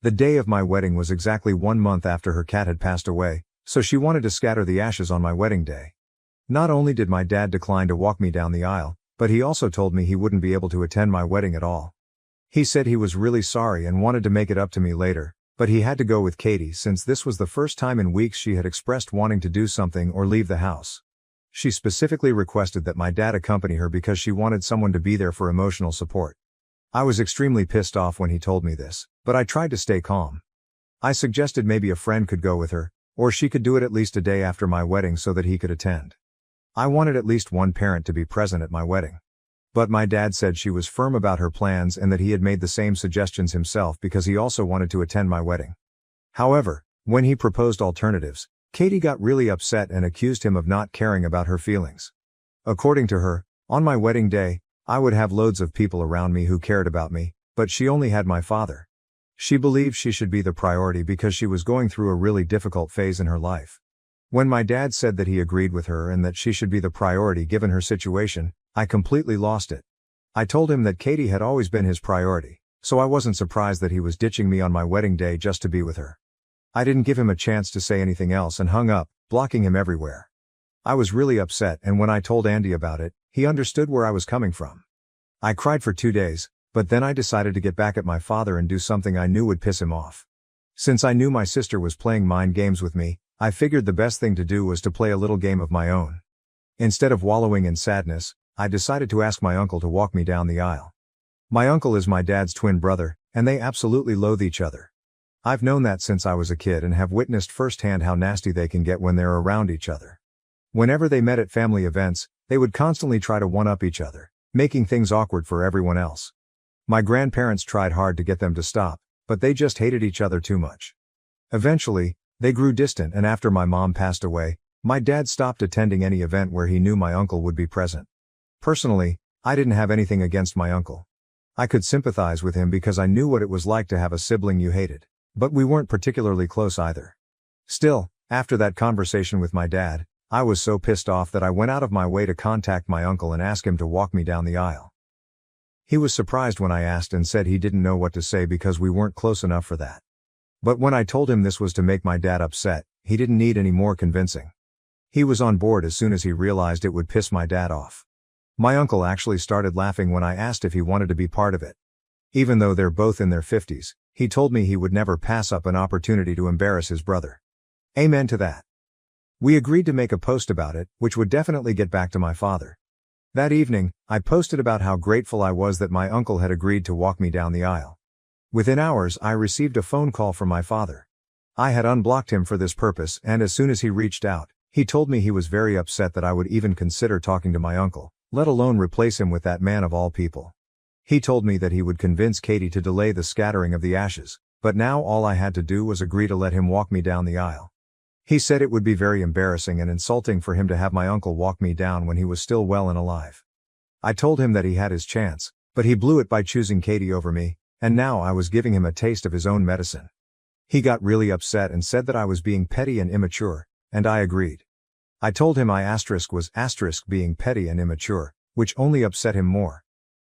Speaker 1: The day of my wedding was exactly 1 month after her cat had passed away, so she wanted to scatter the ashes on my wedding day. Not only did my dad decline to walk me down the aisle, but he also told me he wouldn't be able to attend my wedding at all. He said he was really sorry and wanted to make it up to me later, but he had to go with Katie since this was the first time in weeks she had expressed wanting to do something or leave the house. She specifically requested that my dad accompany her because she wanted someone to be there for emotional support. I was extremely pissed off when he told me this, but I tried to stay calm. I suggested maybe a friend could go with her, or she could do it at least a day after my wedding so that he could attend. I wanted at least one parent to be present at my wedding. But my dad said she was firm about her plans and that he had made the same suggestions himself because he also wanted to attend my wedding. However, when he proposed alternatives, Katie got really upset and accused him of not caring about her feelings. According to her, on my wedding day, I would have loads of people around me who cared about me, but she only had my father. She believed she should be the priority because she was going through a really difficult phase in her life. When my dad said that he agreed with her and that she should be the priority given her situation, I completely lost it. I told him that Katie had always been his priority, so I wasn't surprised that he was ditching me on my wedding day just to be with her. I didn't give him a chance to say anything else and hung up, blocking him everywhere. I was really upset, and when I told Andy about it, he understood where I was coming from. I cried for 2 days, but then I decided to get back at my father and do something I knew would piss him off. Since I knew my sister was playing mind games with me, I figured the best thing to do was to play a little game of my own. Instead of wallowing in sadness, I decided to ask my uncle to walk me down the aisle. My uncle is my dad's twin brother, and they absolutely loathe each other. I've known that since I was a kid and have witnessed firsthand how nasty they can get when they're around each other. Whenever they met at family events, they would constantly try to one-up each other, making things awkward for everyone else. My grandparents tried hard to get them to stop, but they just hated each other too much. Eventually, they grew distant, and after my mom passed away, my dad stopped attending any event where he knew my uncle would be present. Personally, I didn't have anything against my uncle. I could sympathize with him because I knew what it was like to have a sibling you hated, but we weren't particularly close either. Still, after that conversation with my dad, I was so pissed off that I went out of my way to contact my uncle and ask him to walk me down the aisle. He was surprised when I asked and said he didn't know what to say because we weren't close enough for that. But when I told him this was to make my dad upset, he didn't need any more convincing. He was on board as soon as he realized it would piss my dad off. My uncle actually started laughing when I asked if he wanted to be part of it. Even though they're both in their 50s, he told me he would never pass up an opportunity to embarrass his brother. Amen to that. We agreed to make a post about it, which would definitely get back to my father. That evening, I posted about how grateful I was that my uncle had agreed to walk me down the aisle. Within hours, I received a phone call from my father. I had unblocked him for this purpose, and as soon as he reached out, he told me he was very upset that I would even consider talking to my uncle, let alone replace him with that man of all people. He told me that he would convince Katie to delay the scattering of the ashes, but now all I had to do was agree to let him walk me down the aisle. He said it would be very embarrassing and insulting for him to have my uncle walk me down when he was still well and alive. I told him that he had his chance, but he blew it by choosing Katie over me, and now I was giving him a taste of his own medicine. He got really upset and said that I was being petty and immature, and I agreed. I told him I was being petty and immature, which only upset him more.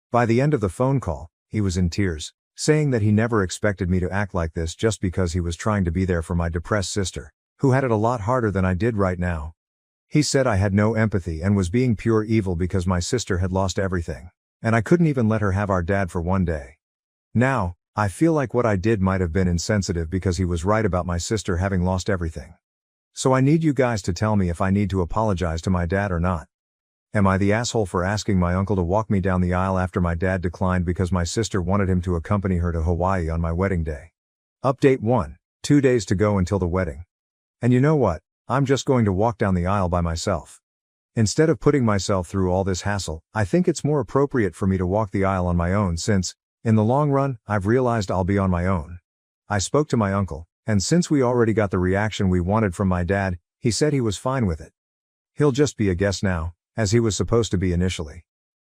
Speaker 1: By the end of the phone call, he was in tears, saying that he never expected me to act like this just because he was trying to be there for my depressed sister, who had it a lot harder than I did right now. He said I had no empathy and was being pure evil because my sister had lost everything, and I couldn't even let her have our dad for one day. Now, I feel like what I did might have been insensitive because he was right about my sister having lost everything. So I need you guys to tell me if I need to apologize to my dad or not. Am I the asshole for asking my uncle to walk me down the aisle after my dad declined because my sister wanted him to accompany her to Hawaii on my wedding day? Update 1. 2 days to go until the wedding. And you know what? I'm just going to walk down the aisle by myself. Instead of putting myself through all this hassle, I think it's more appropriate for me to walk the aisle on my own since, in the long run, I've realized I'll be on my own. I spoke to my uncle, and since we already got the reaction we wanted from my dad, he said he was fine with it. He'll just be a guest now, as he was supposed to be initially.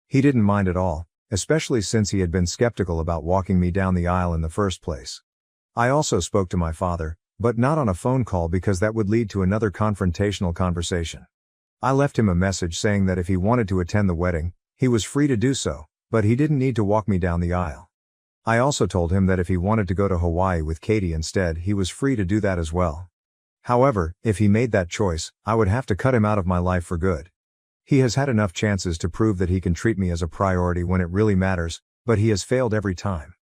Speaker 1: He didn't mind at all, especially since he had been skeptical about walking me down the aisle in the first place. I also spoke to my father, but not on a phone call because that would lead to another confrontational conversation. I left him a message saying that if he wanted to attend the wedding, he was free to do so, but he didn't need to walk me down the aisle. I also told him that if he wanted to go to Hawaii with Katie instead, he was free to do that as well. However, if he made that choice, I would have to cut him out of my life for good. He has had enough chances to prove that he can treat me as a priority when it really matters, but he has failed every time.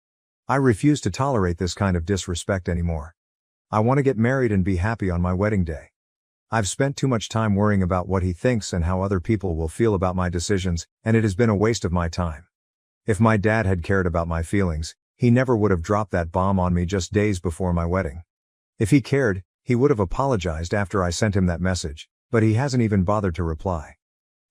Speaker 1: I refuse to tolerate this kind of disrespect anymore. I want to get married and be happy on my wedding day. I've spent too much time worrying about what he thinks and how other people will feel about my decisions, and it has been a waste of my time. If my dad had cared about my feelings, he never would have dropped that bomb on me just days before my wedding. If he cared, he would have apologized after I sent him that message, but he hasn't even bothered to reply.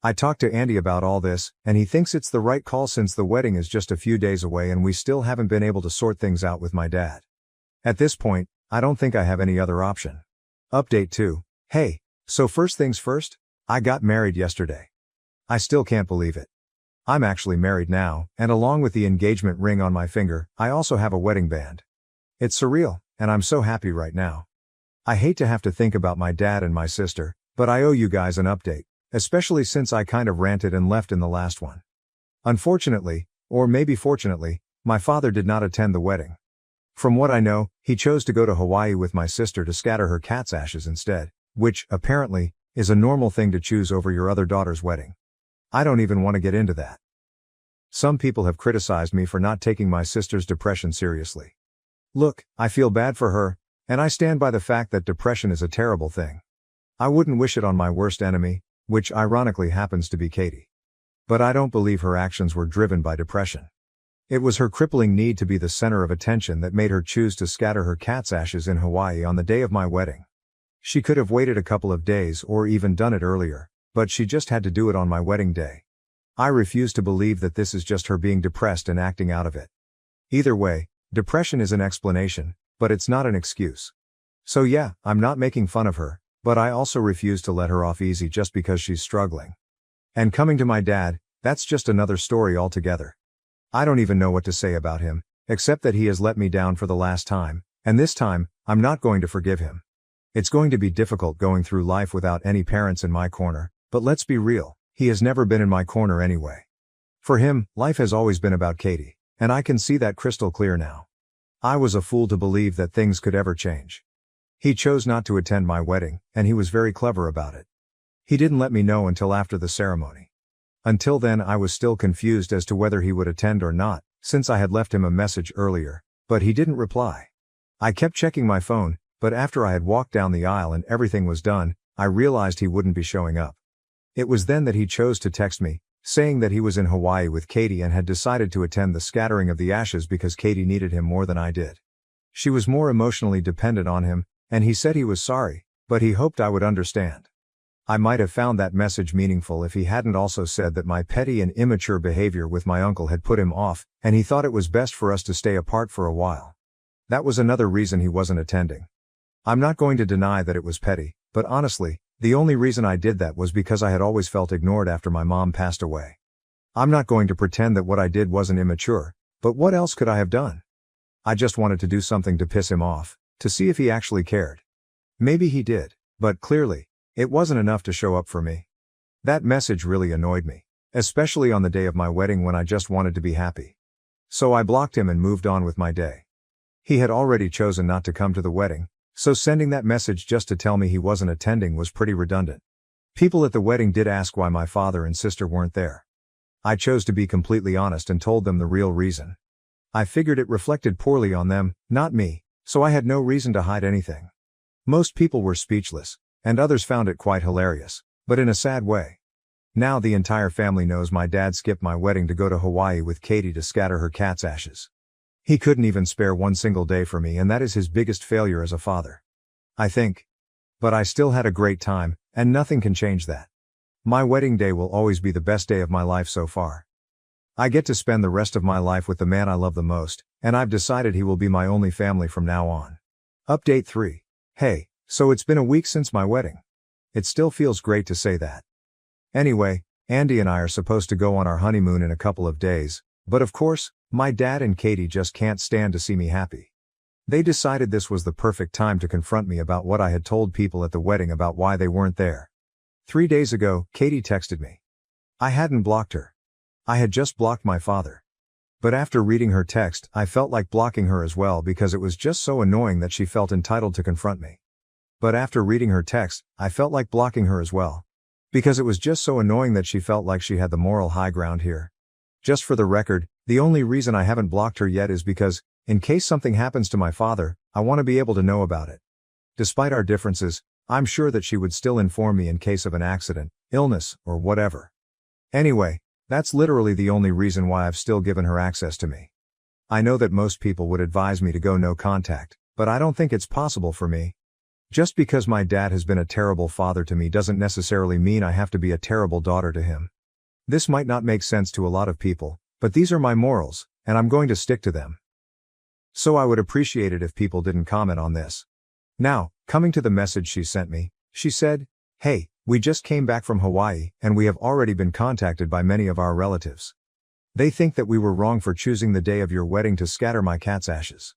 Speaker 1: I talked to Andy about all this, and he thinks it's the right call since the wedding is just a few days away and we still haven't been able to sort things out with my dad. At this point, I don't think I have any other option. Update 2. Hey, so first things first, I got married yesterday. I still can't believe it. I'm actually married now, and along with the engagement ring on my finger, I also have a wedding band. It's surreal, and I'm so happy right now. I hate to have to think about my dad and my sister, but I owe you guys an update, especially since I kind of ranted and left in the last one. Unfortunately, or maybe fortunately, my father did not attend the wedding. From what I know, he chose to go to Hawaii with my sister to scatter her cat's ashes instead, which, apparently, is a normal thing to choose over your other daughter's wedding. I don't even want to get into that. Some people have criticized me for not taking my sister's depression seriously. Look, I feel bad for her, and I stand by the fact that depression is a terrible thing. I wouldn't wish it on my worst enemy, which ironically happens to be Katie. But I don't believe her actions were driven by depression. It was her crippling need to be the center of attention that made her choose to scatter her cat's ashes in Hawaii on the day of my wedding. She could have waited a couple of days or even done it earlier, but she just had to do it on my wedding day. I refuse to believe that this is just her being depressed and acting out of it. Either way, depression is an explanation, but it's not an excuse. So yeah, I'm not making fun of her, but I also refuse to let her off easy just because she's struggling. And coming to my dad, that's just another story altogether. I don't even know what to say about him, except that he has let me down for the last time, and this time, I'm not going to forgive him. It's going to be difficult going through life without any parents in my corner, but let's be real, he has never been in my corner anyway. For him, life has always been about Katie, and I can see that crystal clear now. I was a fool to believe that things could ever change. He chose not to attend my wedding, and he was very clever about it. He didn't let me know until after the ceremony. Until then I was still confused as to whether he would attend or not, since I had left him a message earlier, but he didn't reply. I kept checking my phone, but after I had walked down the aisle and everything was done, I realized he wouldn't be showing up. It was then that he chose to text me, saying that he was in Hawaii with Katie and had decided to attend the scattering of the ashes because Katie needed him more than I did. She was more emotionally dependent on him, and he said he was sorry, but he hoped I would understand. I might have found that message meaningful if he hadn't also said that my petty and immature behavior with my uncle had put him off, and he thought it was best for us to stay apart for a while. That was another reason he wasn't attending. I'm not going to deny that it was petty, but honestly, the only reason I did that was because I had always felt ignored after my mom passed away. I'm not going to pretend that what I did wasn't immature, but what else could I have done? I just wanted to do something to piss him off, to see if he actually cared. Maybe he did, but clearly, it wasn't enough to show up for me. That message really annoyed me, especially on the day of my wedding when I just wanted to be happy. So I blocked him and moved on with my day. He had already chosen not to come to the wedding, so sending that message just to tell me he wasn't attending was pretty redundant. People at the wedding did ask why my father and sister weren't there. I chose to be completely honest and told them the real reason. I figured it reflected poorly on them, not me, so I had no reason to hide anything. Most people were speechless, and others found it quite hilarious, but in a sad way. Now the entire family knows my dad skipped my wedding to go to Hawaii with Katie to scatter her cat's ashes. He couldn't even spare one single day for me, and that is his biggest failure as a father, I think. But I still had a great time, and nothing can change that. My wedding day will always be the best day of my life so far. I get to spend the rest of my life with the man I love the most, and I've decided he will be my only family from now on. Update 3. Hey, so it's been a week since my wedding. It still feels great to say that. Anyway, Andy and I are supposed to go on our honeymoon in a couple of days, but of course, my dad and Katie just can't stand to see me happy. They decided this was the perfect time to confront me about what I had told people at the wedding about why they weren't there. 3 days ago, Katie texted me. I hadn't blocked her. I had just blocked my father. But after reading her text, I felt like blocking her as well because it was just so annoying that she felt entitled to confront me. But after reading her text, I felt like blocking her as well. Because it was just so annoying that she felt like she had the moral high ground here. Just for the record, the only reason I haven't blocked her yet is because, in case something happens to my father, I want to be able to know about it. Despite our differences, I'm sure that she would still inform me in case of an accident, illness, or whatever. Anyway, that's literally the only reason why I've still given her access to me. I know that most people would advise me to go no contact, but I don't think it's possible for me. Just because my dad has been a terrible father to me doesn't necessarily mean I have to be a terrible daughter to him. This might not make sense to a lot of people, but these are my morals, and I'm going to stick to them. So I would appreciate it if people didn't comment on this. Now, coming to the message she sent me, she said, "Hey, we just came back from Hawaii, and we have already been contacted by many of our relatives. They think that we were wrong for choosing the day of your wedding to scatter my cat's ashes.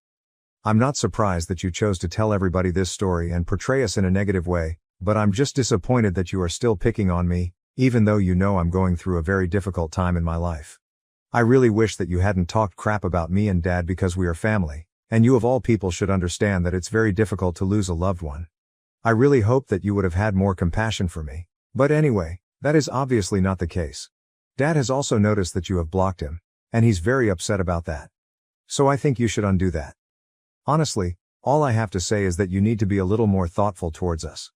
Speaker 1: I'm not surprised that you chose to tell everybody this story and portray us in a negative way, but I'm just disappointed that you are still picking on me, even though you know I'm going through a very difficult time in my life. I really wish that you hadn't talked crap about me and Dad because we are family, and you of all people should understand that it's very difficult to lose a loved one. I really hope that you would have had more compassion for me, but anyway, that is obviously not the case. Dad has also noticed that you have blocked him, and he's very upset about that. So I think you should undo that. Honestly, all I have to say is that you need to be a little more thoughtful towards us.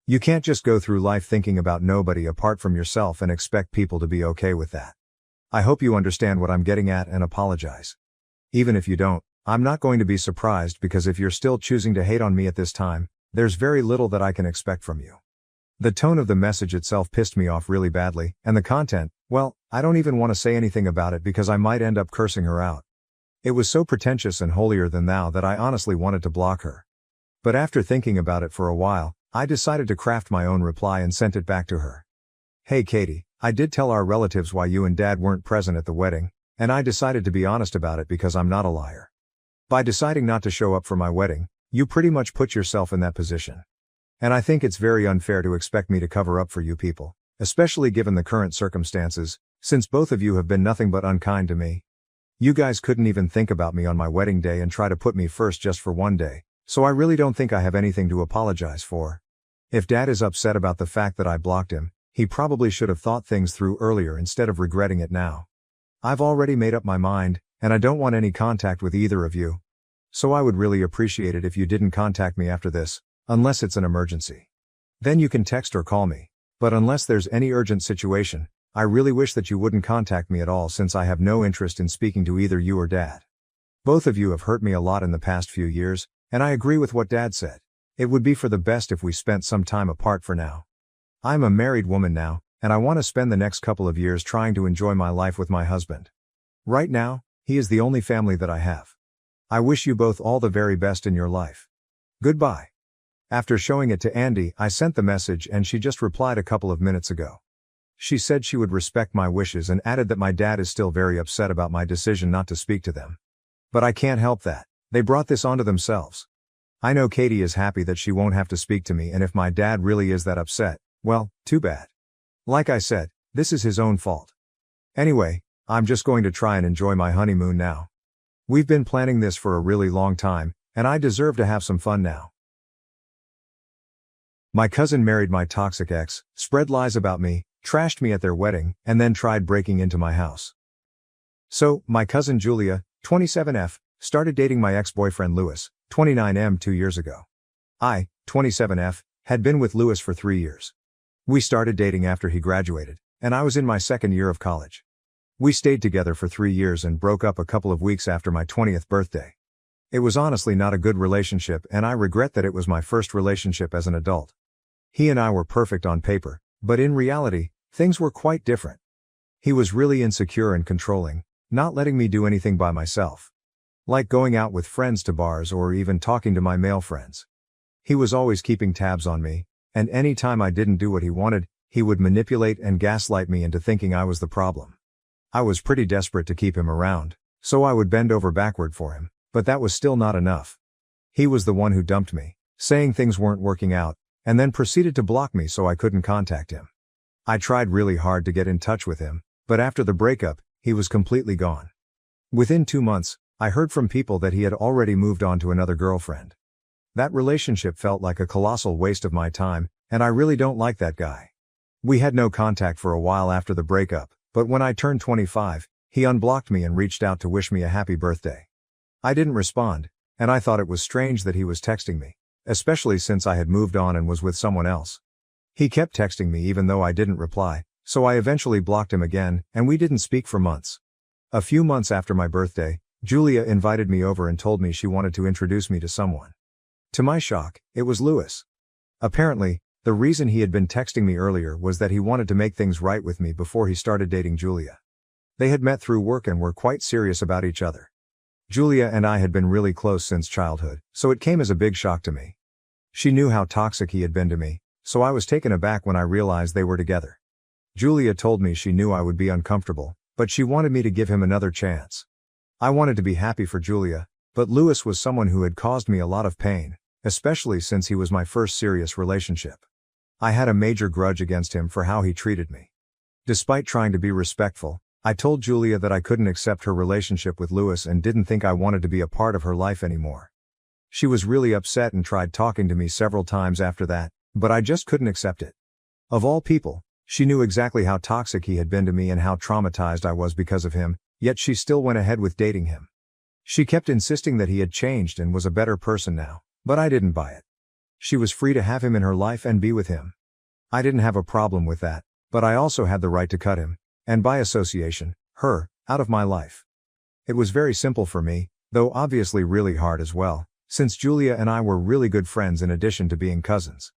Speaker 1: You can't just go through life thinking about nobody apart from yourself and expect people to be okay with that. I hope you understand what I'm getting at and apologize. Even if you don't, I'm not going to be surprised because if you're still choosing to hate on me at this time, there's very little that I can expect from you. The tone of the message itself pissed me off really badly, and the content, well, I don't even want to say anything about it because I might end up cursing her out. It was so pretentious and holier than thou that I honestly wanted to block her. But after thinking about it for a while, I decided to craft my own reply and sent it back to her. Hey Katie, I did tell our relatives why you and Dad weren't present at the wedding, and I decided to be honest about it because I'm not a liar. By deciding not to show up for my wedding, you pretty much put yourself in that position. And I think it's very unfair to expect me to cover up for you people, especially given the current circumstances, since both of you have been nothing but unkind to me. You guys couldn't even think about me on my wedding day and try to put me first just for one day, so I really don't think I have anything to apologize for. If Dad is upset about the fact that I blocked him, he probably should have thought things through earlier instead of regretting it now. I've already made up my mind, and I don't want any contact with either of you. So I would really appreciate it if you didn't contact me after this, unless it's an emergency. Then you can text or call me, but unless there's any urgent situation, I really wish that you wouldn't contact me at all since I have no interest in speaking to either you or Dad. Both of you have hurt me a lot in the past few years, and I agree with what Dad said. It would be for the best if we spent some time apart for now. I'm a married woman now, and I want to spend the next couple of years trying to enjoy my life with my husband. Right now, he is the only family that I have. I wish you both all the very best in your life. Goodbye. After showing it to Andy, I sent the message and she just replied a couple of minutes ago. She said she would respect my wishes and added that my dad is still very upset about my decision not to speak to them. But I can't help that. They brought this onto themselves. I know Katie is happy that she won't have to speak to me, and if my dad really is that upset, well, too bad. Like I said, this is his own fault. Anyway, I'm just going to try and enjoy my honeymoon now. We've been planning this for a really long time, and I deserve to have some fun now. My cousin married my toxic ex, spread lies about me, trashed me at their wedding, and then tried breaking into my house. So, my cousin Julia, 27F, started dating my ex-boyfriend Louis, 29M 2 years ago. I, 27F, had been with Louis for 3 years. We started dating after he graduated, and I was in my second year of college. We stayed together for 3 years and broke up a couple of weeks after my 20th birthday. It was honestly not a good relationship, and I regret that it was my first relationship as an adult. He and I were perfect on paper, but in reality, things were quite different. He was really insecure and controlling, not letting me do anything by myself. Like going out with friends to bars or even talking to my male friends. He was always keeping tabs on me, and any time I didn't do what he wanted, he would manipulate and gaslight me into thinking I was the problem. I was pretty desperate to keep him around, so I would bend over backward for him, but that was still not enough. He was the one who dumped me, saying things weren't working out, and then proceeded to block me so I couldn't contact him. I tried really hard to get in touch with him, but after the breakup, he was completely gone. Within 2 months, I heard from people that he had already moved on to another girlfriend. That relationship felt like a colossal waste of my time, and I really don't like that guy. We had no contact for a while after the breakup, but when I turned 25, he unblocked me and reached out to wish me a happy birthday. I didn't respond, and I thought it was strange that he was texting me, especially since I had moved on and was with someone else. He kept texting me even though I didn't reply, so I eventually blocked him again, and we didn't speak for months. A few months after my birthday, Julia invited me over and told me she wanted to introduce me to someone. To my shock, it was Louis. Apparently, the reason he had been texting me earlier was that he wanted to make things right with me before he started dating Julia. They had met through work and were quite serious about each other. Julia and I had been really close since childhood, so it came as a big shock to me. She knew how toxic he had been to me, so I was taken aback when I realized they were together. Julia told me she knew I would be uncomfortable, but she wanted me to give him another chance. I wanted to be happy for Julia, but Louis was someone who had caused me a lot of pain, especially since he was my first serious relationship. I had a major grudge against him for how he treated me. Despite trying to be respectful, I told Julia that I couldn't accept her relationship with Louis and didn't think I wanted to be a part of her life anymore. She was really upset and tried talking to me several times after that, but I just couldn't accept it. Of all people, she knew exactly how toxic he had been to me and how traumatized I was because of him, yet she still went ahead with dating him. She kept insisting that he had changed and was a better person now, but I didn't buy it. She was free to have him in her life and be with him. I didn't have a problem with that, but I also had the right to cut him, and by association, her, out of my life. It was very simple for me, though obviously really hard as well, since Julia and I were really good friends in addition to being cousins.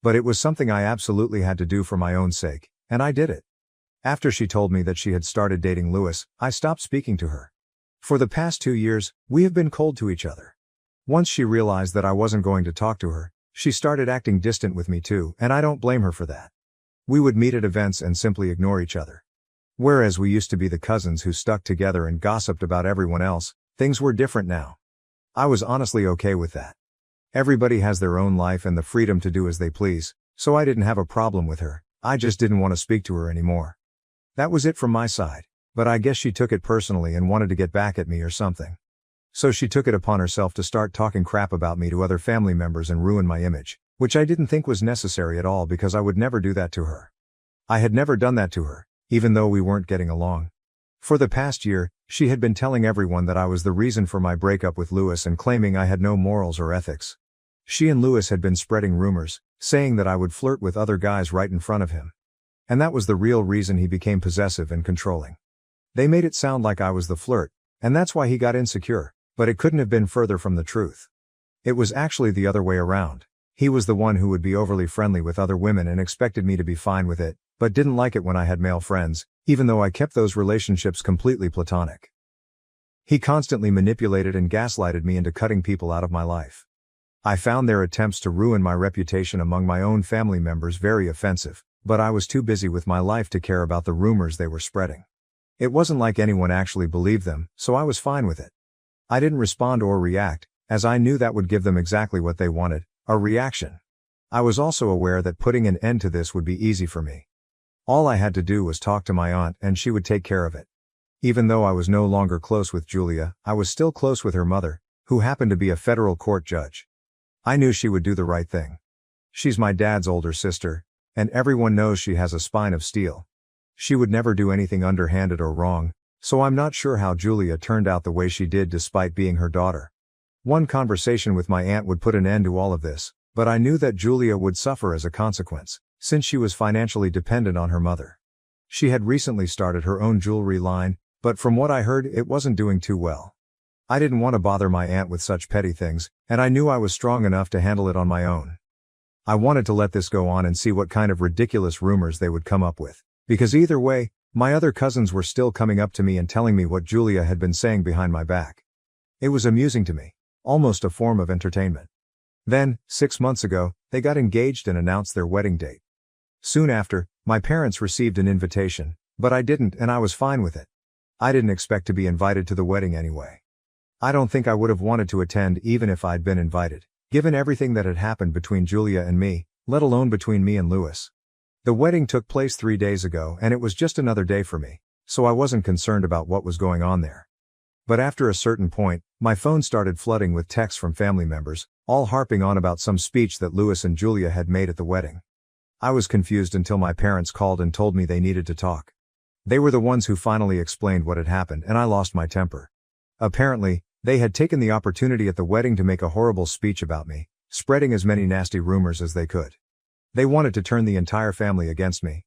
Speaker 1: But it was something I absolutely had to do for my own sake, and I did it. After she told me that she had started dating Lewis, I stopped speaking to her. For the past 2 years, we have been cold to each other. Once she realized that I wasn't going to talk to her, she started acting distant with me too, and I don't blame her for that. We would meet at events and simply ignore each other. Whereas we used to be the cousins who stuck together and gossiped about everyone else, things were different now. I was honestly okay with that. Everybody has their own life and the freedom to do as they please, so I didn't have a problem with her, I just didn't want to speak to her anymore. That was it from my side, but I guess she took it personally and wanted to get back at me or something. So she took it upon herself to start talking crap about me to other family members and ruin my image, which I didn't think was necessary at all because I would never do that to her. I had never done that to her, even though we weren't getting along. For the past year, she had been telling everyone that I was the reason for my breakup with Lewis and claiming I had no morals or ethics. She and Lewis had been spreading rumors, saying that I would flirt with other guys right in front of him. And that was the real reason he became possessive and controlling. They made it sound like I was the flirt, and that's why he got insecure, but it couldn't have been further from the truth. It was actually the other way around. He was the one who would be overly friendly with other women and expected me to be fine with it, but didn't like it when I had male friends, even though I kept those relationships completely platonic. He constantly manipulated and gaslighted me into cutting people out of my life. I found their attempts to ruin my reputation among my own family members very offensive, but I was too busy with my life to care about the rumors they were spreading. It wasn't like anyone actually believed them, so I was fine with it. I didn't respond or react, as I knew that would give them exactly what they wanted, a reaction. I was also aware that putting an end to this would be easy for me. All I had to do was talk to my aunt and she would take care of it. Even though I was no longer close with Julia, I was still close with her mother, who happened to be a federal court judge. I knew she would do the right thing. She's my dad's older sister, and everyone knows she has a spine of steel. She would never do anything underhanded or wrong, so I'm not sure how Julia turned out the way she did despite being her daughter. One conversation with my aunt would put an end to all of this, but I knew that Julia would suffer as a consequence, since she was financially dependent on her mother. She had recently started her own jewelry line, but from what I heard it wasn't doing too well. I didn't want to bother my aunt with such petty things, and I knew I was strong enough to handle it on my own. I wanted to let this go on and see what kind of ridiculous rumors they would come up with, because either way, my other cousins were still coming up to me and telling me what Julia had been saying behind my back. It was amusing to me, almost a form of entertainment. Then, 6 months ago, they got engaged and announced their wedding date. Soon after, my parents received an invitation, but I didn't and I was fine with it. I didn't expect to be invited to the wedding anyway. I don't think I would have wanted to attend even if I'd been invited, given everything that had happened between Julia and me, let alone between me and Lewis. The wedding took place 3 days ago and it was just another day for me, so I wasn't concerned about what was going on there. But after a certain point, my phone started flooding with texts from family members, all harping on about some speech that Lewis and Julia had made at the wedding. I was confused until my parents called and told me they needed to talk. They were the ones who finally explained what had happened and I lost my temper. Apparently, they had taken the opportunity at the wedding to make a horrible speech about me, spreading as many nasty rumors as they could. They wanted to turn the entire family against me.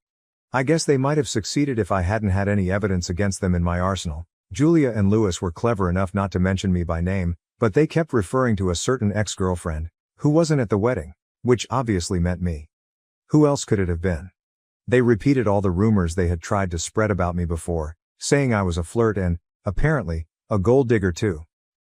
Speaker 1: I guess they might have succeeded if I hadn't had any evidence against them in my arsenal. Julia and Lewis were clever enough not to mention me by name, but they kept referring to a certain ex-girlfriend, who wasn't at the wedding, which obviously meant me. Who else could it have been? They repeated all the rumors they had tried to spread about me before, saying I was a flirt and, apparently, a gold digger too.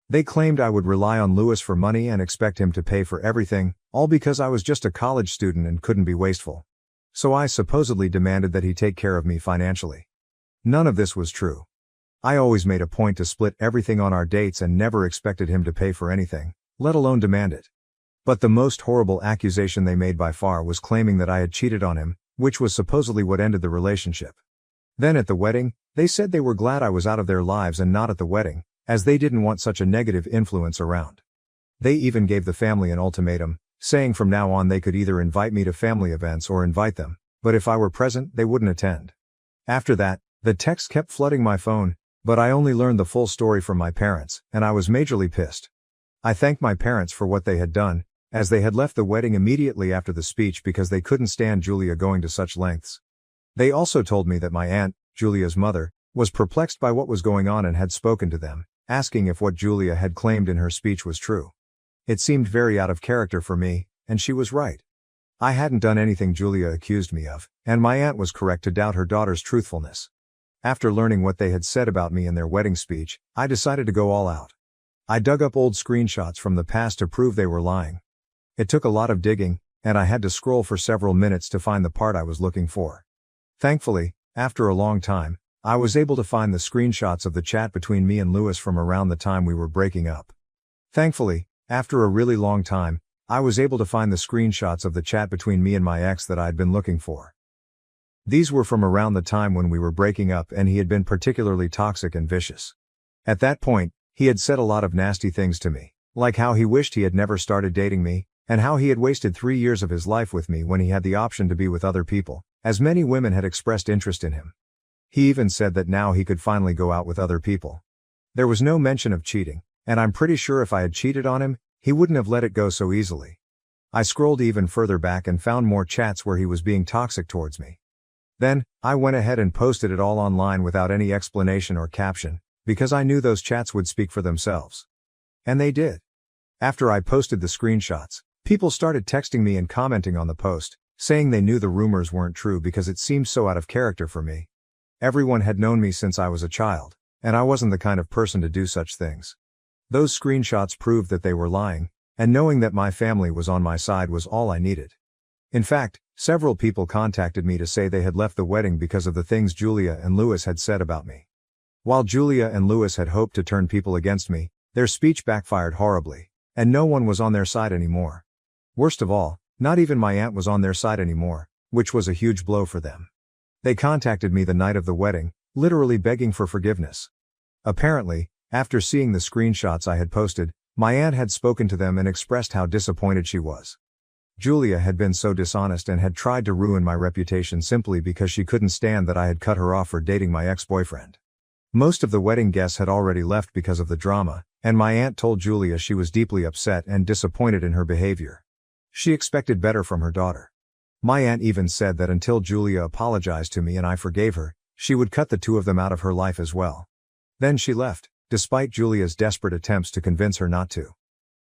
Speaker 1: They claimed I would rely on Lewis for money and expect him to pay for everything, all because I was just a college student and couldn't be wasteful. So I supposedly demanded that he take care of me financially. None of this was true. I always made a point to split everything on our dates and never expected him to pay for anything, let alone demand it. But the most horrible accusation they made by far was claiming that I had cheated on him, which was supposedly what ended the relationship. Then at the wedding, they said they were glad I was out of their lives and not at the wedding, as they didn't want such a negative influence around. They even gave the family an ultimatum, saying from now on they could either invite me to family events or invite them, but if I were present, they wouldn't attend. After that, the texts kept flooding my phone, But I only learned the full story from my parents, and I was majorly pissed. I thanked my parents for what they had done, as they had left the wedding immediately after the speech because they couldn't stand Julia going to such lengths. They also told me that my aunt, Julia's mother, was perplexed by what was going on and had spoken to them, asking if what Julia had claimed in her speech was true. It seemed very out of character for me, and she was right. I hadn't done anything Julia accused me of, and my aunt was correct to doubt her daughter's truthfulness. After learning what they had said about me in their wedding speech, I decided to go all out. I dug up old screenshots from the past to prove they were lying. It took a lot of digging, and I had to scroll for several minutes to find the part I was looking for. Thankfully, after a long time, I was able to find the screenshots of the chat between me and Lewis from around the time we were breaking up. Thankfully, after a really long time, I was able to find the screenshots of the chat between me and my ex that I had been looking for. These were from around the time when we were breaking up and he had been particularly toxic and vicious. At that point, he had said a lot of nasty things to me, like how he wished he had never started dating me, and how he had wasted 3 years of his life with me when he had the option to be with other people, as many women had expressed interest in him. He even said that now he could finally go out with other people. There was no mention of cheating, and I'm pretty sure if I had cheated on him, he wouldn't have let it go so easily. I scrolled even further back and found more chats where he was being toxic towards me. Then, I went ahead and posted it all online without any explanation or caption, because I knew those chats would speak for themselves. And they did. After I posted the screenshots, people started texting me and commenting on the post, saying they knew the rumors weren't true because it seemed so out of character for me. Everyone had known me since I was a child, and I wasn't the kind of person to do such things. Those screenshots proved that they were lying, and knowing that my family was on my side was all I needed. In fact, several people contacted me to say they had left the wedding because of the things Julia and Lewis had said about me. While Julia and Lewis had hoped to turn people against me, their speech backfired horribly, and no one was on their side anymore. Worst of all, not even my aunt was on their side anymore, which was a huge blow for them. They contacted me the night of the wedding, literally begging for forgiveness. Apparently, after seeing the screenshots I had posted, my aunt had spoken to them and expressed how disappointed she was. Julia had been so dishonest and had tried to ruin my reputation simply because she couldn't stand that I had cut her off for dating my ex-boyfriend. Most of the wedding guests had already left because of the drama, and my aunt told Julia she was deeply upset and disappointed in her behavior. She expected better from her daughter. My aunt even said that until Julia apologized to me and I forgave her, she would cut the two of them out of her life as well. Then she left, despite Julia's desperate attempts to convince her not to.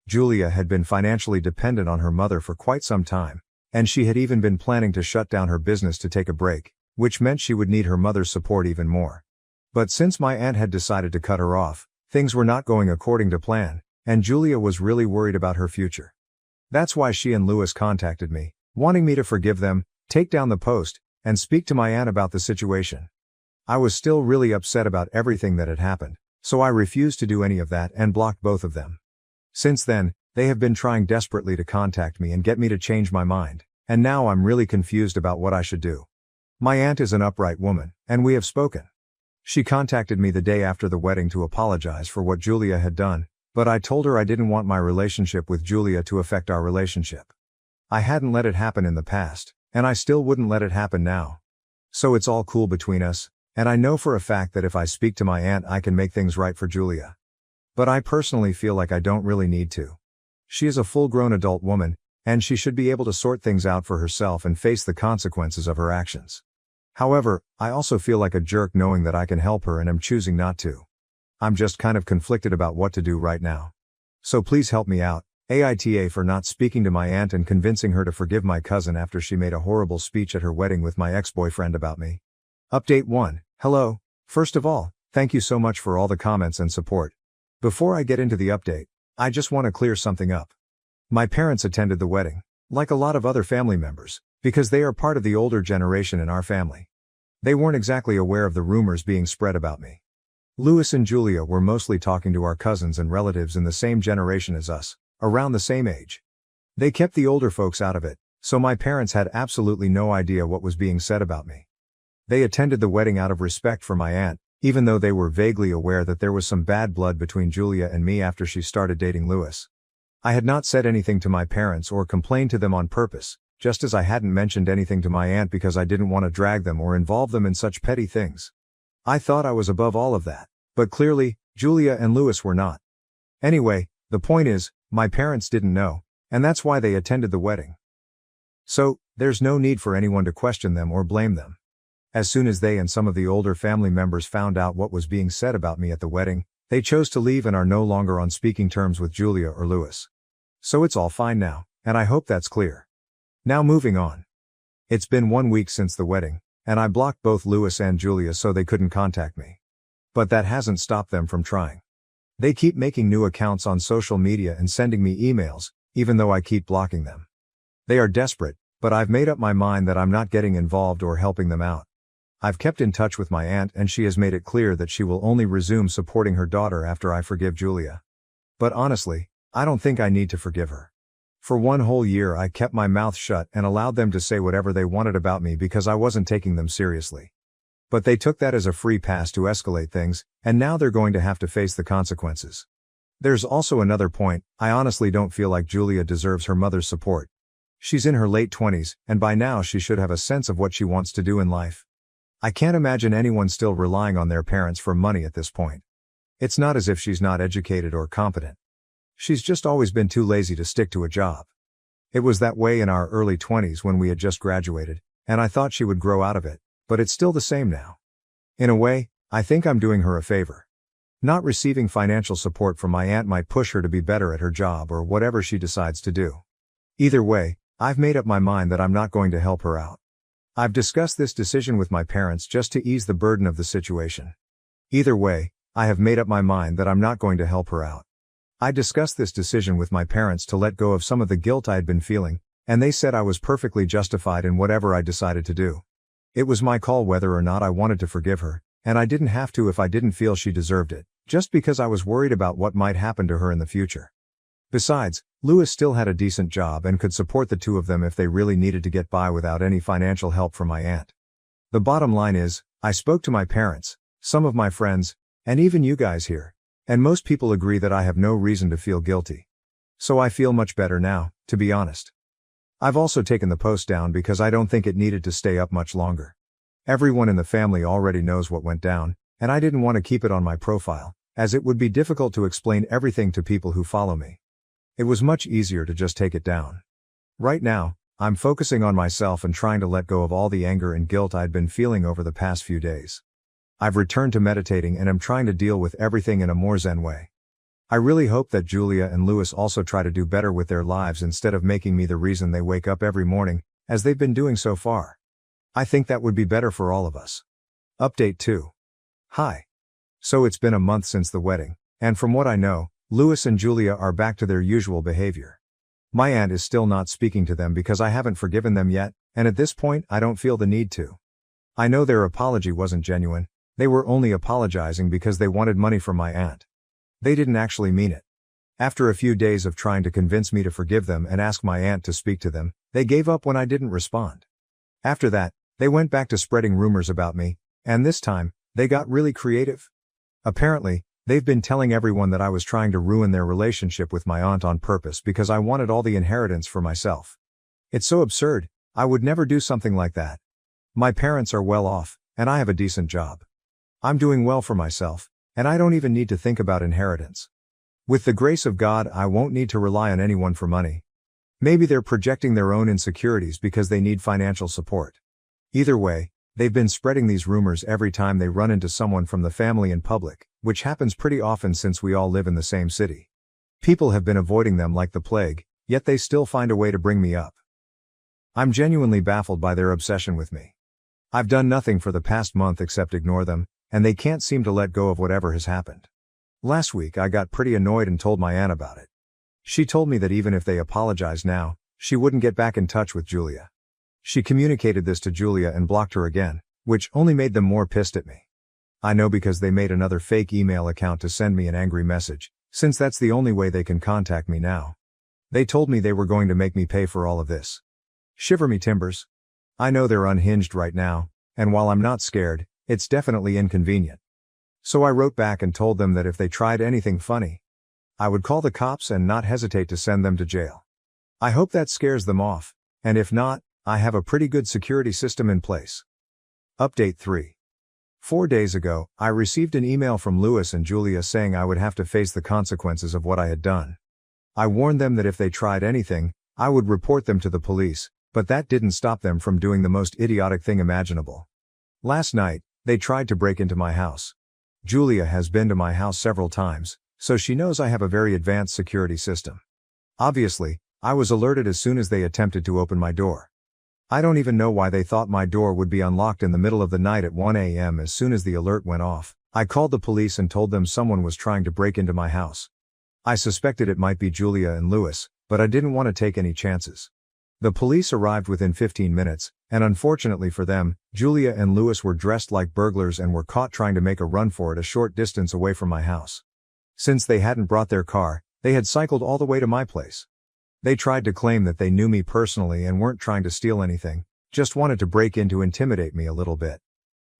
Speaker 1: Julia had been financially dependent on her mother for quite some time, and she had even been planning to shut down her business to take a break, which meant she would need her mother's support even more. But since my aunt had decided to cut her off, things were not going according to plan, and Julia was really worried about her future. That's why she and Lewis contacted me, wanting me to forgive them, take down the post, and speak to my aunt about the situation. I was still really upset about everything that had happened, so I refused to do any of that and blocked both of them. Since then, they have been trying desperately to contact me and get me to change my mind, and now I'm really confused about what I should do. My aunt is an upright woman, and we have spoken. She contacted me the day after the wedding to apologize for what Julia had done, but I told her I didn't want my relationship with Julia to affect our relationship. I hadn't let it happen in the past, and I still wouldn't let it happen now. So it's all cool between us, and I know for a fact that if I speak to my aunt I can make things right for Julia. But I personally feel like I don't really need to. She is a full-grown adult woman, and she should be able to sort things out for herself and face the consequences of her actions. However, I also feel like a jerk knowing that I can help her and am choosing not to. I'm just kind of conflicted about what to do right now. So please help me out, AITA, for not speaking to my aunt and convincing her to forgive my cousin after she made a horrible speech at her wedding with my ex-boyfriend about me. Update 1. Hello. First of all, thank you so much for all the comments and support. Before I get into the update, I just want to clear something up. My parents attended the wedding, like a lot of other family members, because they are part of the older generation in our family. They weren't exactly aware of the rumors being spread about me. Lewis and Julia were mostly talking to our cousins and relatives in the same generation as us, around the same age. They kept the older folks out of it, so my parents had absolutely no idea what was being said about me. They attended the wedding out of respect for my aunt, even though they were vaguely aware that there was some bad blood between Julia and me after she started dating Lewis. I had not said anything to my parents or complained to them on purpose, just as I hadn't mentioned anything to my aunt because I didn't want to drag them or involve them in such petty things. I thought I was above all of that, But clearly, Julia and Louis were not. Anyway, the point is, my parents didn't know, and that's why they attended the wedding. So, there's no need for anyone to question them or blame them. As soon as they and some of the older family members found out what was being said about me at the wedding, they chose to leave and are no longer on speaking terms with Julia or Louis. So it's all fine now, and I hope that's clear. Now moving on. It's been 1 week since the wedding, and I blocked both Louis and Julia so they couldn't contact me. But that hasn't stopped them from trying. They keep making new accounts on social media and sending me emails, even though I keep blocking them. They are desperate, but I've made up my mind that I'm not getting involved or helping them out. I've kept in touch with my aunt and she has made it clear that she will only resume supporting her daughter after I forgive Julia. But honestly, I don't think I need to forgive her. For 1 whole year I kept my mouth shut and allowed them to say whatever they wanted about me because I wasn't taking them seriously. But they took that as a free pass to escalate things, and now they're going to have to face the consequences. There's also another point, I honestly don't feel like Julia deserves her mother's support. She's in her late 20s, and by now she should have a sense of what she wants to do in life. I can't imagine anyone still relying on their parents for money at this point. It's not as if she's not educated or competent. She's just always been too lazy to stick to a job. It was that way in our early 20s when we had just graduated, and I thought she would grow out of it, but it's still the same now. In a way, I think I'm doing her a favor. Not receiving financial support from my aunt might push her to be better at her job or whatever she decides to do. Either way, I've made up my mind that I'm not going to help her out. I've discussed this decision with my parents just to ease the burden of the situation. Either way, I have made up my mind that I'm not going to help her out. I discussed this decision with my parents to let go of some of the guilt I had been feeling, and they said I was perfectly justified in whatever I decided to do. It was my call whether or not I wanted to forgive her, and I didn't have to if I didn't feel she deserved it, just because I was worried about what might happen to her in the future. Besides, Louis still had a decent job and could support the two of them if they really needed to get by without any financial help from my aunt. The bottom line is, I spoke to my parents, some of my friends, and even you guys here, and most people agree that I have no reason to feel guilty. So I feel much better now, to be honest. I've also taken the post down because I don't think it needed to stay up much longer. Everyone in the family already knows what went down, and I didn't want to keep it on my profile, as it would be difficult to explain everything to people who follow me. It was much easier to just take it down. Right now, I'm focusing on myself and trying to let go of all the anger and guilt I'd been feeling over the past few days. I've returned to meditating and am trying to deal with everything in a more zen way. I really hope that Julia and Louis also try to do better with their lives instead of making me the reason they wake up every morning, as they've been doing so far. I think that would be better for all of us. Update 2. Hi. So it's been a month since the wedding, and from what I know, Louis and Julia are back to their usual behavior. My aunt is still not speaking to them because I haven't forgiven them yet, and at this point I don't feel the need to. I know their apology wasn't genuine, they were only apologizing because they wanted money from my aunt. They didn't actually mean it. After a few days of trying to convince me to forgive them and ask my aunt to speak to them, they gave up when I didn't respond. After that, they went back to spreading rumors about me, and this time, they got really creative. Apparently, they've been telling everyone that I was trying to ruin their relationship with my aunt on purpose because I wanted all the inheritance for myself. It's so absurd, I would never do something like that. My parents are well off, and I have a decent job. I'm doing well for myself, and I don't even need to think about inheritance. With the grace of God, I won't need to rely on anyone for money. Maybe they're projecting their own insecurities because they need financial support. Either way, they've been spreading these rumors every time they run into someone from the family in public, which happens pretty often since we all live in the same city. People have been avoiding them like the plague, yet they still find a way to bring me up. I'm genuinely baffled by their obsession with me. I've done nothing for the past month except ignore them, and they can't seem to let go of whatever has happened. Last week I got pretty annoyed and told my aunt about it. She told me that even if they apologized now, she wouldn't get back in touch with Julia. She communicated this to Julia and blocked her again, which only made them more pissed at me. I know because they made another fake email account to send me an angry message, since that's the only way they can contact me now. They told me they were going to make me pay for all of this. Shiver me timbers. I know they're unhinged right now, and while I'm not scared, it's definitely inconvenient. So I wrote back and told them that if they tried anything funny, I would call the cops and not hesitate to send them to jail. I hope that scares them off, and if not, I have a pretty good security system in place. Update 3. 4 days ago, I received an email from Louis and Julia saying I would have to face the consequences of what I had done. I warned them that if they tried anything, I would report them to the police, but that didn't stop them from doing the most idiotic thing imaginable. Last night, they tried to break into my house. Julia has been to my house several times, so she knows I have a very advanced security system. Obviously, I was alerted as soon as they attempted to open my door. I don't even know why they thought my door would be unlocked in the middle of the night at 1 a.m. As soon as the alert went off, I called the police and told them someone was trying to break into my house. I suspected it might be Julia and Louis, but I didn't want to take any chances. The police arrived within 15 minutes, and unfortunately for them, Julia and Louis were dressed like burglars and were caught trying to make a run for it a short distance away from my house. Since they hadn't brought their car, they had cycled all the way to my place. They tried to claim that they knew me personally and weren't trying to steal anything, just wanted to break in to intimidate me a little bit.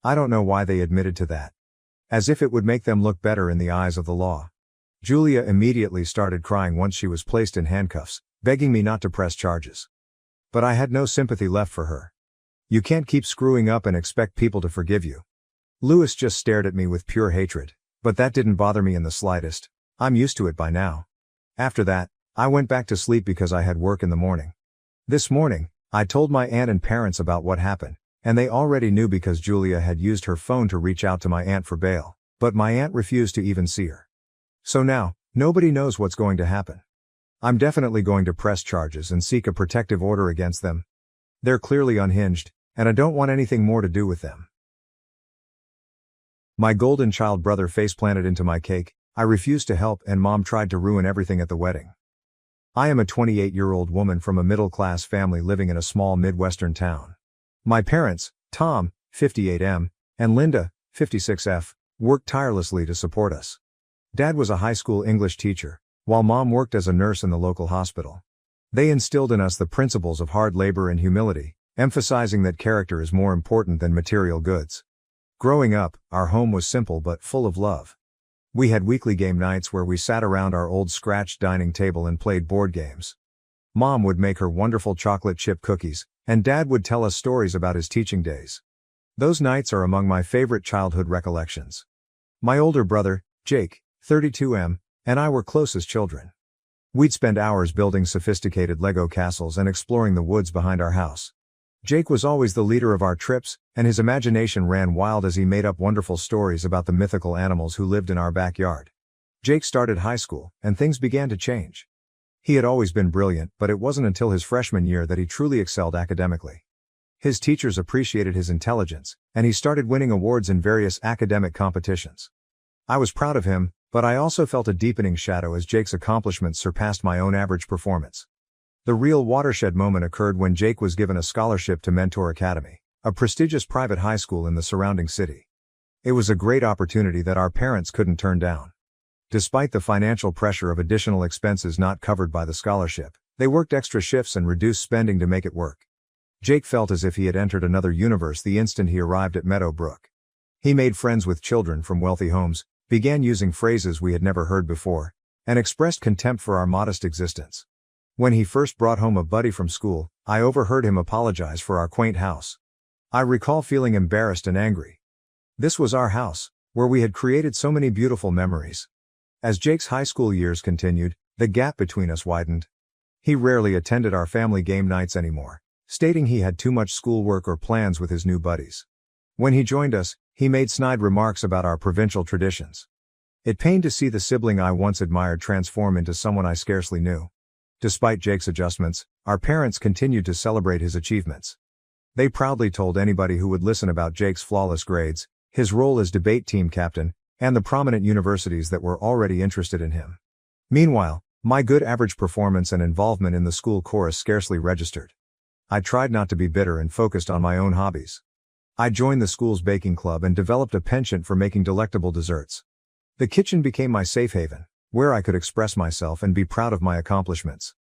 Speaker 1: I don't know why they admitted to that. As if it would make them look better in the eyes of the law. Julia immediately started crying once she was placed in handcuffs, begging me not to press charges. But I had no sympathy left for her. You can't keep screwing up and expect people to forgive you. Louis just stared at me with pure hatred, but that didn't bother me in the slightest. I'm used to it by now. After that, I went back to sleep because I had work in the morning. This morning, I told my aunt and parents about what happened, and they already knew because Julia had used her phone to reach out to my aunt for bail, but my aunt refused to even see her. So now, nobody knows what's going to happen. I'm definitely going to press charges and seek a protective order against them. They're clearly unhinged, and I don't want anything more to do with them. My golden child brother face-planted into my cake. I refused to help and Mom tried to ruin everything at the wedding. I am a 28-year-old woman from a middle-class family living in a small Midwestern town. My parents, Tom, 58M, and Linda, 56F, worked tirelessly to support us. Dad was a high school English teacher, while Mom worked as a nurse in the local hospital. They instilled in us the principles of hard labor and humility, emphasizing that character is more important than material goods. Growing up, our home was simple but full of love. We had weekly game nights where we sat around our old scratched dining table and played board games. Mom would make her wonderful chocolate chip cookies, and Dad would tell us stories about his teaching days. Those nights are among my favorite childhood recollections. My older brother, Jake, 32M, and I were close as children. We'd spend hours building sophisticated Lego castles and exploring the woods behind our house. Jake was always the leader of our trips, and his imagination ran wild as he made up wonderful stories about the mythical animals who lived in our backyard. Jake started high school, and things began to change. He had always been brilliant, but it wasn't until his freshman year that he truly excelled academically. His teachers appreciated his intelligence, and he started winning awards in various academic competitions. I was proud of him, but I also felt a deepening shadow as Jake's accomplishments surpassed my own average performance. The real watershed moment occurred when Jake was given a scholarship to Mentor Academy, a prestigious private high school in the surrounding city. It was a great opportunity that our parents couldn't turn down. Despite the financial pressure of additional expenses not covered by the scholarship, they worked extra shifts and reduced spending to make it work. Jake felt as if he had entered another universe the instant he arrived at Meadowbrook. He made friends with children from wealthy homes, began using phrases we had never heard before, and expressed contempt for our modest existence. When he first brought home a buddy from school, I overheard him apologize for our quaint house. I recall feeling embarrassed and angry. This was our house, where we had created so many beautiful memories. As Jake's high school years continued, the gap between us widened. He rarely attended our family game nights anymore, stating he had too much schoolwork or plans with his new buddies. When he joined us, he made snide remarks about our provincial traditions. It pained to see the sibling I once admired transform into someone I scarcely knew. Despite Jake's adjustments, our parents continued to celebrate his achievements. They proudly told anybody who would listen about Jake's flawless grades, his role as debate team captain, and the prominent universities that were already interested in him. Meanwhile, my good average performance and involvement in the school chorus scarcely registered. I tried not to be bitter and focused on my own hobbies. I joined the school's baking club and developed a penchant for making delectable desserts. The kitchen became my safe haven, where I could express myself and be proud of my accomplishments.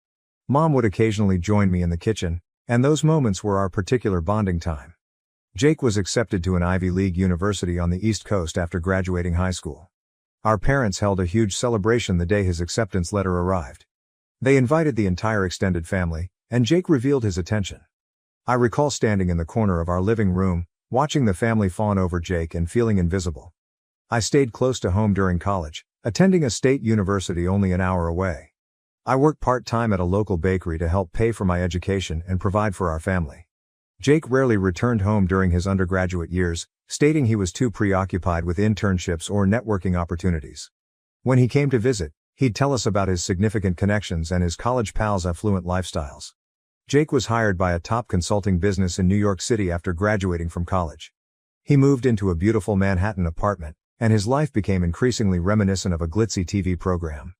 Speaker 1: Mom would occasionally join me in the kitchen, and those moments were our particular bonding time. Jake was accepted to an Ivy League university on the East Coast after graduating high school. Our parents held a huge celebration the day his acceptance letter arrived. They invited the entire extended family, and Jake revealed his attention. I recall standing in the corner of our living room, watching the family fawn over Jake and feeling invisible. I stayed close to home during college, attending a state university only an hour away. I worked part-time at a local bakery to help pay for my education and provide for our family. Jake rarely returned home during his undergraduate years, stating he was too preoccupied with internships or networking opportunities. When he came to visit, he'd tell us about his significant connections and his college pals' affluent lifestyles. Jake was hired by a top consulting business in New York City after graduating from college. He moved into a beautiful Manhattan apartment, and his life became increasingly reminiscent of a glitzy TV program.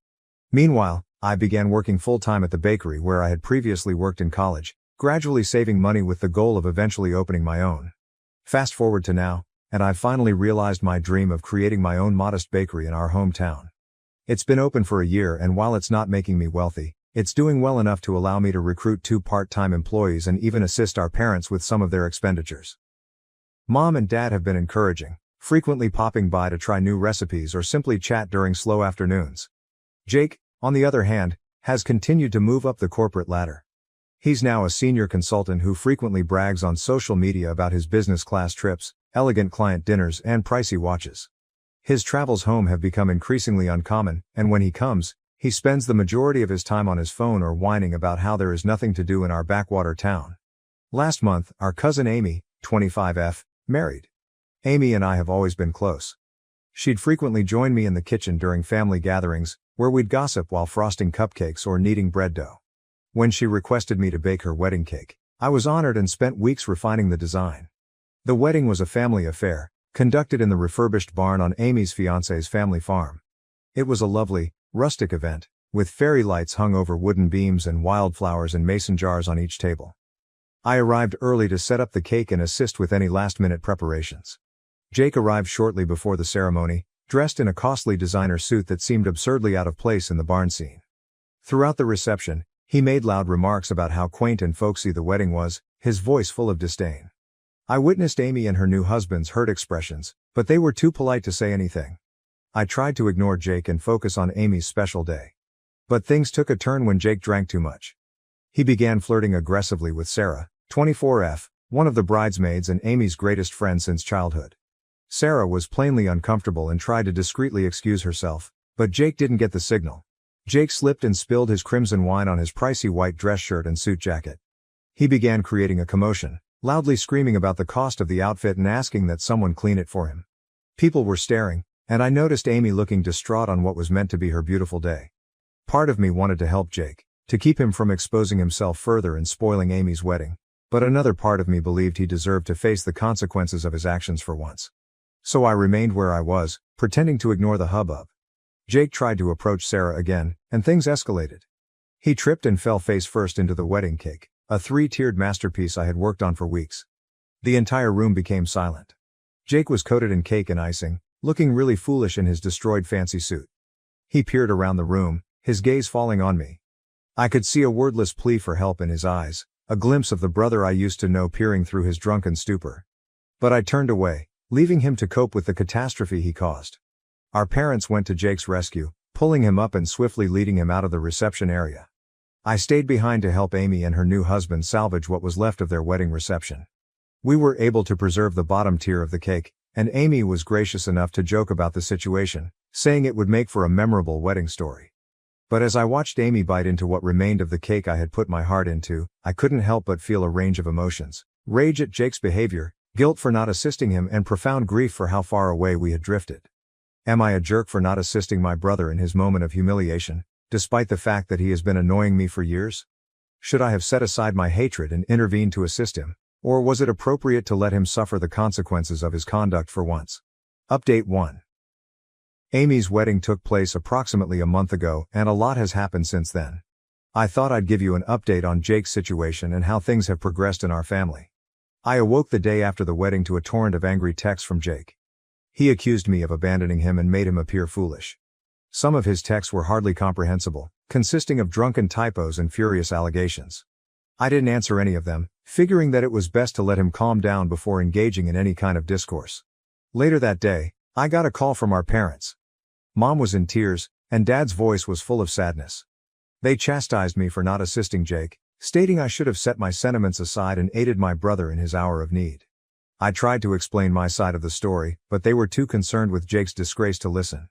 Speaker 1: Meanwhile, I began working full-time at the bakery where I had previously worked in college, gradually saving money with the goal of eventually opening my own. Fast forward to now, and I've finally realized my dream of creating my own modest bakery in our hometown. It's been open for a year, and while it's not making me wealthy, it's doing well enough to allow me to recruit 2 part-time employees and even assist our parents with some of their expenditures. Mom and Dad have been encouraging, frequently popping by to try new recipes or simply chat during slow afternoons. Jake, on the other hand, has continued to move up the corporate ladder. He's now a senior consultant who frequently brags on social media about his business class trips, elegant client dinners, and pricey watches. His travels home have become increasingly uncommon, and when he comes, he spends the majority of his time on his phone or whining about how there is nothing to do in our backwater town. Last month, our cousin Amy, 25F, married. Amy and I have always been close. She'd frequently join me in the kitchen during family gatherings, where we'd gossip while frosting cupcakes or kneading bread dough. When she requested me to bake her wedding cake, I was honored and spent weeks refining the design. The wedding was a family affair, conducted in the refurbished barn on Amy's fiancé's family farm. It was a lovely, rustic event, with fairy lights hung over wooden beams and wildflowers in mason jars on each table. I arrived early to set up the cake and assist with any last-minute preparations. Jake arrived shortly before the ceremony, dressed in a costly designer suit that seemed absurdly out of place in the barn scene. Throughout the reception, he made loud remarks about how quaint and folksy the wedding was, his voice full of disdain. I witnessed Amy and her new husband's hurt expressions, but they were too polite to say anything. I tried to ignore Jake and focus on Amy's special day. But things took a turn when Jake drank too much. He began flirting aggressively with Sarah, 24F, one of the bridesmaids and Amy's greatest friend since childhood. Sarah was plainly uncomfortable and tried to discreetly excuse herself, but Jake didn't get the signal. Jake slipped and spilled his crimson wine on his pricey white dress shirt and suit jacket. He began creating a commotion, loudly screaming about the cost of the outfit and asking that someone clean it for him. People were staring, and I noticed Amy looking distraught on what was meant to be her beautiful day. Part of me wanted to help Jake, to keep him from exposing himself further and spoiling Amy's wedding, but another part of me believed he deserved to face the consequences of his actions for once. So I remained where I was, pretending to ignore the hubbub. Jake tried to approach Sarah again, and things escalated. He tripped and fell face first into the wedding cake, a 3-tiered masterpiece I had worked on for weeks. The entire room became silent. Jake was coated in cake and icing, looking really foolish in his destroyed fancy suit. He peered around the room, his gaze falling on me. I could see a wordless plea for help in his eyes, a glimpse of the brother I used to know peering through his drunken stupor. But I turned away, leaving him to cope with the catastrophe he caused. Our parents went to Jake's rescue, pulling him up and swiftly leading him out of the reception area. I stayed behind to help Amy and her new husband salvage what was left of their wedding reception. We were able to preserve the bottom tier of the cake, and Amy was gracious enough to joke about the situation, saying it would make for a memorable wedding story. But as I watched Amy bite into what remained of the cake I had put my heart into, I couldn't help but feel a range of emotions: rage at Jake's behavior, guilt for not assisting him, and profound grief for how far away we had drifted. Am I a jerk for not assisting my brother in his moment of humiliation, despite the fact that he has been annoying me for years? Should I have set aside my hatred and intervened to assist him, or was it appropriate to let him suffer the consequences of his conduct for once? Update 1. Amy's wedding took place approximately a month ago, and a lot has happened since then. I thought I'd give you an update on Jake's situation and how things have progressed in our family. I awoke the day after the wedding to a torrent of angry texts from Jake. He accused me of abandoning him and made him appear foolish. Some of his texts were hardly comprehensible, consisting of drunken typos and furious allegations. I didn't answer any of them, figuring that it was best to let him calm down before engaging in any kind of discourse. Later that day, I got a call from our parents. Mom was in tears, and Dad's voice was full of sadness. They chastised me for not assisting Jake, stating I should have set my sentiments aside and aided my brother in his hour of need. I tried to explain my side of the story, but they were too concerned with Jake's disgrace to listen.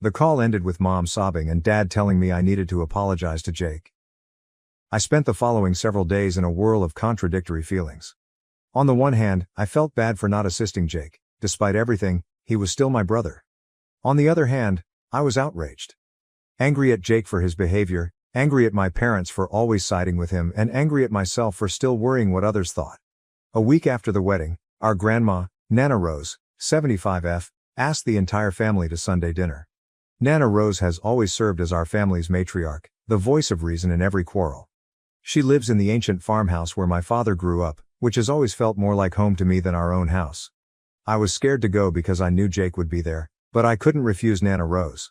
Speaker 1: The call ended with Mom sobbing and Dad telling me I needed to apologize to Jake. I spent the following several days in a whirl of contradictory feelings. On the one hand, I felt bad for not assisting Jake. Despite everything, he was still my brother. On the other hand, I was outraged. Angry at Jake for his behavior, angry at my parents for always siding with him, and angry at myself for still worrying what others thought. A week after the wedding, our grandma, Nana Rose, 75F, asked the entire family to Sunday dinner. Nana Rose has always served as our family's matriarch, the voice of reason in every quarrel. She lives in the ancient farmhouse where my father grew up, which has always felt more like home to me than our own house. I was scared to go because I knew Jake would be there, but I couldn't refuse Nana Rose.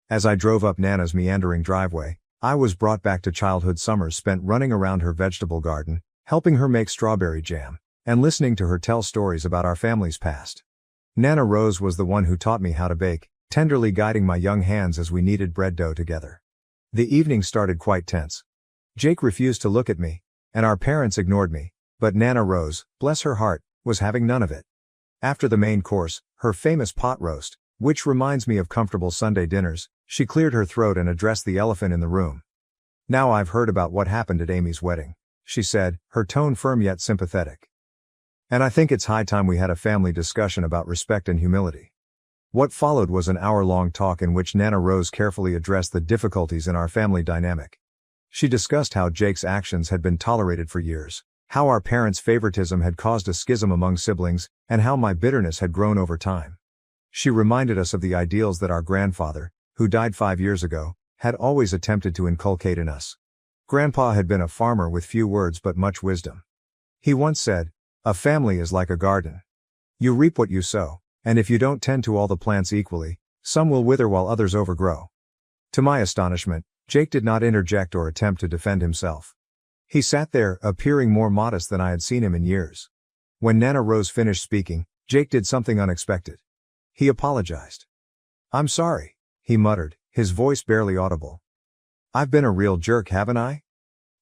Speaker 1: As I drove up Nana's meandering driveway, I was brought back to childhood summers spent running around her vegetable garden, helping her make strawberry jam, and listening to her tell stories about our family's past. Nana Rose was the one who taught me how to bake, tenderly guiding my young hands as we kneaded bread dough together. The evening started quite tense. Jake refused to look at me, and our parents ignored me, but Nana Rose, bless her heart, was having none of it. After the main course, her famous pot roast, which reminds me of comfortable Sunday dinners, she cleared her throat and addressed the elephant in the room. "Now I've heard about what happened at Amy's wedding," she said, her tone firm yet sympathetic. "And I think it's high time we had a family discussion about respect and humility." What followed was an hour-long talk in which Nana Rose carefully addressed the difficulties in our family dynamic. She discussed how Jake's actions had been tolerated for years, how our parents' favoritism had caused a schism among siblings, and how my bitterness had grown over time. She reminded us of the ideals that our grandfather, who died 5 years ago, had always attempted to inculcate in us. Grandpa had been a farmer with few words but much wisdom. He once said, "A family is like a garden. You reap what you sow, and if you don't tend to all the plants equally, some will wither while others overgrow." To my astonishment, Jake did not interject or attempt to defend himself. He sat there, appearing more modest than I had seen him in years. When Nana Rose finished speaking, Jake did something unexpected. He apologized. "I'm sorry," he muttered, his voice barely audible. "I've been a real jerk, haven't I?"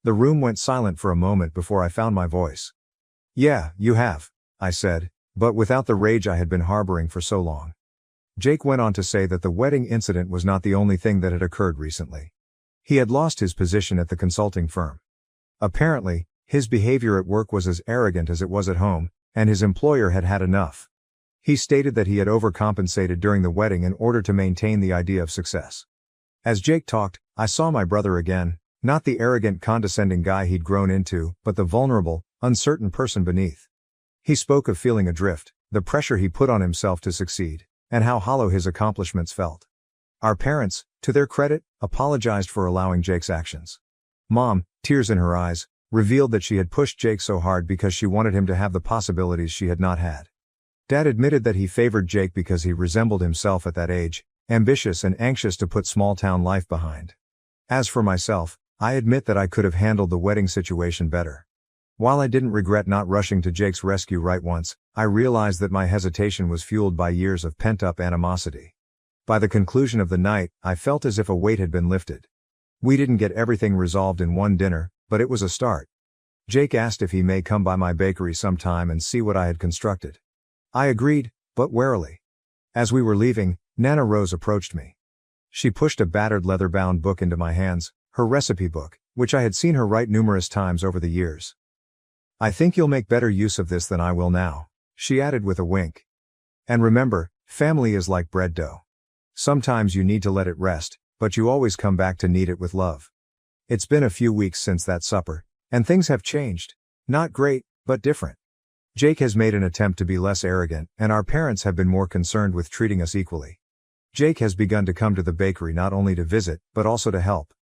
Speaker 1: The room went silent for a moment before I found my voice. "Yeah, you have," I said, but without the rage I had been harboring for so long. Jake went on to say that the wedding incident was not the only thing that had occurred recently. He had lost his position at the consulting firm. Apparently, his behavior at work was as arrogant as it was at home, and his employer had had enough. He stated that he had overcompensated during the wedding in order to maintain the idea of success. As Jake talked, I saw my brother again, not the arrogant, condescending guy he'd grown into, but the vulnerable, uncertain person beneath. He spoke of feeling adrift, the pressure he put on himself to succeed, and how hollow his accomplishments felt. Our parents, to their credit, apologized for allowing Jake's actions. Mom, tears in her eyes, revealed that she had pushed Jake so hard because she wanted him to have the possibilities she had not had. Dad admitted that he favored Jake because he resembled himself at that age, ambitious and anxious to put small-town life behind. As for myself, I admit that I could have handled the wedding situation better. While I didn't regret not rushing to Jake's rescue right once, I realized that my hesitation was fueled by years of pent-up animosity. By the conclusion of the night, I felt as if a weight had been lifted. We didn't get everything resolved in one dinner, but it was a start. Jake asked if he may come by my bakery sometime and see what I had constructed. I agreed, but warily. As we were leaving, Nana Rose approached me. She pushed a battered leather-bound book into my hands, her recipe book, which I had seen her write numerous times over the years. "I think you'll make better use of this than I will now," she added with a wink. "And remember, family is like bread dough. Sometimes you need to let it rest, but you always come back to knead it with love." It's been a few weeks since that supper, and things have changed. Not great, but different. Jake has made an attempt to be less arrogant, and our parents have been more concerned with treating us equally. Jake has begun to come to the bakery not only to visit, but also to help.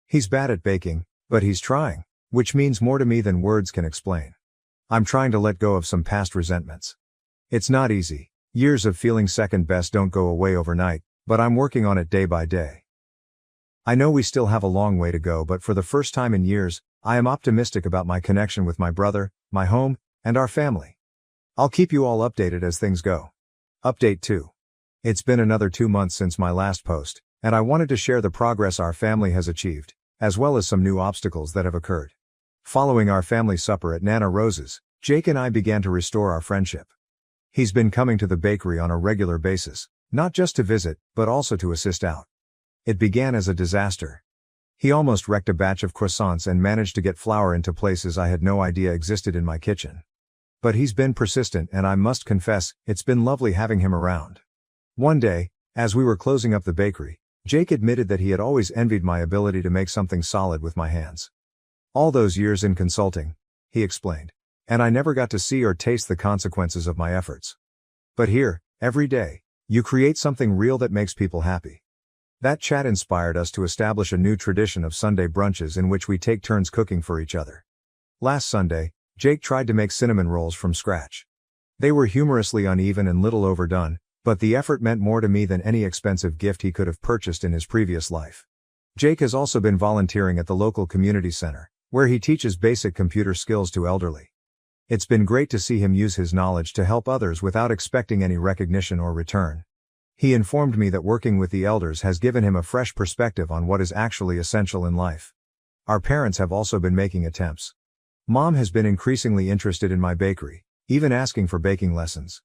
Speaker 1: He's bad at baking, but he's trying, which means more to me than words can explain. I'm trying to let go of some past resentments. It's not easy. Years of feeling second best don't go away overnight, but I'm working on it day by day. I know we still have a long way to go, but for the first time in years, I am optimistic about my connection with my brother, my home, and our family. I'll keep you all updated as things go. Update 2. It's been another 2 months since my last post, and I wanted to share the progress our family has achieved, as well as some new obstacles that have occurred. Following our family supper at Nana Rose's, Jake and I began to restore our friendship. He's been coming to the bakery on a regular basis, not just to visit, but also to assist out. It began as a disaster. He almost wrecked a batch of croissants and managed to get flour into places I had no idea existed in my kitchen. But he's been persistent, and I must confess, it's been lovely having him around. One day, as we were closing up the bakery, Jake admitted that he had always envied my ability to make something solid with my hands. All those years in consulting, he explained, and I never got to see or taste the consequences of my efforts. But here, every day, you create something real that makes people happy. That chat inspired us to establish a new tradition of Sunday brunches in which we take turns cooking for each other. Last Sunday, Jake tried to make cinnamon rolls from scratch. They were humorously uneven and little overdone, but the effort meant more to me than any expensive gift he could have purchased in his previous life. Jake has also been volunteering at the local community center, where he teaches basic computer skills to elderly. It's been great to see him use his knowledge to help others without expecting any recognition or return. He informed me that working with the elders has given him a fresh perspective on what is actually essential in life. Our parents have also been making attempts. Mom has been increasingly interested in my bakery, even asking for baking lessons.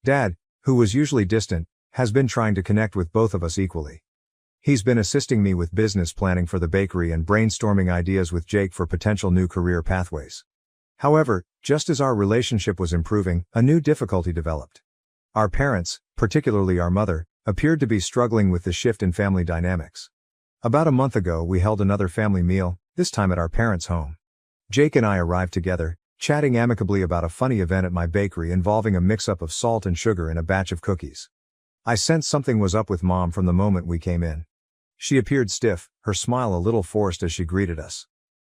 Speaker 1: Dad, who was usually distant, has been trying to connect with both of us equally. He's been assisting me with business planning for the bakery and brainstorming ideas with Jake for potential new career pathways. However, just as our relationship was improving, a new difficulty developed. Our parents, particularly our mother, appeared to be struggling with the shift in family dynamics. About a month ago, we held another family meal, this time at our parents' home. Jake and I arrived together, chatting amicably about a funny event at my bakery involving a mix-up of salt and sugar in a batch of cookies. I sensed something was up with Mom from the moment we came in. She appeared stiff, her smile a little forced as she greeted us.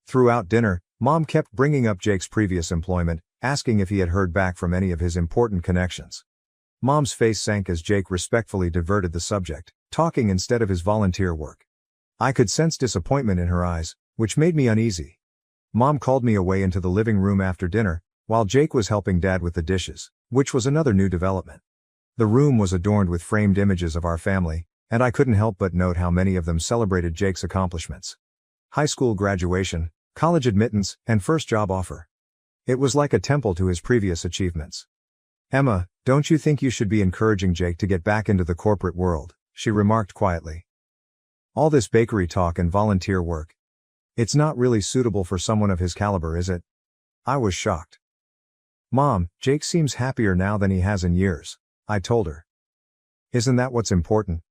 Speaker 1: Throughout dinner, Mom kept bringing up Jake's previous employment, asking if he had heard back from any of his important connections. Mom's face sank as Jake respectfully diverted the subject, talking instead of his volunteer work. I could sense disappointment in her eyes, which made me uneasy. Mom called me away into the living room after dinner, while Jake was helping Dad with the dishes, which was another new development. The room was adorned with framed images of our family, and I couldn't help but note how many of them celebrated Jake's accomplishments. High school graduation, college admittance, and first job offer. It was like a temple to his previous achievements. Emma, don't you think you should be encouraging Jake to get back into the corporate world? She remarked quietly. All this bakery talk and volunteer work. It's not really suitable for someone of his caliber, is it? I was shocked. Mom, Jake seems happier now than he has in years, I told her. Isn't that what's important?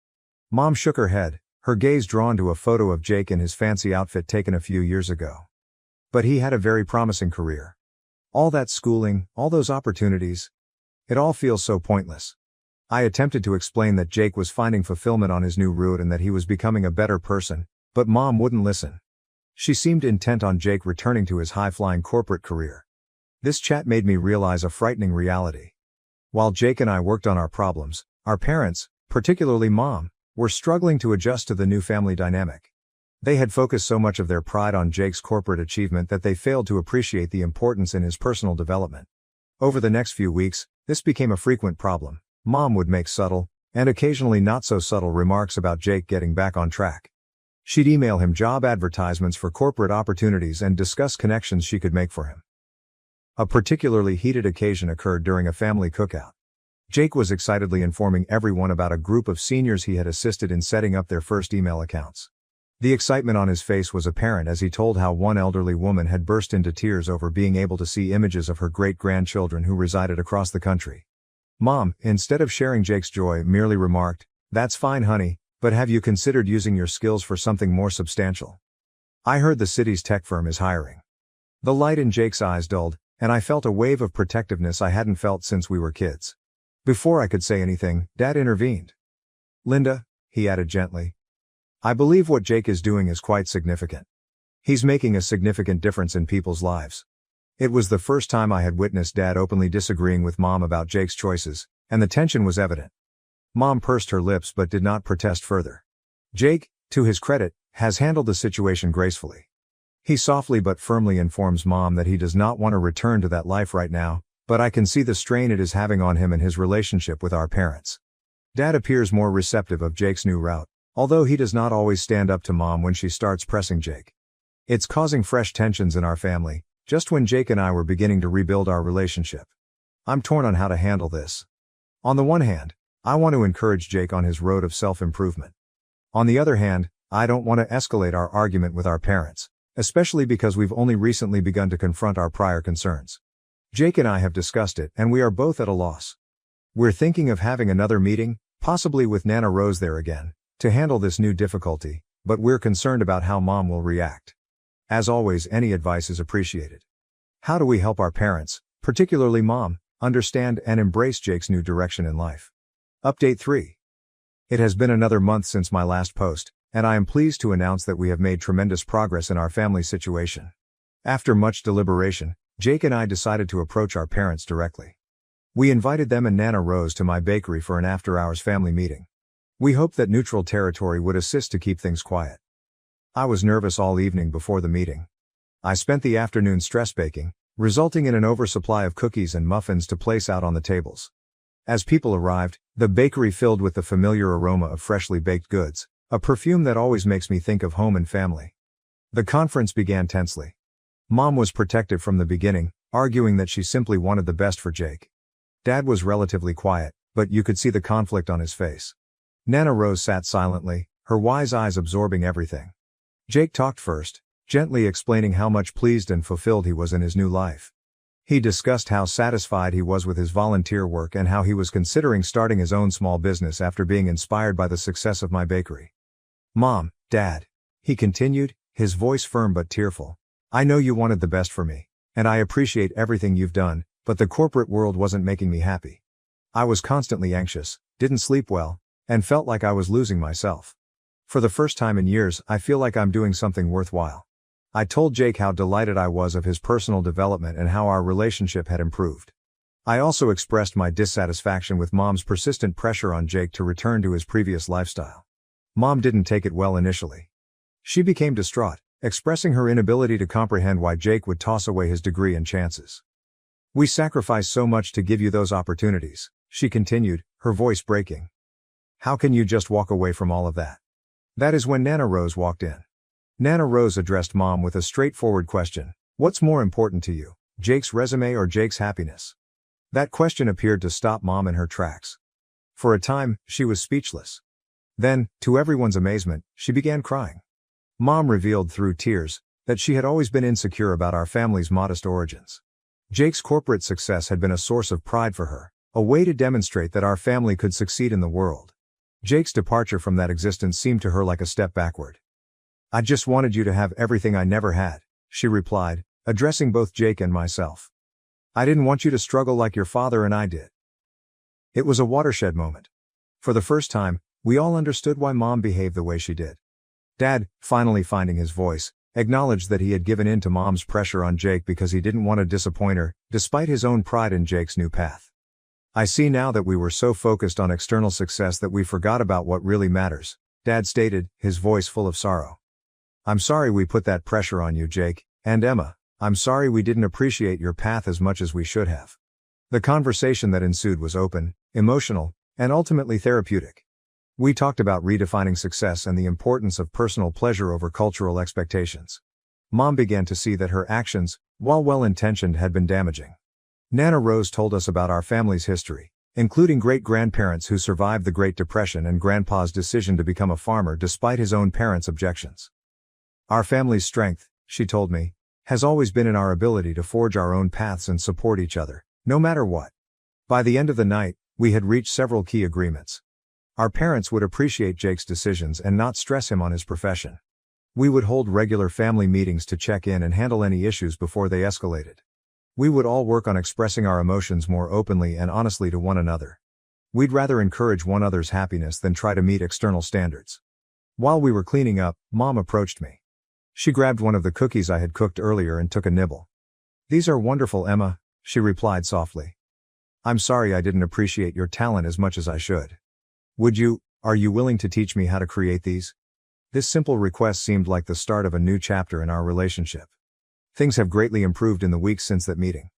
Speaker 1: Mom shook her head, her gaze drawn to a photo of Jake in his fancy outfit taken a few years ago. But he had a very promising career. All that schooling, all those opportunities. It all feels so pointless. I attempted to explain that Jake was finding fulfillment on his new route and that he was becoming a better person, but Mom wouldn't listen. She seemed intent on Jake returning to his high-flying corporate career. This chat made me realize a frightening reality. While Jake and I worked on our problems, our parents, particularly Mom, were struggling to adjust to the new family dynamic. They had focused so much of their pride on Jake's corporate achievement that they failed to appreciate the importance in his personal development. Over the next few weeks, this became a frequent problem. Mom would make subtle, and occasionally not so subtle remarks about Jake getting back on track. She'd email him job advertisements for corporate opportunities and discuss connections she could make for him. A particularly heated occasion occurred during a family cookout. Jake was excitedly informing everyone about a group of seniors he had assisted in setting up their first email accounts. The excitement on his face was apparent as he told how one elderly woman had burst into tears over being able to see images of her great-grandchildren who resided across the country. Mom, instead of sharing Jake's joy, merely remarked, "That's fine, honey, but have you considered using your skills for something more substantial? I heard the city's tech firm is hiring." The light in Jake's eyes dulled, and I felt a wave of protectiveness I hadn't felt since we were kids. Before I could say anything, Dad intervened. "Linda," he added gently, "I believe what Jake is doing is quite significant. He's making a significant difference in people's lives." It was the first time I had witnessed Dad openly disagreeing with Mom about Jake's choices, and the tension was evident. Mom pursed her lips but did not protest further. Jake, to his credit, has handled the situation gracefully. He softly but firmly informs Mom that he does not want to return to that life right now, but I can see the strain it is having on him and his relationship with our parents. Dad appears more receptive of Jake's new route, although he does not always stand up to Mom when she starts pressing Jake. It's causing fresh tensions in our family, just when Jake and I were beginning to rebuild our relationship. I'm torn on how to handle this. On the one hand, I want to encourage Jake on his road of self-improvement. On the other hand, I don't want to escalate our argument with our parents, especially because we've only recently begun to confront our prior concerns. Jake and I have discussed it, and we are both at a loss. We're thinking of having another meeting, possibly with Nana Rose there again, to handle this new difficulty, but we're concerned about how Mom will react. As always, any advice is appreciated. How do we help our parents, particularly Mom, understand and embrace Jake's new direction in life? Update 3. It has been another month since my last post, and I am pleased to announce that we have made tremendous progress in our family situation. After much deliberation, Jake and I decided to approach our parents directly. We invited them and Nana Rose to my bakery for an after-hours family meeting. We hoped that neutral territory would assist to keep things quiet. I was nervous all evening before the meeting. I spent the afternoon stress baking, resulting in an oversupply of cookies and muffins to place out on the tables. As people arrived, the bakery filled with the familiar aroma of freshly baked goods, a perfume that always makes me think of home and family. The conference began tensely. Mom was protective from the beginning, arguing that she simply wanted the best for Jake. Dad was relatively quiet, but you could see the conflict on his face. Nana Rose sat silently, her wise eyes absorbing everything. Jake talked first, gently explaining how much pleased and fulfilled he was in his new life. He discussed how satisfied he was with his volunteer work and how he was considering starting his own small business after being inspired by the success of my bakery. Mom, Dad, he continued, his voice firm but tearful, I know you wanted the best for me, and I appreciate everything you've done, but the corporate world wasn't making me happy. I was constantly anxious, didn't sleep well, and felt like I was losing myself. For the first time in years, I feel like I'm doing something worthwhile. I told Jake how delighted I was of his personal development and how our relationship had improved. I also expressed my dissatisfaction with Mom's persistent pressure on Jake to return to his previous lifestyle. Mom didn't take it well initially. She became distraught, expressing her inability to comprehend why Jake would toss away his degree and chances. We sacrificed so much to give you those opportunities, she continued, her voice breaking. How can you just walk away from all of that? That is when Nana Rose walked in. Nana Rose addressed Mom with a straightforward question. What's more important to you, Jake's resume or Jake's happiness? That question appeared to stop Mom in her tracks. For a time, she was speechless. Then, to everyone's amazement, she began crying. Mom revealed through tears that she had always been insecure about our family's modest origins. Jake's corporate success had been a source of pride for her, a way to demonstrate that our family could succeed in the world. Jake's departure from that existence seemed to her like a step backward. I just wanted you to have everything I never had, she replied, addressing both Jake and myself. I didn't want you to struggle like your father and I did. It was a watershed moment. For the first time, we all understood why Mom behaved the way she did. Dad, finally finding his voice, acknowledged that he had given in to Mom's pressure on Jake because he didn't want to disappoint her, despite his own pride in Jake's new path. I see now that we were so focused on external success that we forgot about what really matters, Dad stated, his voice full of sorrow. I'm sorry we put that pressure on you, Jake, and Emma. I'm sorry we didn't appreciate your path as much as we should have. The conversation that ensued was open, emotional, and ultimately therapeutic. We talked about redefining success and the importance of personal pleasure over cultural expectations. Mom began to see that her actions, while well-intentioned, had been damaging. Nana Rose told us about our family's history, including great-grandparents who survived the Great Depression and Grandpa's decision to become a farmer despite his own parents' objections. Our family's strength, she told me, has always been in our ability to forge our own paths and support each other, no matter what. By the end of the night, we had reached several key agreements. Our parents would appreciate Jake's decisions and not stress him on his profession. We would hold regular family meetings to check in and handle any issues before they escalated. We would all work on expressing our emotions more openly and honestly to one another. We'd rather encourage one another's happiness than try to meet external standards. While we were cleaning up, Mom approached me. She grabbed one of the cookies I had cooked earlier and took a nibble. These are wonderful, Emma, she replied softly. I'm sorry I didn't appreciate your talent as much as I should. Are you willing to teach me how to create these? This simple request seemed like the start of a new chapter in our relationship. Things have greatly improved in the weeks since that meeting.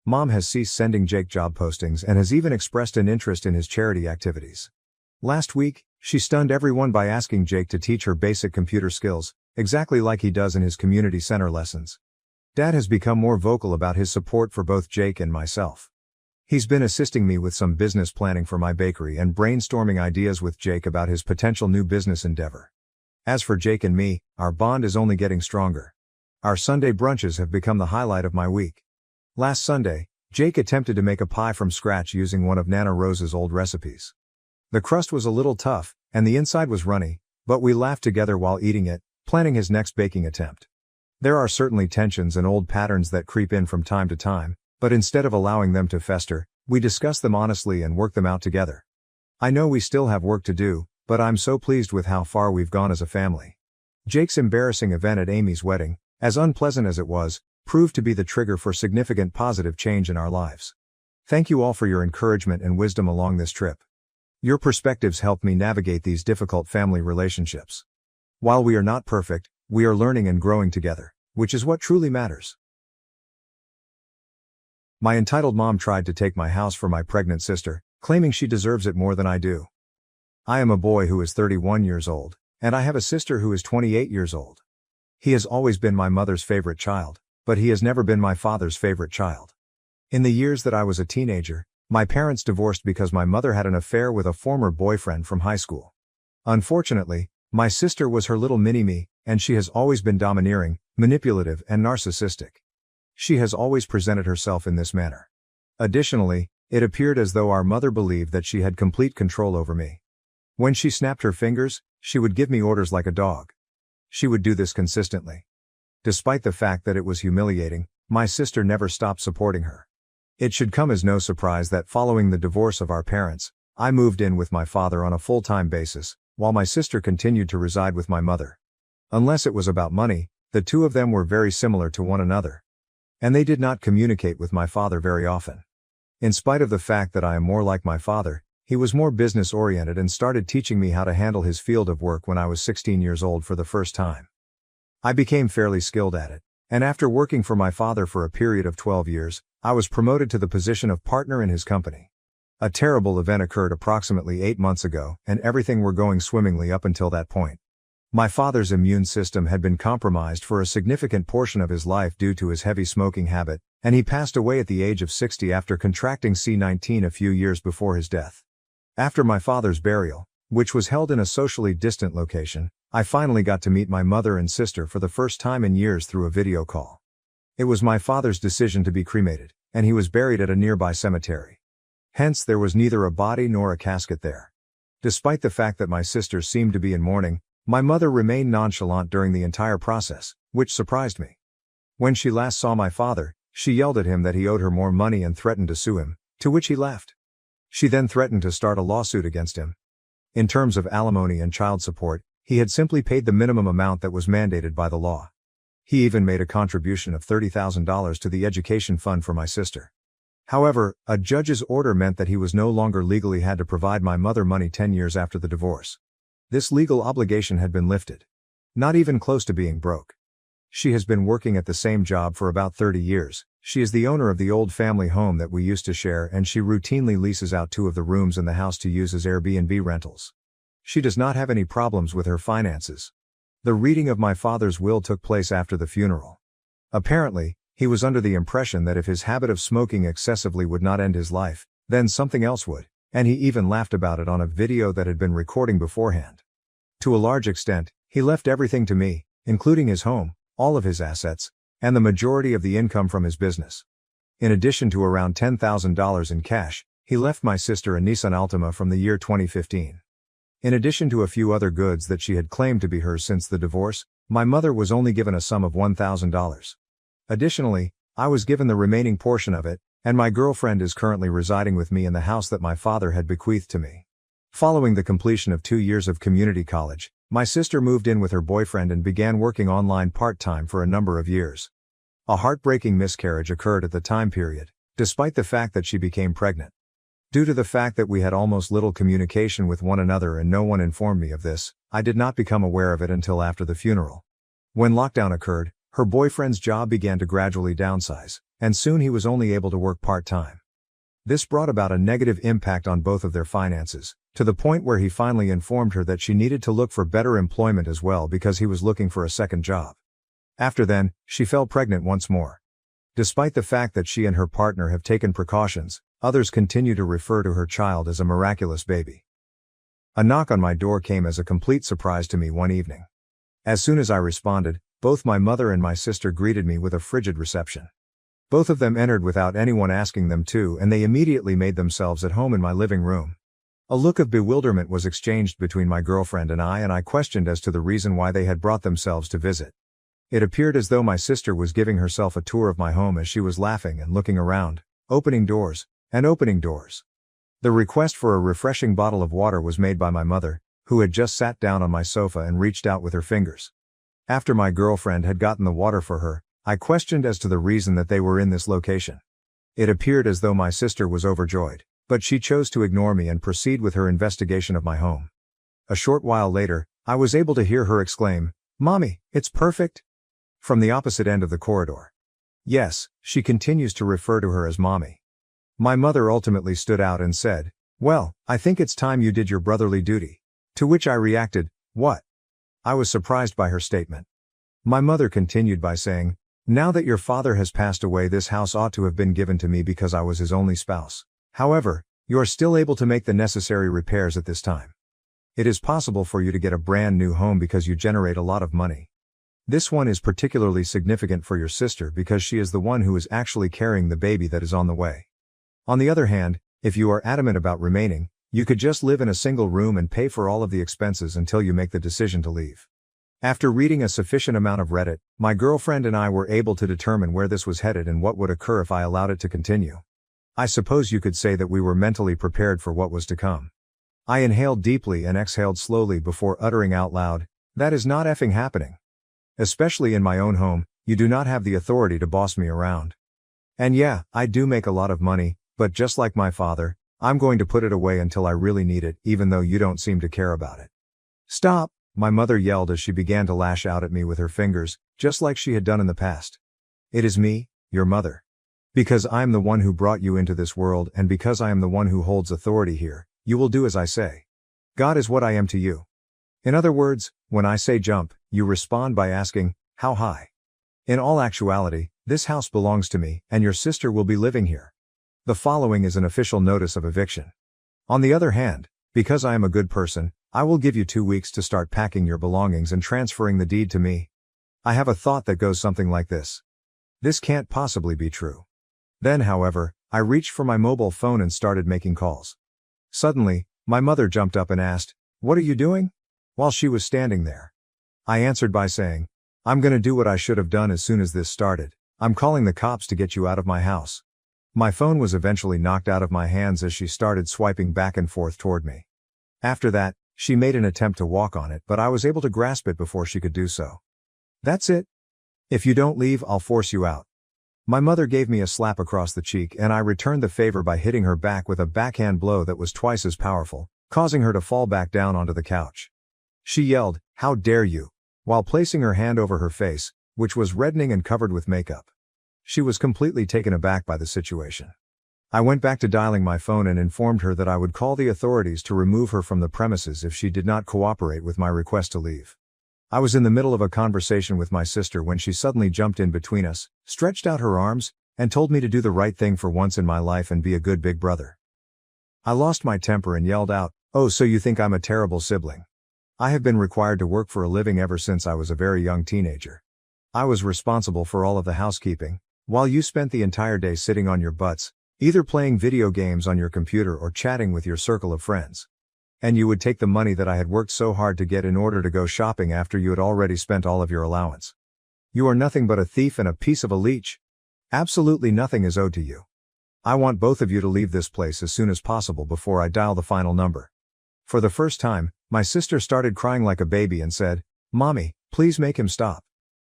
Speaker 1: Mom has ceased sending Jake job postings and has even expressed an interest in his charity activities. Last week, she stunned everyone by asking Jake to teach her basic computer skills, exactly like he does in his community center lessons. Dad has become more vocal about his support for both Jake and myself. He's been assisting me with some business planning for my bakery and brainstorming ideas with Jake about his potential new business endeavor. As for Jake and me, our bond is only getting stronger. Our Sunday brunches have become the highlight of my week. Last Sunday, Jake attempted to make a pie from scratch using one of Nana Rose's old recipes. The crust was a little tough, and the inside was runny, but we laughed together while eating it, planning his next baking attempt. There are certainly tensions and old patterns that creep in from time to time, but instead of allowing them to fester, we discuss them honestly and work them out together. I know we still have work to do, but I'm so pleased with how far we've gone as a family. Jake's embarrassing event at Amy's wedding, as unpleasant as it was, proved to be the trigger for significant positive change in our lives. Thank you all for your encouragement and wisdom along this trip. Your perspectives helped me navigate these difficult family relationships. While we are not perfect, we are learning and growing together, which is what truly matters. My entitled mom tried to take my house for my pregnant sister, claiming she deserves it more than I do. I am a boy who is 31 years old, and I have a sister who is 28 years old. He has always been my mother's favorite child, but he has never been my father's favorite child. In the years that I was a teenager, my parents divorced because my mother had an affair with a former boyfriend from high school. Unfortunately, my sister was her little mini-me, and she has always been domineering, manipulative, and narcissistic. She has always presented herself in this manner. Additionally, it appeared as though our mother believed that she had complete control over me. When she snapped her fingers, she would give me orders like a dog. She would do this consistently. Despite the fact that it was humiliating, my sister never stopped supporting her. It should come as no surprise that following the divorce of our parents, I moved in with my father on a full-time basis, while my sister continued to reside with my mother. Unless it was about money, the two of them were very similar to one another. And they did not communicate with my father very often. In spite of the fact that I am more like my father, he was more business-oriented and started teaching me how to handle his field of work when I was 16 years old for the first time. I became fairly skilled at it, and after working for my father for a period of 12 years, I was promoted to the position of partner in his company. A terrible event occurred approximately 8 months ago, and everything were going swimmingly up until that point. My father's immune system had been compromised for a significant portion of his life due to his heavy smoking habit, and he passed away at the age of 60 after contracting C-19 a few years before his death. After my father's burial, which was held in a socially distant location, I finally got to meet my mother and sister for the first time in years through a video call. It was my father's decision to be cremated, and he was buried at a nearby cemetery. Hence there was neither a body nor a casket there. Despite the fact that my sister seemed to be in mourning, my mother remained nonchalant during the entire process, which surprised me. When she last saw my father, she yelled at him that he owed her more money and threatened to sue him, to which he laughed. She then threatened to start a lawsuit against him. In terms of alimony and child support, he had simply paid the minimum amount that was mandated by the law. He even made a contribution of $30,000 to the education fund for my sister. However, a judge's order meant that he was no longer legally had to provide my mother money 10 years after the divorce. This legal obligation had been lifted. Not even close to being broke. She has been working at the same job for about 30 years. She is the owner of the old family home that we used to share, and she routinely leases out 2 of the rooms in the house to use as Airbnb rentals. She does not have any problems with her finances. The reading of my father's will took place after the funeral. Apparently, he was under the impression that if his habit of smoking excessively would not end his life, then something else would, and he even laughed about it on a video that had been recording beforehand. To a large extent, he left everything to me, including his home, all of his assets, and the majority of the income from his business. In addition to around $10,000 in cash, he left my sister a Nissan Altima from the year 2015. In addition to a few other goods that she had claimed to be hers since the divorce, my mother was only given a sum of $1,000. Additionally, I was given the remaining portion of it, and my girlfriend is currently residing with me in the house that my father had bequeathed to me. Following the completion of 2 years of community college, my sister moved in with her boyfriend and began working online part-time for a number of years. A heartbreaking miscarriage occurred at the time period, despite the fact that she became pregnant. Due to the fact that we had almost little communication with one another and no one informed me of this, I did not become aware of it until after the funeral. When lockdown occurred, her boyfriend's job began to gradually downsize, and soon he was only able to work part-time. This brought about a negative impact on both of their finances, to the point where he finally informed her that she needed to look for better employment as well because he was looking for a second job. After then, she fell pregnant once more. Despite the fact that she and her partner have taken precautions, Others continue to refer to her child as a miraculous baby. A knock on my door came as a complete surprise to me one evening. As soon as I responded, both my mother and my sister greeted me with a frigid reception. Both of them entered without anyone asking them to, and they immediately made themselves at home in my living room. A look of bewilderment was exchanged between my girlfriend and I questioned as to the reason why they had brought themselves to visit. It appeared as though my sister was giving herself a tour of my home as she was laughing and looking around, opening doors. The request for a refreshing bottle of water was made by my mother, who had just sat down on my sofa and reached out with her fingers. After my girlfriend had gotten the water for her, I questioned as to the reason that they were in this location. It appeared as though my sister was overjoyed, but she chose to ignore me and proceed with her investigation of my home. A short while later, I was able to hear her exclaim, "Mommy, it's perfect!" from the opposite end of the corridor. Yes, she continues to refer to her as Mommy. My mother ultimately stood out and said, "Well, I think it's time you did your brotherly duty." To which I reacted, "What?" I was surprised by her statement. My mother continued by saying, "Now that your father has passed away, this house ought to have been given to me because I was his only spouse. However, you are still able to make the necessary repairs at this time. It is possible for you to get a brand new home because you generate a lot of money. This one is particularly significant for your sister because she is the one who is actually carrying the baby that is on the way. On the other hand, if you are adamant about remaining, you could just live in a single room and pay for all of the expenses until you make the decision to leave." After reading a sufficient amount of Reddit, my girlfriend and I were able to determine where this was headed and what would occur if I allowed it to continue. I suppose you could say that we were mentally prepared for what was to come. I inhaled deeply and exhaled slowly before uttering out loud, "That is not effing happening. Especially in my own home, you do not have the authority to boss me around. And yeah, I do make a lot of money, but just like my father, I'm going to put it away until I really need it, even though you don't seem to care about it." "Stop!" my mother yelled as she began to lash out at me with her fingers, just like she had done in the past. "It is me, your mother. Because I am the one who brought you into this world and because I am the one who holds authority here, you will do as I say. God is what I am to you. In other words, when I say jump, you respond by asking, how high? In all actuality, this house belongs to me, and your sister will be living here. The following is an official notice of eviction. On the other hand, because I am a good person, I will give you 2 weeks to start packing your belongings and transferring the deed to me. I have a thought that goes something like this. This can't possibly be true. Then, however, I reached for my mobile phone and started making calls. Suddenly, my mother jumped up and asked, "What are you doing?" while she was standing there. I answered by saying, "I'm gonna do what I should have done as soon as this started. I'm calling the cops to get you out of my house." My phone was eventually knocked out of my hands as she started swiping back and forth toward me. After that, she made an attempt to walk on it, but I was able to grasp it before she could do so. "That's it. If you don't leave, I'll force you out." My mother gave me a slap across the cheek and I returned the favor by hitting her back with a backhand blow that was twice as powerful, causing her to fall back down onto the couch. She yelled, "How dare you!" while placing her hand over her face, which was reddening and covered with makeup. She was completely taken aback by the situation. I went back to dialing my phone and informed her that I would call the authorities to remove her from the premises if she did not cooperate with my request to leave. I was in the middle of a conversation with my sister when she suddenly jumped in between us, stretched out her arms, and told me to do the right thing for once in my life and be a good big brother. I lost my temper and yelled out, "Oh, so you think I'm a terrible sibling? I have been required to work for a living ever since I was a very young teenager. I was responsible for all of the housekeeping, while you spent the entire day sitting on your butts, either playing video games on your computer or chatting with your circle of friends. And you would take the money that I had worked so hard to get in order to go shopping after you had already spent all of your allowance. You are nothing but a thief and a piece of a leech. Absolutely nothing is owed to you. I want both of you to leave this place as soon as possible before I dial the final number." For the first time, my sister started crying like a baby and said, "Mommy, please make him stop."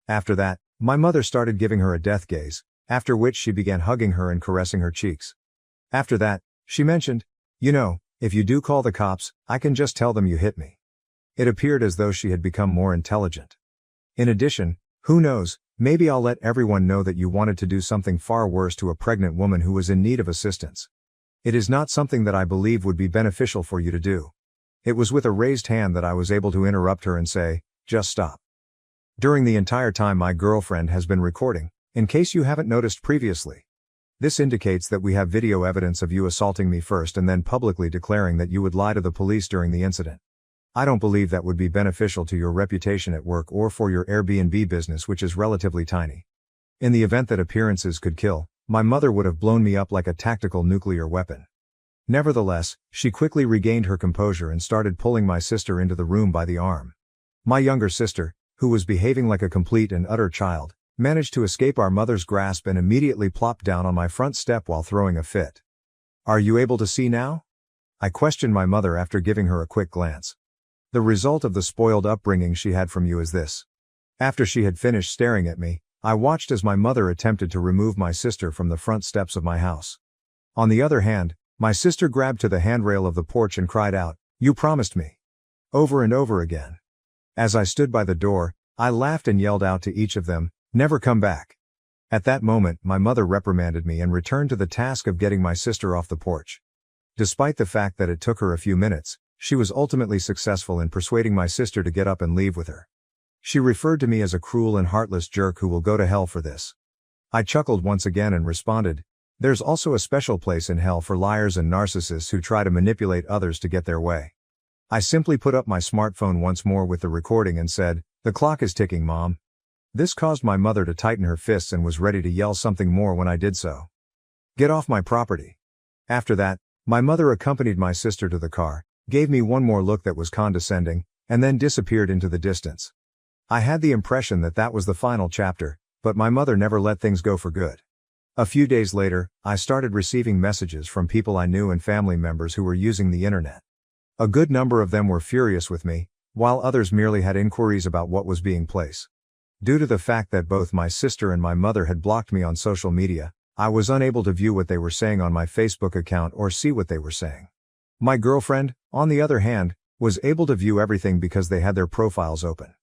Speaker 1: After that, my mother started giving her a death gaze, after which she began hugging her and caressing her cheeks. After that, she mentioned, "You know, if you do call the cops, I can just tell them you hit me." It appeared as though she had become more intelligent. In addition, who knows, maybe I'll let everyone know that you wanted to do something far worse to a pregnant woman who was in need of assistance. It is not something that I believe would be beneficial for you to do. It was with a raised hand that I was able to interrupt her and say, "Just stop." During the entire time my girlfriend has been recording, in case you haven't noticed previously. This indicates that we have video evidence of you assaulting me first and then publicly declaring that you would lie to the police during the incident. I don't believe that would be beneficial to your reputation at work or for your Airbnb business, which is relatively tiny. In the event that appearances could kill, my mother would have blown me up like a tactical nuclear weapon. Nevertheless, she quickly regained her composure and started pulling my sister into the room by the arm. My younger sister, who was behaving like a complete and utter child, managed to escape our mother's grasp and immediately plopped down on my front step while throwing a fit. "Are you able to see now?" I questioned my mother after giving her a quick glance. "The result of the spoiled upbringing she had from you is this." After she had finished staring at me, I watched as my mother attempted to remove my sister from the front steps of my house. On the other hand, my sister grabbed to the handrail of the porch and cried out, "You promised me," over and over again. As I stood by the door, I laughed and yelled out to each of them, "Never come back." At that moment, my mother reprimanded me and returned to the task of getting my sister off the porch. Despite the fact that it took her a few minutes, she was ultimately successful in persuading my sister to get up and leave with her. She referred to me as a cruel and heartless jerk who will go to hell for this. I chuckled once again and responded, "There's also a special place in hell for liars and narcissists who try to manipulate others to get their way." I simply put up my smartphone once more with the recording and said, "The clock is ticking, Mom." This caused my mother to tighten her fists and was ready to yell something more when I did so. "Get off my property." After that, my mother accompanied my sister to the car, gave me one more look that was condescending, and then disappeared into the distance. I had the impression that that was the final chapter, but my mother never let things go for good. A few days later, I started receiving messages from people I knew and family members who were using the internet. A good number of them were furious with me, while others merely had inquiries about what was being placed. Due to the fact that both my sister and my mother had blocked me on social media, I was unable to view what they were saying on my Facebook account or see what they were saying. My girlfriend, on the other hand, was able to view everything because they had their profiles open.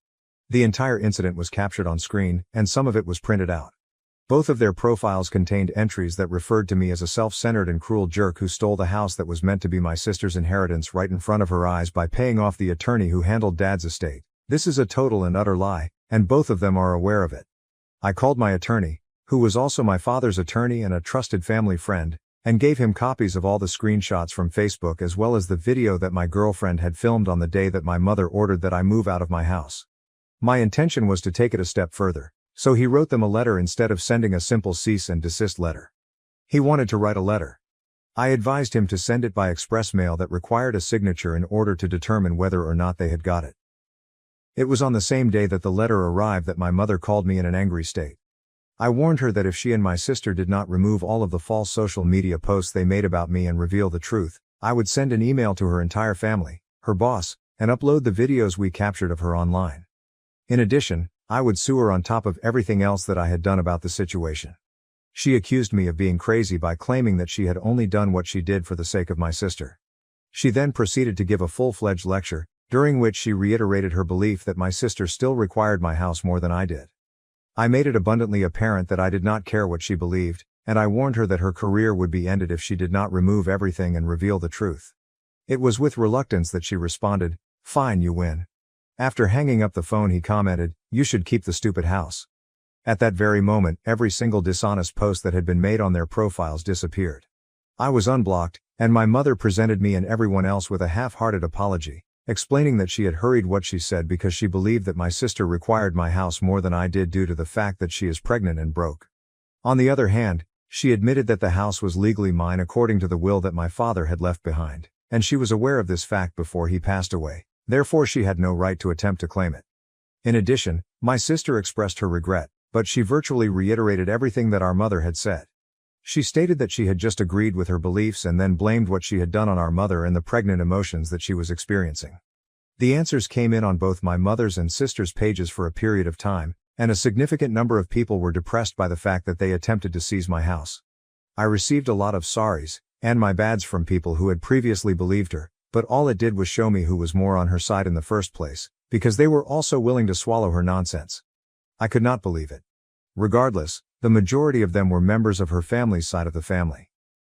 Speaker 1: The entire incident was captured on screen, and some of it was printed out. Both of their profiles contained entries that referred to me as a self-centered and cruel jerk who stole the house that was meant to be my sister's inheritance right in front of her eyes by paying off the attorney who handled Dad's estate. This is a total and utter lie, and both of them are aware of it. I called my attorney, who was also my father's attorney and a trusted family friend, and gave him copies of all the screenshots from Facebook as well as the video that my girlfriend had filmed on the day that my mother ordered that I move out of my house. My intention was to take it a step further, so he wrote them a letter instead of sending a simple cease and desist letter. He wanted to write a letter. I advised him to send it by express mail that required a signature in order to determine whether or not they had got it. It was on the same day that the letter arrived that my mother called me in an angry state. I warned her that if she and my sister did not remove all of the false social media posts they made about me and reveal the truth, I would send an email to her entire family, her boss, and upload the videos we captured of her online. In addition, I would sue her on top of everything else that I had done about the situation. She accused me of being crazy by claiming that she had only done what she did for the sake of my sister. She then proceeded to give a full-fledged lecture, during which she reiterated her belief that my sister still required my house more than I did. I made it abundantly apparent that I did not care what she believed, and I warned her that her career would be ended if she did not remove everything and reveal the truth. It was with reluctance that she responded, "Fine, you win." After hanging up the phone, he commented, "You should keep the stupid house." At that very moment, every single dishonest post that had been made on their profiles disappeared. I was unblocked, and my mother presented me and everyone else with a half-hearted apology, explaining that she had hurried what she said because she believed that my sister required my house more than I did due to the fact that she is pregnant and broke. On the other hand, she admitted that the house was legally mine according to the will that my father had left behind, and she was aware of this fact before he passed away. Therefore she had no right to attempt to claim it. In addition, my sister expressed her regret, but she virtually reiterated everything that our mother had said. She stated that she had just agreed with her beliefs and then blamed what she had done on our mother and the pregnant emotions that she was experiencing. The answers came in on both my mother's and sister's pages for a period of time, and a significant number of people were depressed by the fact that they attempted to seize my house. I received a lot of sorries, and my bads from people who had previously believed her, but all it did was show me who was more on her side in the first place, because they were also willing to swallow her nonsense. I could not believe it. Regardless, the majority of them were members of her family's side of the family.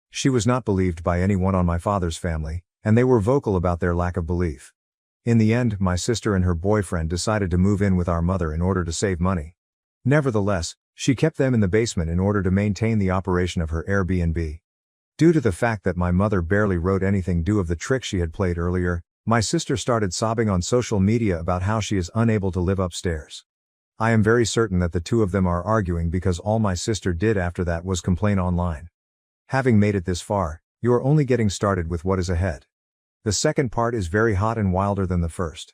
Speaker 1: She was not believed by anyone on my father's family, and they were vocal about their lack of belief. In the end, my sister and her boyfriend decided to move in with our mother in order to save money. Nevertheless, She kept them in the basement in order to maintain the operation of her Airbnb. Due to the fact that my mother barely wrote anything due of the trick she had played earlier, my sister started sobbing on social media about how she is unable to live upstairs. I am very certain that the two of them are arguing because all my sister did after that was complain online. Having made it this far, you are only getting started with what is ahead. The second part is very hot and wilder than the first.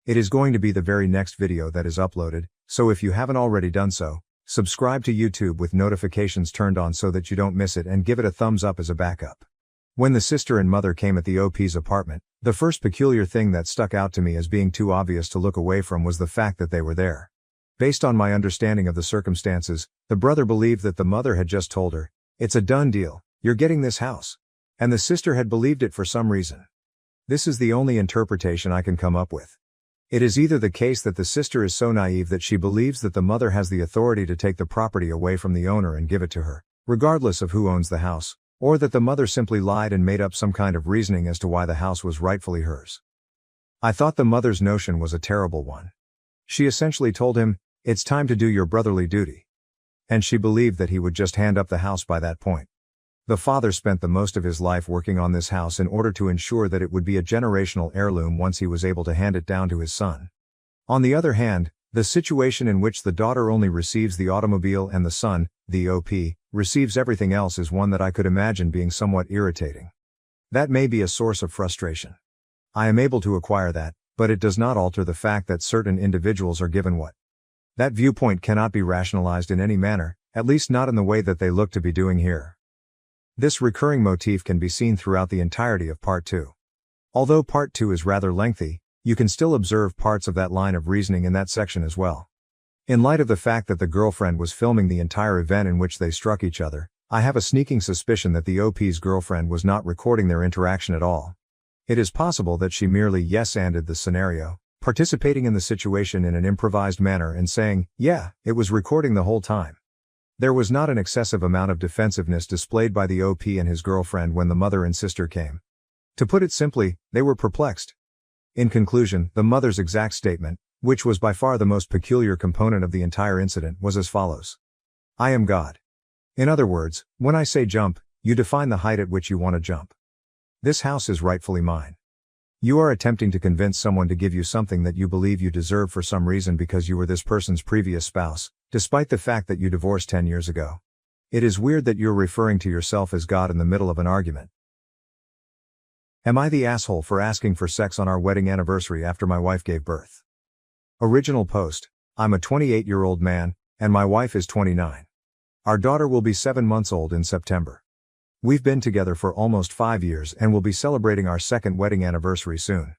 Speaker 1: It is going to be the very next video that is uploaded, so if you haven't already done so, subscribe to YouTube with notifications turned on so that you don't miss it, and give it a thumbs up as a backup. When the sister and mother came at the OP's apartment, the first peculiar thing that stuck out to me as being too obvious to look away from was the fact that they were there. Based on my understanding of the circumstances, the brother believed that the mother had just told her, "It's a done deal, you're getting this house." And the sister had believed it for some reason. This is the only interpretation I can come up with. It is either the case that the sister is so naive that she believes that the mother has the authority to take the property away from the owner and give it to her, regardless of who owns the house, or that the mother simply lied and made up some kind of reasoning as to why the house was rightfully hers. I thought the mother's notion was a terrible one. She essentially told him, "It's time to do your brotherly duty." And she believed that he would just hand up the house by that point. The father spent the most of his life working on this house in order to ensure that it would be a generational heirloom once he was able to hand it down to his son. On the other hand, the situation in which the daughter only receives the automobile and the son, the OP, receives everything else is one that I could imagine being somewhat irritating. That may be a source of frustration. I am able to acquire that, but it does not alter the fact that certain individuals are given what. That viewpoint cannot be rationalized in any manner, at least not in the way that they look to be doing here. This recurring motif can be seen throughout the entirety of Part 2. Although Part 2 is rather lengthy, you can still observe parts of that line of reasoning in that section as well. In light of the fact that the girlfriend was filming the entire event in which they struck each other, I have a sneaking suspicion that the OP's girlfriend was not recording their interaction at all. It is possible that she merely yes-anded the scenario, participating in the situation in an improvised manner and saying, "Yeah, it was recording the whole time." There was not an excessive amount of defensiveness displayed by the OP and his girlfriend when the mother and sister came. To put it simply, they were perplexed. In conclusion, the mother's exact statement, which was by far the most peculiar component of the entire incident, was as follows. "I am God." In other words, when I say jump, you define the height at which you want to jump. This house is rightfully mine. You are attempting to convince someone to give you something that you believe you deserve for some reason because you were this person's previous spouse, despite the fact that you divorced 10 years ago. It is weird that you're referring to yourself as God in the middle of an argument. Am I the asshole for asking for sex on our wedding anniversary after my wife gave birth? Original post: I'm a 28-year-old man, and my wife is 29. Our daughter will be 7 months old in September. We've been together for almost 5 years and will be celebrating our second wedding anniversary soon.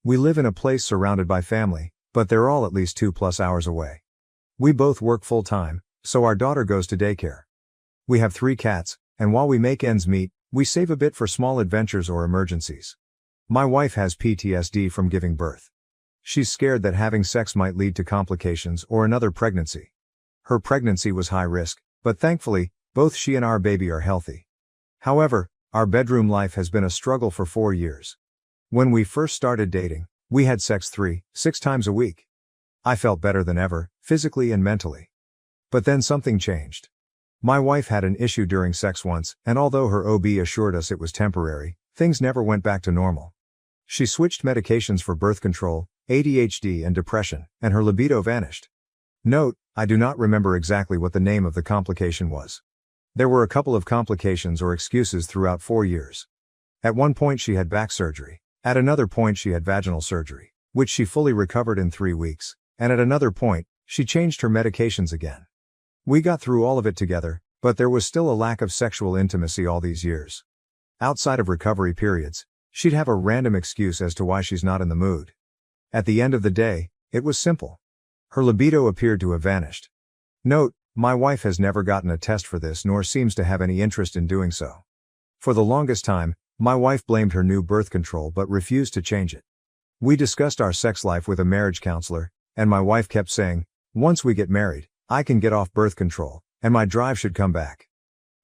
Speaker 1: We live in a place surrounded by family, but they're all at least 2+ hours away. We both work full-time, so our daughter goes to daycare. We have 3 cats, and while we make ends meet, we save a bit for small adventures or emergencies. My wife has PTSD from giving birth. She's scared that having sex might lead to complications or another pregnancy. Her pregnancy was high risk, but thankfully, both she and our baby are healthy. However, our bedroom life has been a struggle for 4 years. When we first started dating, we had sex 3-6 times a week. I felt better than ever, physically and mentally. But then something changed. My wife had an issue during sex once, and although her OB assured us it was temporary, things never went back to normal. She switched medications for birth control, ADHD and depression, and her libido vanished. Note, I do not remember exactly what the name of the complication was. There were a couple of complications or excuses throughout 4 years. At one point she had back surgery, at another point she had vaginal surgery, which she fully recovered in 3 weeks, and at another point, she changed her medications again. We got through all of it together, but there was still a lack of sexual intimacy all these years. Outside of recovery periods, she'd have a random excuse as to why she's not in the mood. At the end of the day, it was simple. Her libido appeared to have vanished. Note, my wife has never gotten a test for this nor seems to have any interest in doing so. For the longest time, my wife blamed her new birth control but refused to change it. We discussed our sex life with a marriage counselor, and my wife kept saying, "Once we get married, I can get off birth control, and my drive should come back."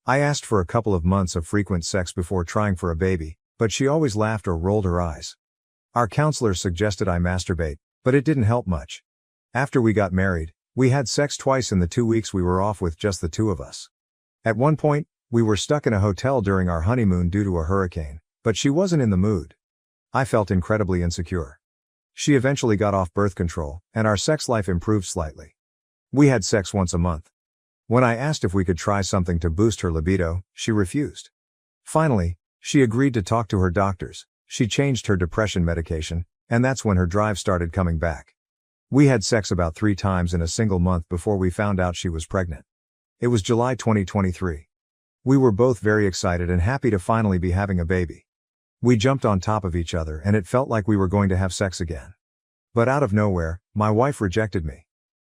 Speaker 1: I asked for a couple of months of frequent sex before trying for a baby, but she always laughed or rolled her eyes. Our counselor suggested I masturbate, but it didn't help much. After we got married, We had sex twice in the 2 weeks we were off with just the two of us. At one point, we were stuck in a hotel during our honeymoon due to a hurricane, but she wasn't in the mood. I felt incredibly insecure. She eventually got off birth control, and our sex life improved slightly. We had sex once a month. When I asked if we could try something to boost her libido, she refused. Finally, she agreed to talk to her doctors. She changed her depression medication, and that's when her drive started coming back. We had sex about 3 times in a single month before we found out she was pregnant. It was July 2023. We were both very excited and happy to finally be having a baby. We jumped on top of each other and it felt like we were going to have sex again. But out of nowhere, my wife rejected me.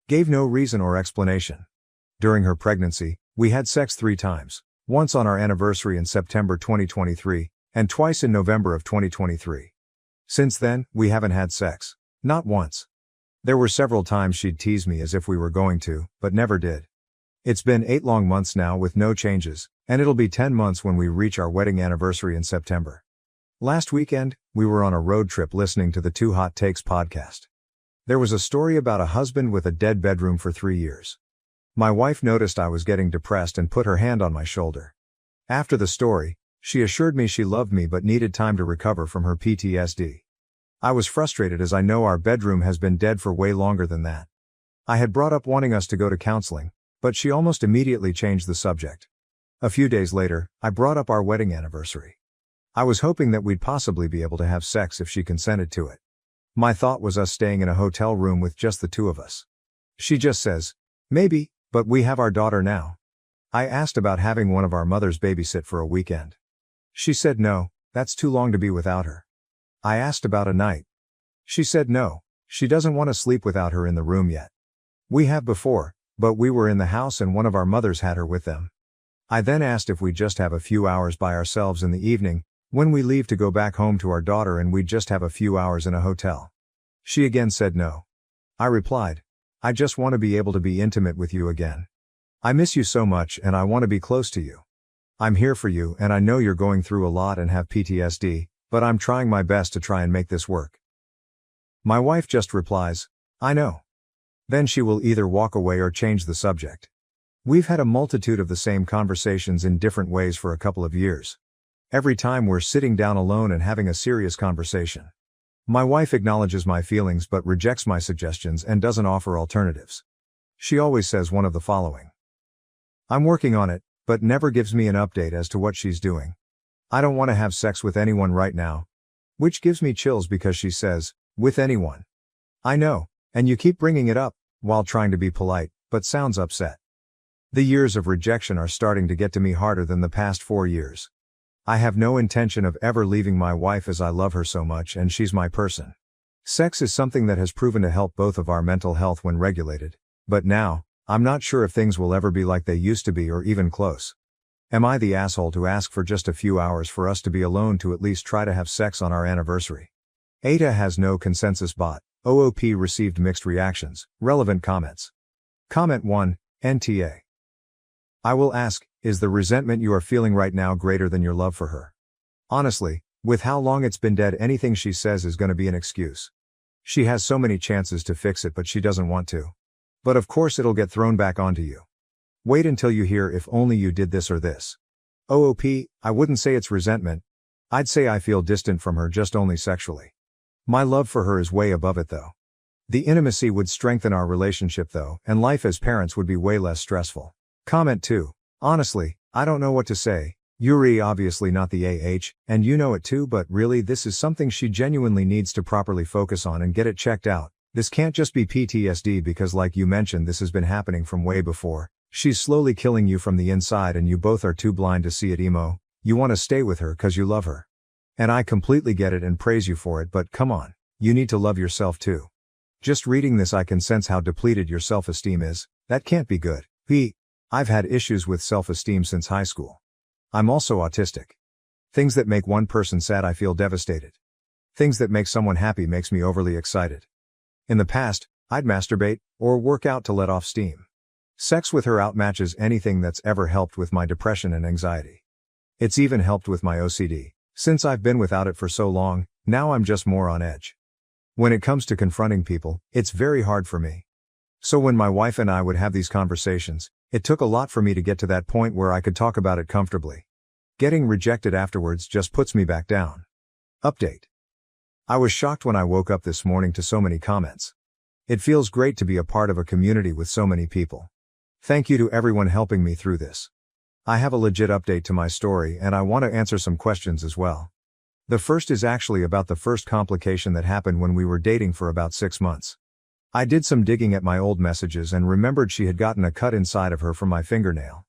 Speaker 1: Gave no reason or explanation. During her pregnancy, we had sex 3 times, once on our anniversary in September 2023, and twice in November of 2023. Since then, we haven't had sex. Not once. There were several times she'd tease me as if we were going to, but never did. It's been 8 long months now with no changes, and it'll be 10 months when we reach our wedding anniversary in September. Last weekend, we were on a road trip listening to the Two Hot Takes podcast. There was a story about a husband with a dead bedroom for 3 years. My wife noticed I was getting depressed and put her hand on my shoulder. After the story, she assured me she loved me but needed time to recover from her PTSD. I was frustrated as I know our bedroom has been dead for way longer than that. I had brought up wanting us to go to counseling, but she almost immediately changed the subject. A few days later, I brought up our wedding anniversary. I was hoping that we'd possibly be able to have sex if she consented to it. My thought was us staying in a hotel room with just the two of us. She just says, "Maybe, but we have our daughter now." I asked about having one of our mothers babysit for a weekend. She said no, that's too long to be without her. I asked about a night. She said no, she doesn't want to sleep without her in the room yet. We have before, but we were in the house and one of our mothers had her with them. I then asked if we'd just have a few hours by ourselves in the evening, when we leave to go back home to our daughter and we'd just have a few hours in a hotel. She again said no. I replied, "I just want to be able to be intimate with you again. I miss you so much and I want to be close to you. I'm here for you and I know you're going through a lot and have PTSD, but I'm trying my best to try and make this work." My wife just replies, "I know." Then she will either walk away or change the subject. We've had a multitude of the same conversations in different ways for a couple of years. Every time we're sitting down alone and having a serious conversation. My wife acknowledges my feelings but rejects my suggestions and doesn't offer alternatives. She always says one of the following. "I'm working on it," but never gives me an update as to what she's doing. "I don't want to have sex with anyone right now." Which gives me chills because she says, "With anyone." I know, and you keep bringing it up, while trying to be polite, but sounds upset. The years of rejection are starting to get to me harder than the past 4 years. I have no intention of ever leaving my wife as I love her so much and she's my person. Sex is something that has proven to help both of our mental health when regulated, but now, I'm not sure if things will ever be like they used to be or even close. Am I the asshole to ask for just a few hours for us to be alone to at least try to have sex on our anniversary? AITA has no consensus bot. OOP received mixed reactions. Relevant comments. Comment 1, NTA. I will ask, is the resentment you are feeling right now greater than your love for her? Honestly, with how long it's been dead, anything she says is going to be an excuse. She has so many chances to fix it but she doesn't want to. But of course it'll get thrown back onto you. Wait until you hear "if only you did this or this." OOP, I wouldn't say it's resentment. I'd say I feel distant from her just only sexually. My love for her is way above it though. The intimacy would strengthen our relationship though, and life as parents would be way less stressful. Comment 2. Honestly, I don't know what to say. Yuri obviously not the AH, and you know it too, but really this is something she genuinely needs to properly focus on and get it checked out. This can't just be PTSD because like you mentioned this has been happening from way before. She's slowly killing you from the inside and you both are too blind to see it. Emo, you want to stay with her cause you love her. And I completely get it and praise you for it, but come on, you need to love yourself too. Just reading this I can sense how depleted your self-esteem is. That can't be good. I've had issues with self-esteem since high school. I'm also autistic. Things that make one person sad I feel devastated. Things that make someone happy makes me overly excited. In the past, I'd masturbate, or work out to let off steam. Sex with her outmatches anything that's ever helped with my depression and anxiety. It's even helped with my OCD. Since I've been without it for so long, now I'm just more on edge. When it comes to confronting people, it's very hard for me. So when my wife and I would have these conversations, it took a lot for me to get to that point where I could talk about it comfortably. Getting rejected afterwards just puts me back down. Update. I was shocked when I woke up this morning to so many comments. It feels great to be a part of a community with so many people. Thank you to everyone helping me through this. I have a legit update to my story and I want to answer some questions as well. The first is actually about the first complication that happened when we were dating for about 6 months. I did some digging at my old messages and remembered she had gotten a cut inside of her from my fingernail.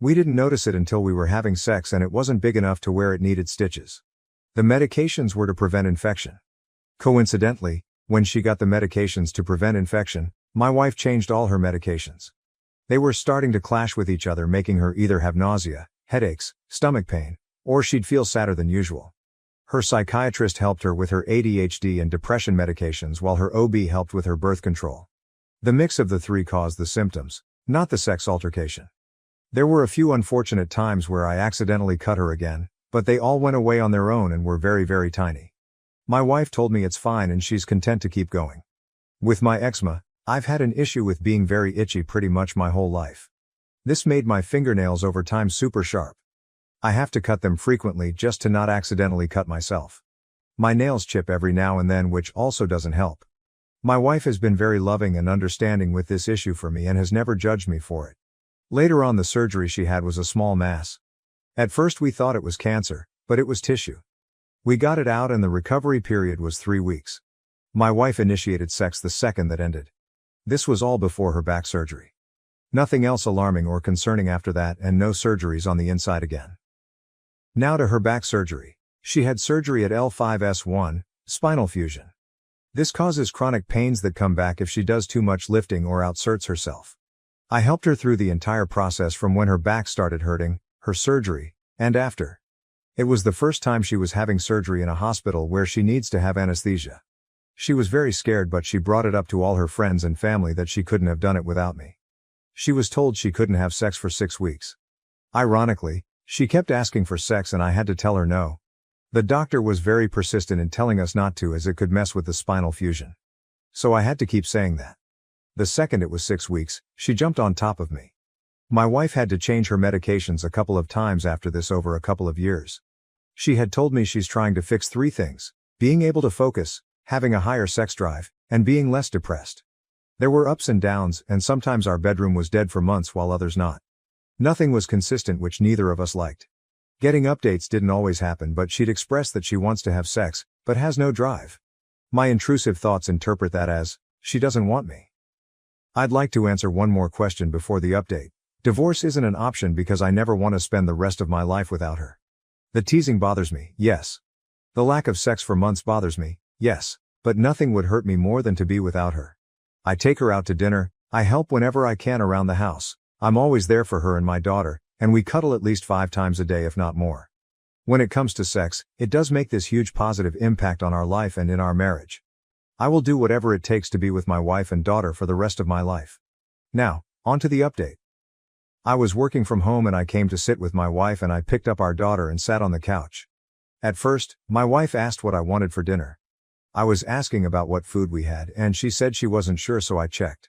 Speaker 1: We didn't notice it until we were having sex and it wasn't big enough to where it needed stitches. The medications were to prevent infection. Coincidentally, when she got the medications to prevent infection, my wife changed all her medications. They were starting to clash with each other, making her either have nausea, headaches, stomach pain, or she'd feel sadder than usual. Her psychiatrist helped her with her ADHD and depression medications while her OB helped with her birth control. The mix of the three caused the symptoms, not the sex altercation. There were a few unfortunate times where I accidentally cut her again, but they all went away on their own and were very, very tiny. My wife told me it's fine and she's content to keep going. With my eczema, I've had an issue with being very itchy pretty much my whole life. This made my fingernails over time super sharp. I have to cut them frequently just to not accidentally cut myself. My nails chip every now and then, which also doesn't help. My wife has been very loving and understanding with this issue for me and has never judged me for it. Later on, the surgery she had was a small mass. At first we thought it was cancer, but it was tissue. We got it out and the recovery period was 3 weeks. My wife initiated sex the second that ended. This was all before her back surgery. Nothing else alarming or concerning after that, and no surgeries on the inside again. Now to her back surgery. She had surgery at L5-S1, spinal fusion. This causes chronic pains that come back if she does too much lifting or outserts herself. I helped her through the entire process from when her back started hurting, her surgery, and after. It was the first time she was having surgery in a hospital where she needs to have anesthesia. She was very scared, but she brought it up to all her friends and family that she couldn't have done it without me. She was told she couldn't have sex for 6 weeks. Ironically, she kept asking for sex and I had to tell her no. The doctor was very persistent in telling us not to as it could mess with the spinal fusion. So I had to keep saying that. The second it was 6 weeks, she jumped on top of me. My wife had to change her medications a couple of times after this over a couple of years. She had told me she's trying to fix 3 things: being able to focus, having a higher sex drive, and being less depressed. There were ups and downs, and sometimes our bedroom was dead for months while others not. Nothing was consistent, which neither of us liked. Getting updates didn't always happen, but she'd express that she wants to have sex, but has no drive. My intrusive thoughts interpret that as, she doesn't want me. I'd like to answer one more question before the update. Divorce isn't an option because I never want to spend the rest of my life without her. The teasing bothers me, yes. The lack of sex for months bothers me, yes. But nothing would hurt me more than to be without her. I take her out to dinner, I help whenever I can around the house, I'm always there for her and my daughter, and we cuddle at least 5 times a day if not more. When it comes to sex, it does make this huge positive impact on our life and in our marriage. I will do whatever it takes to be with my wife and daughter for the rest of my life. Now, on to the update. I was working from home and I came to sit with my wife and I picked up our daughter and sat on the couch. At first, my wife asked what I wanted for dinner. I was asking about what food we had and she said she wasn't sure, so I checked.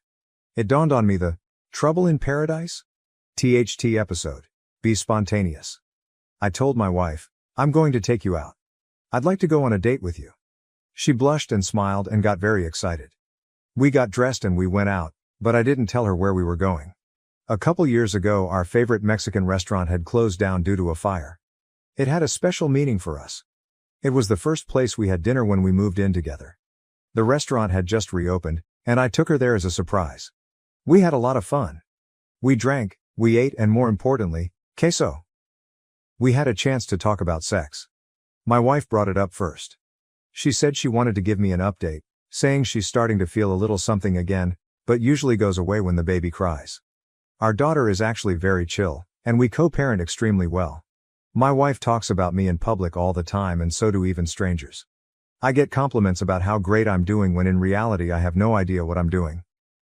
Speaker 1: It dawned on me, the Trouble in Paradise? THT episode. Be spontaneous. I told my wife, I'm going to take you out. I'd like to go on a date with you. She blushed and smiled and got very excited. We got dressed and we went out, but I didn't tell her where we were going. A couple years ago, our favorite Mexican restaurant had closed down due to a fire. It had a special meaning for us. It was the first place we had dinner when we moved in together. The restaurant had just reopened, and I took her there as a surprise. We had a lot of fun. We drank, we ate, and more importantly, queso. We had a chance to talk about sex. My wife brought it up first. She said she wanted to give me an update, saying she's starting to feel a little something again, but usually goes away when the baby cries. Our daughter is actually very chill, and we co-parent extremely well. My wife talks about me in public all the time, and so do even strangers. I get compliments about how great I'm doing when in reality I have no idea what I'm doing.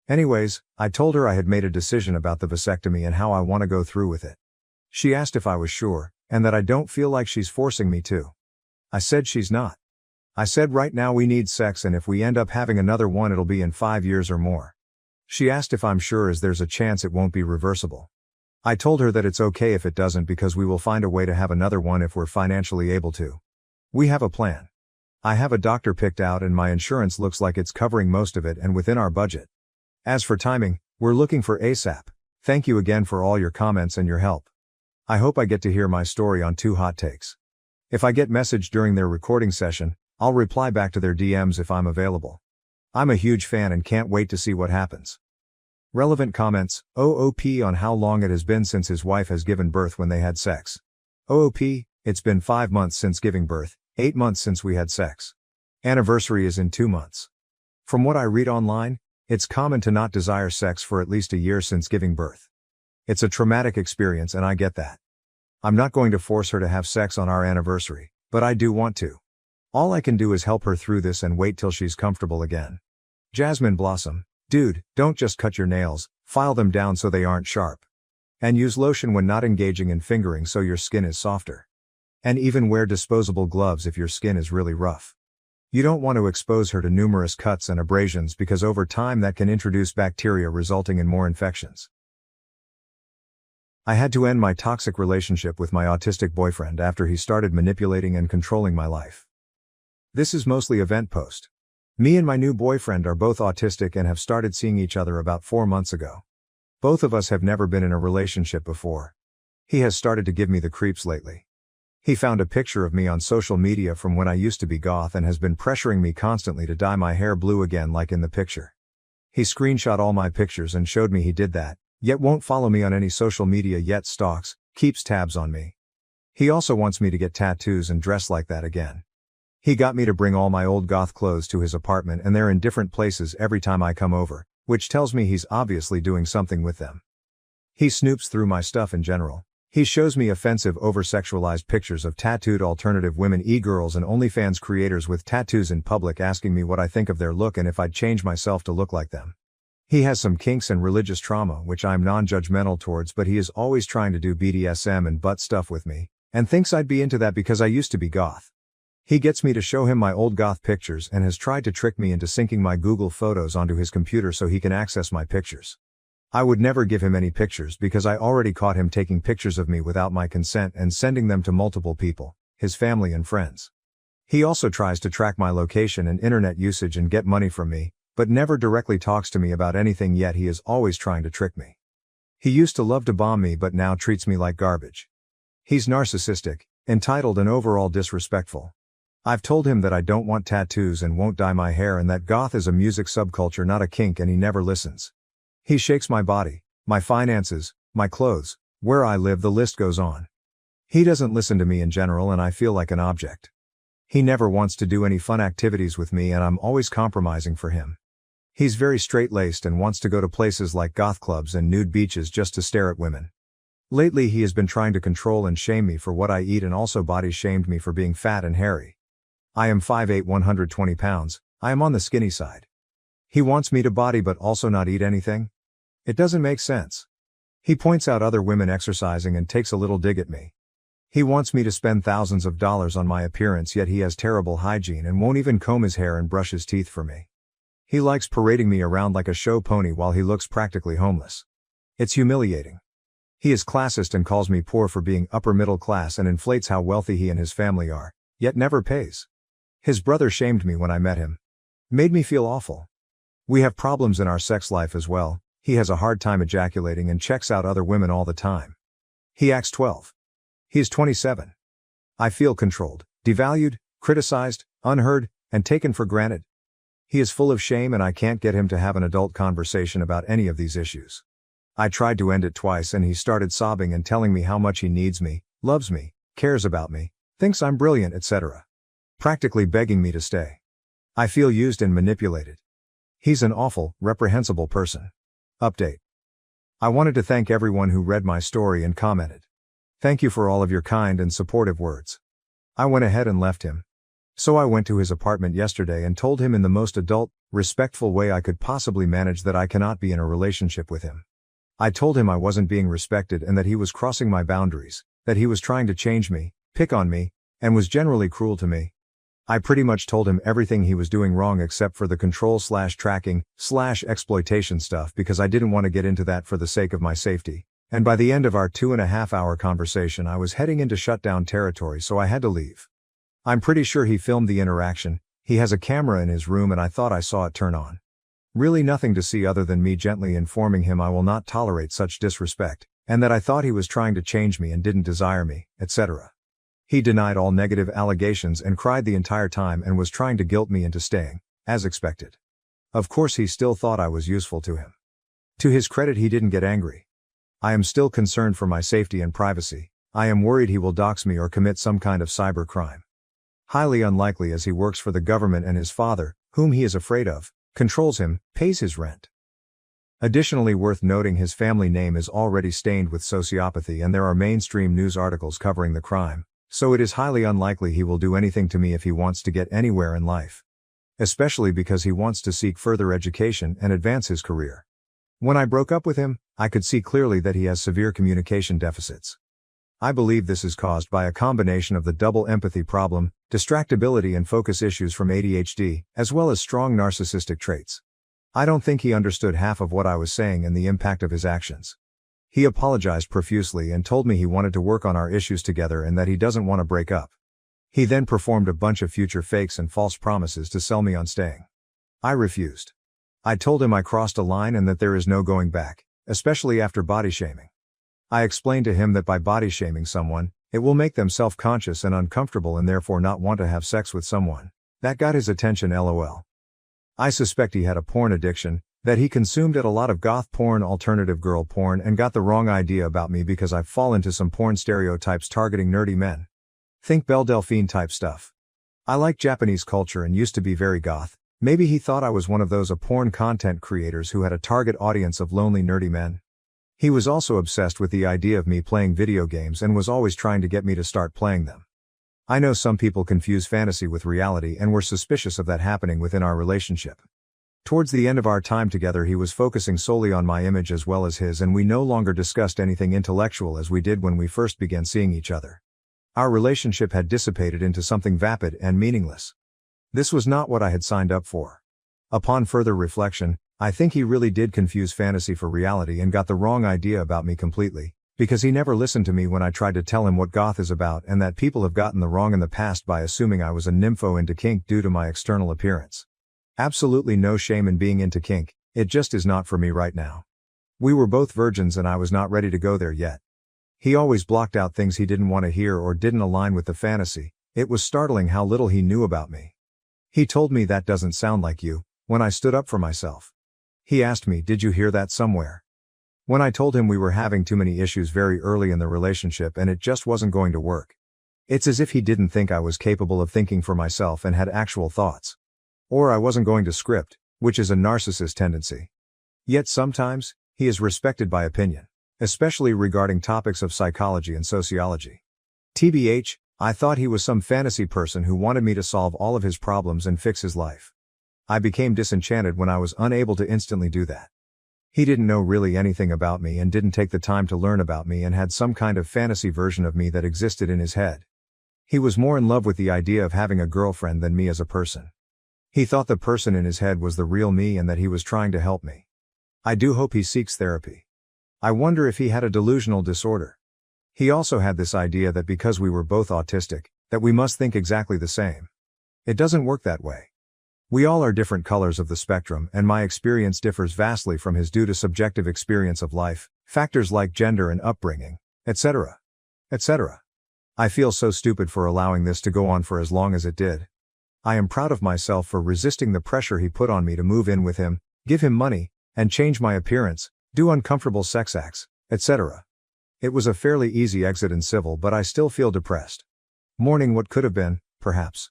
Speaker 1: Anyways, I told her I had made a decision about the vasectomy and how I want to go through with it. She asked if I was sure, and that I don't feel like she's forcing me to. I said she's not. I said right now we need sex, and if we end up having another one it'll be in 5 years or more. She asked if I'm sure as there's a chance it won't be reversible. I told her that it's okay if it doesn't because we will find a way to have another one if we're financially able to. We have a plan. I have a doctor picked out and my insurance looks like it's covering most of it and within our budget. As for timing, we're looking for ASAP. Thank you again for all your comments and your help. I hope I get to hear my story on 2 Hot Takes. If I get messaged during their recording session, I'll reply back to their DMs if I'm available. I'm a huge fan and can't wait to see what happens. Relevant comments, OOP on how long it has been since his wife has given birth when they had sex. OOP, it's been 5 months since giving birth, 8 months since we had sex. Anniversary is in 2 months. From what I read online, it's common to not desire sex for at least a year since giving birth. It's a traumatic experience and I get that. I'm not going to force her to have sex on our anniversary, but I do want to. All I can do is help her through this and wait till she's comfortable again. Jasmine Blossom, dude, don't just cut your nails, file them down so they aren't sharp. And use lotion when not engaging in fingering so your skin is softer. And even wear disposable gloves if your skin is really rough. You don't want to expose her to numerous cuts and abrasions because over time that can introduce bacteria resulting in more infections. I had to end my toxic relationship with my autistic boyfriend after he started manipulating and controlling my life. This is mostly event post. Me and my new boyfriend are both autistic and have started seeing each other about 4 months ago. Both of us have never been in a relationship before. He has started to give me the creeps lately. He found a picture of me on social media from when I used to be goth and has been pressuring me constantly to dye my hair blue again like in the picture. He screenshot all my pictures and showed me he did that, yet won't follow me on any social media yet stalks, keeps tabs on me. He also wants me to get tattoos and dress like that again. He got me to bring all my old goth clothes to his apartment and they're in different places every time I come over, which tells me he's obviously doing something with them. He snoops through my stuff in general. He shows me offensive over-sexualized pictures of tattooed alternative women e-girls and OnlyFans creators with tattoos in public asking me what I think of their look and if I'd change myself to look like them. He has some kinks and religious trauma which I'm non-judgmental towards, but he is always trying to do BDSM and butt stuff with me, and thinks I'd be into that because I used to be goth. He gets me to show him my old goth pictures and has tried to trick me into syncing my Google Photos onto his computer so he can access my pictures. I would never give him any pictures because I already caught him taking pictures of me without my consent and sending them to multiple people, his family and friends. He also tries to track my location and internet usage and get money from me, but never directly talks to me about anything, yet he is always trying to trick me. He used to love to bomb me but now treats me like garbage. He's narcissistic, entitled and overall disrespectful. I've told him that I don't want tattoos and won't dye my hair and that goth is a music subculture not a kink, and he never listens. He shakes my body, my finances, my clothes, where I live, the list goes on. He doesn't listen to me in general and I feel like an object. He never wants to do any fun activities with me and I'm always compromising for him. He's very straight-laced and wants to go to places like goth clubs and nude beaches just to stare at women. Lately he has been trying to control and shame me for what I eat and also body shamed me for being fat and hairy. I am 5'8", 120 pounds, I am on the skinny side. He wants me to body but also not eat anything? It doesn't make sense. He points out other women exercising and takes a little dig at me. He wants me to spend thousands of dollars on my appearance, yet he has terrible hygiene and won't even comb his hair and brush his teeth for me. He likes parading me around like a show pony while he looks practically homeless. It's humiliating. He is classist and calls me poor for being upper middle class and inflates how wealthy he and his family are, yet never pays. His brother shamed me when I met him. Made me feel awful. We have problems in our sex life as well. He has a hard time ejaculating and checks out other women all the time. He acts 12. He is 27. I feel controlled, devalued, criticized, unheard, and taken for granted. He is full of shame and I can't get him to have an adult conversation about any of these issues. I tried to end it twice and he started sobbing and telling me how much he needs me, loves me, cares about me, thinks I'm brilliant, etc. Practically begging me to stay. I feel used and manipulated. He's an awful, reprehensible person. Update. I wanted to thank everyone who read my story and commented. Thank you for all of your kind and supportive words. I went ahead and left him. So I went to his apartment yesterday and told him in the most adult, respectful way I could possibly manage that I cannot be in a relationship with him. I told him I wasn't being respected and that he was crossing my boundaries, that he was trying to change me, pick on me, and was generally cruel to me. I pretty much told him everything he was doing wrong except for the control/tracking/exploitation stuff because I didn't want to get into that for the sake of my safety. And by the end of our 2.5-hour conversation I was heading into shutdown territory, so I had to leave. I'm pretty sure he filmed the interaction. He has a camera in his room and I thought I saw it turn on. Really nothing to see other than me gently informing him I will not tolerate such disrespect, and that I thought he was trying to change me and didn't desire me, etc. He denied all negative allegations and cried the entire time and was trying to guilt me into staying, as expected. Of course he still thought I was useful to him. To his credit, he didn't get angry. I am still concerned for my safety and privacy. I am worried he will dox me or commit some kind of cyber crime. Highly unlikely, as he works for the government and his father, whom he is afraid of, controls him, pays his rent. Additionally, worth noting, his family name is already stained with sociopathy and there are mainstream news articles covering the crime, so it is highly unlikely he will do anything to me if he wants to get anywhere in life. Especially because he wants to seek further education and advance his career. When I broke up with him, I could see clearly that he has severe communication deficits. I believe this is caused by a combination of the double empathy problem, distractibility and focus issues from ADHD, as well as strong narcissistic traits. I don't think he understood half of what I was saying and the impact of his actions. He apologized profusely and told me he wanted to work on our issues together and that he doesn't want to break up. He then performed a bunch of future fakes and false promises to sell me on staying. I refused. I told him I crossed a line and that there is no going back, especially after body shaming. I explained to him that by body shaming someone, it will make them self-conscious and uncomfortable and therefore not want to have sex with someone. That got his attention, lol. I suspect he had a porn addiction, that he consumed a lot of goth porn, alternative girl porn, and got the wrong idea about me because I fall into some porn stereotypes targeting nerdy men. Think Belle Delphine type stuff. I like Japanese culture and used to be very goth. Maybe he thought I was one of those porn content creators who had a target audience of lonely nerdy men. He was also obsessed with the idea of me playing video games and was always trying to get me to start playing them. I know some people confuse fantasy with reality and were suspicious of that happening within our relationship. Towards the end of our time together, he was focusing solely on my image as well as his, and we no longer discussed anything intellectual as we did when we first began seeing each other. Our relationship had dissipated into something vapid and meaningless. This was not what I had signed up for. Upon further reflection, I think he really did confuse fantasy for reality and got the wrong idea about me completely, because he never listened to me when I tried to tell him what goth is about and that people have gotten the wrong in the past by assuming I was a nympho into kink due to my external appearance. Absolutely no shame in being into kink, it just is not for me right now. We were both virgins and I was not ready to go there yet. He always blocked out things he didn't want to hear or didn't align with the fantasy. It was startling how little he knew about me. He told me, "That doesn't sound like you," when I stood up for myself. He asked me, "Did you hear that somewhere?" When I told him we were having too many issues very early in the relationship and it just wasn't going to work. It's as if he didn't think I was capable of thinking for myself and had actual thoughts. Or I wasn't going to script, which is a narcissist tendency. Yet sometimes, he is respected by opinion, especially regarding topics of psychology and sociology. TBH, I thought he was some fantasy person who wanted me to solve all of his problems and fix his life. I became disenchanted when I was unable to instantly do that. He didn't know really anything about me and didn't take the time to learn about me and had some kind of fantasy version of me that existed in his head. He was more in love with the idea of having a girlfriend than me as a person. He thought the person in his head was the real me and that he was trying to help me. I do hope he seeks therapy. I wonder if he had a delusional disorder. He also had this idea that because we were both autistic, that we must think exactly the same. It doesn't work that way. We all are different colors of the spectrum, and my experience differs vastly from his due to subjective experience of life, factors like gender and upbringing, etc. etc. I feel so stupid for allowing this to go on for as long as it did. I am proud of myself for resisting the pressure he put on me to move in with him, give him money, and change my appearance, do uncomfortable sex acts, etc. It was a fairly easy exit and civil, but I still feel depressed. Mourning what could have been, perhaps.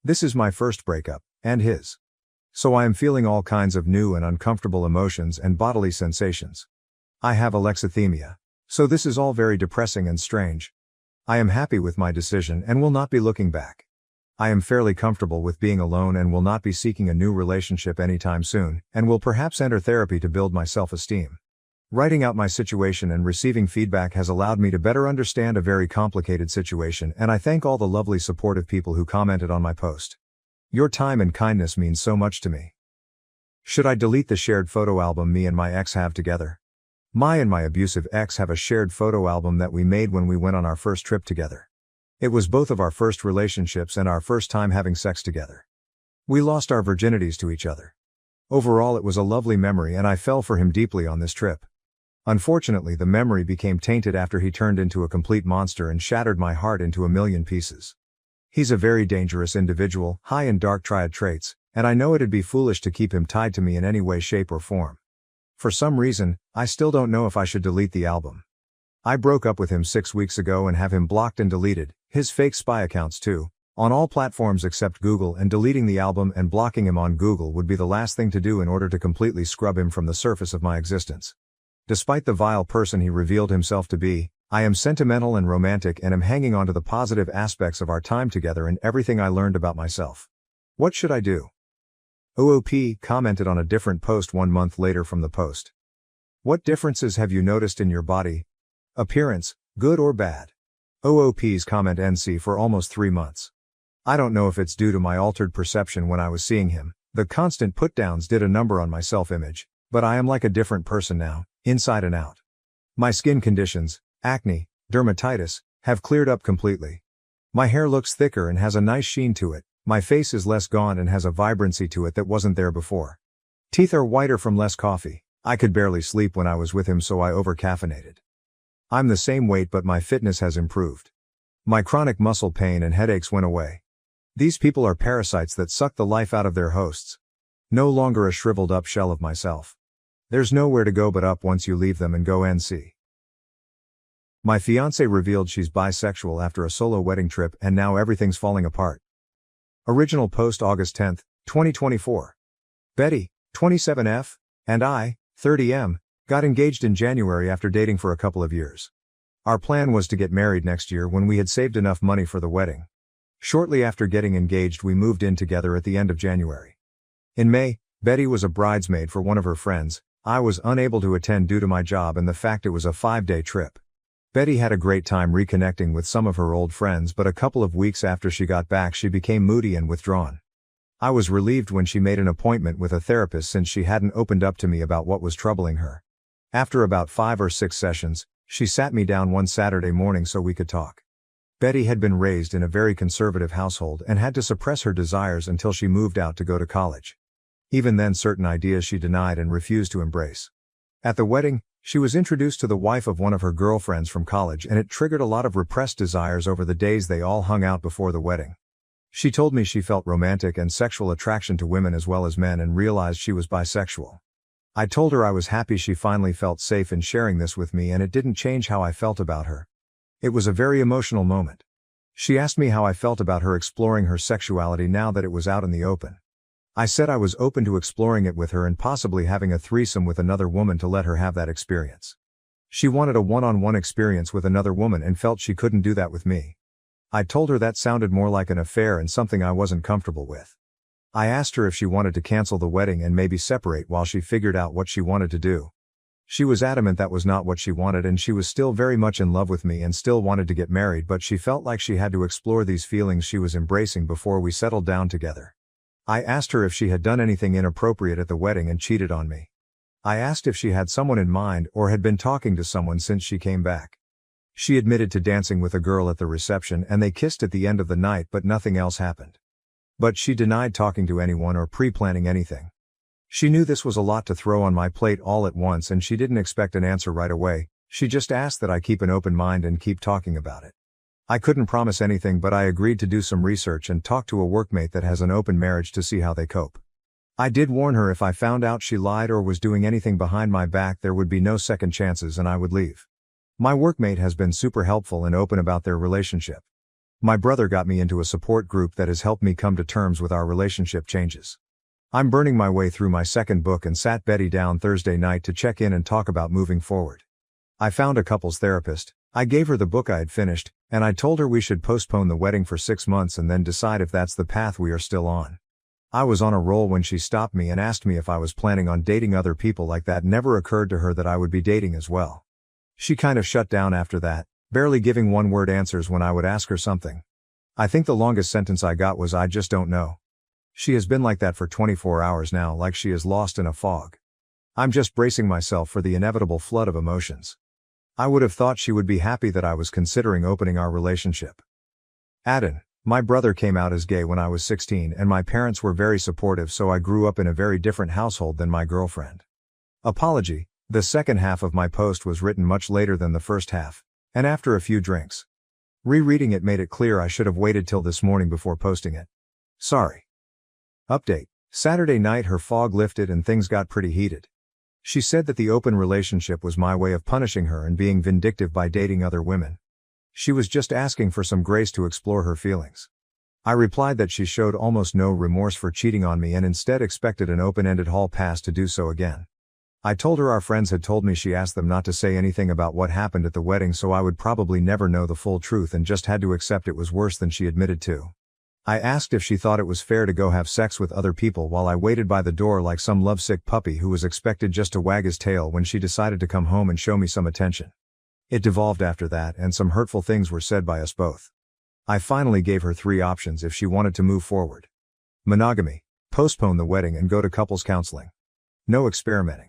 Speaker 1: This is my first breakup, and his. So I am feeling all kinds of new and uncomfortable emotions and bodily sensations. I have alexithymia. So this is all very depressing and strange. I am happy with my decision and will not be looking back. I am fairly comfortable with being alone and will not be seeking a new relationship anytime soon, and will perhaps enter therapy to build my self-esteem. Writing out my situation and receiving feedback has allowed me to better understand a very complicated situation, and I thank all the lovely supportive people who commented on my post. Your time and kindness mean so much to me. Should I delete the shared photo album me and my ex have together? My and my abusive ex have a shared photo album that we made when we went on our first trip together. It was both of our first relationships and our first time having sex together. We lost our virginities to each other. Overall, it was a lovely memory and I fell for him deeply on this trip. Unfortunately, the memory became tainted after he turned into a complete monster and shattered my heart into a million pieces. He's a very dangerous individual, high in dark triad traits, and I know it'd be foolish to keep him tied to me in any way, shape, or form. For some reason, I still don't know if I should delete the album. I broke up with him 6 weeks ago and have him blocked and deleted, his fake spy accounts too, on all platforms except Google, and deleting the album and blocking him on Google would be the last thing to do in order to completely scrub him from the surface of my existence. Despite the vile person he revealed himself to be, I am sentimental and romantic and am hanging on to the positive aspects of our time together and everything I learned about myself. What should I do? OOP commented on a different post 1 month later from the post. What differences have you noticed in your body? Appearance, good or bad? OOP's comment NC for almost 3 months. I don't know if it's due to my altered perception when I was seeing him. The constant put-downs did a number on my self-image, but I am like a different person now, inside and out. My skin conditions, acne, dermatitis, have cleared up completely. My hair looks thicker and has a nice sheen to it, my face is less gaunt and has a vibrancy to it that wasn't there before. Teeth are whiter from less coffee. I could barely sleep when I was with him, so I over-caffeinated. I'm the same weight but my fitness has improved. My chronic muscle pain and headaches went away. These people are parasites that suck the life out of their hosts. No longer a shriveled up shell of myself. There's nowhere to go but up once you leave them and go NC. My fiancée revealed she's bisexual after a solo wedding trip and now everything's falling apart. Original post August 10, 2024. Betty, 27F, and I, 30M, got engaged in January after dating for a couple of years. Our plan was to get married next year when we had saved enough money for the wedding. Shortly after getting engaged, we moved in together at the end of January. In May, Betty was a bridesmaid for one of her friends. I was unable to attend due to my job and the fact it was a 5-day trip. Betty had a great time reconnecting with some of her old friends, but a couple of weeks after she got back she became moody and withdrawn. I was relieved when she made an appointment with a therapist since she hadn't opened up to me about what was troubling her. After about 5 or 6 sessions, she sat me down one Saturday morning so we could talk. Betty had been raised in a very conservative household and had to suppress her desires until she moved out to go to college. Even then, certain ideas she denied and refused to embrace. At the wedding, she was introduced to the wife of one of her girlfriends from college and it triggered a lot of repressed desires over the days they all hung out before the wedding. She told me she felt romantic and sexual attraction to women as well as men and realized she was bisexual. I told her I was happy she finally felt safe in sharing this with me and it didn't change how I felt about her. It was a very emotional moment. She asked me how I felt about her exploring her sexuality now that it was out in the open. I said I was open to exploring it with her and possibly having a threesome with another woman to let her have that experience. She wanted a one-on-one experience with another woman and felt she couldn't do that with me. I told her that sounded more like an affair and something I wasn't comfortable with. I asked her if she wanted to cancel the wedding and maybe separate while she figured out what she wanted to do. She was adamant that was not what she wanted and she was still very much in love with me and still wanted to get married, but she felt like she had to explore these feelings she was embracing before we settled down together. I asked her if she had done anything inappropriate at the wedding and cheated on me. I asked if she had someone in mind or had been talking to someone since she came back. She admitted to dancing with a girl at the reception and they kissed at the end of the night, but nothing else happened. But she denied talking to anyone or pre-planning anything. She knew this was a lot to throw on my plate all at once and she didn't expect an answer right away. She just asked that I keep an open mind and keep talking about it. I couldn't promise anything, but I agreed to do some research and talk to a workmate that has an open marriage to see how they cope. I did warn her if I found out she lied or was doing anything behind my back there would be no second chances and I would leave. My workmate has been super helpful and open about their relationship. My brother got me into a support group that has helped me come to terms with our relationship changes. I'm burning my way through my second book and sat Betty down Thursday night to check in and talk about moving forward. I found a couples therapist. I gave her the book I had finished, and I told her we should postpone the wedding for 6 months and then decide if that's the path we are still on. I was on a roll when she stopped me and asked me if I was planning on dating other people. Like that never occurred to her that I would be dating as well. She kind of shut down after that, barely giving one-word answers when I would ask her something. I think the longest sentence I got was "I just don't know." She has been like that for 24 hours now, like she is lost in a fog. I'm just bracing myself for the inevitable flood of emotions. I would have thought she would be happy that I was considering opening our relationship. Add-in. My brother came out as gay when I was 16 and my parents were very supportive, so I grew up in a very different household than my girlfriend. Apology. The second half of my post was written much later than the first half, and after a few drinks. Rereading it made it clear I should have waited till this morning before posting it. Sorry. Update. Saturday night her fog lifted and things got pretty heated. She said that the open relationship was my way of punishing her and being vindictive by dating other women. She was just asking for some grace to explore her feelings. I replied that she showed almost no remorse for cheating on me and instead expected an open-ended hall pass to do so again. I told her our friends had told me she asked them not to say anything about what happened at the wedding, so I would probably never know the full truth and just had to accept it was worse than she admitted to. I asked if she thought it was fair to go have sex with other people while I waited by the door like some lovesick puppy who was expected just to wag his tail when she decided to come home and show me some attention. It devolved after that and some hurtful things were said by us both. I finally gave her 3 options if she wanted to move forward. Monogamy, postpone the wedding and go to couples counseling. No experimenting.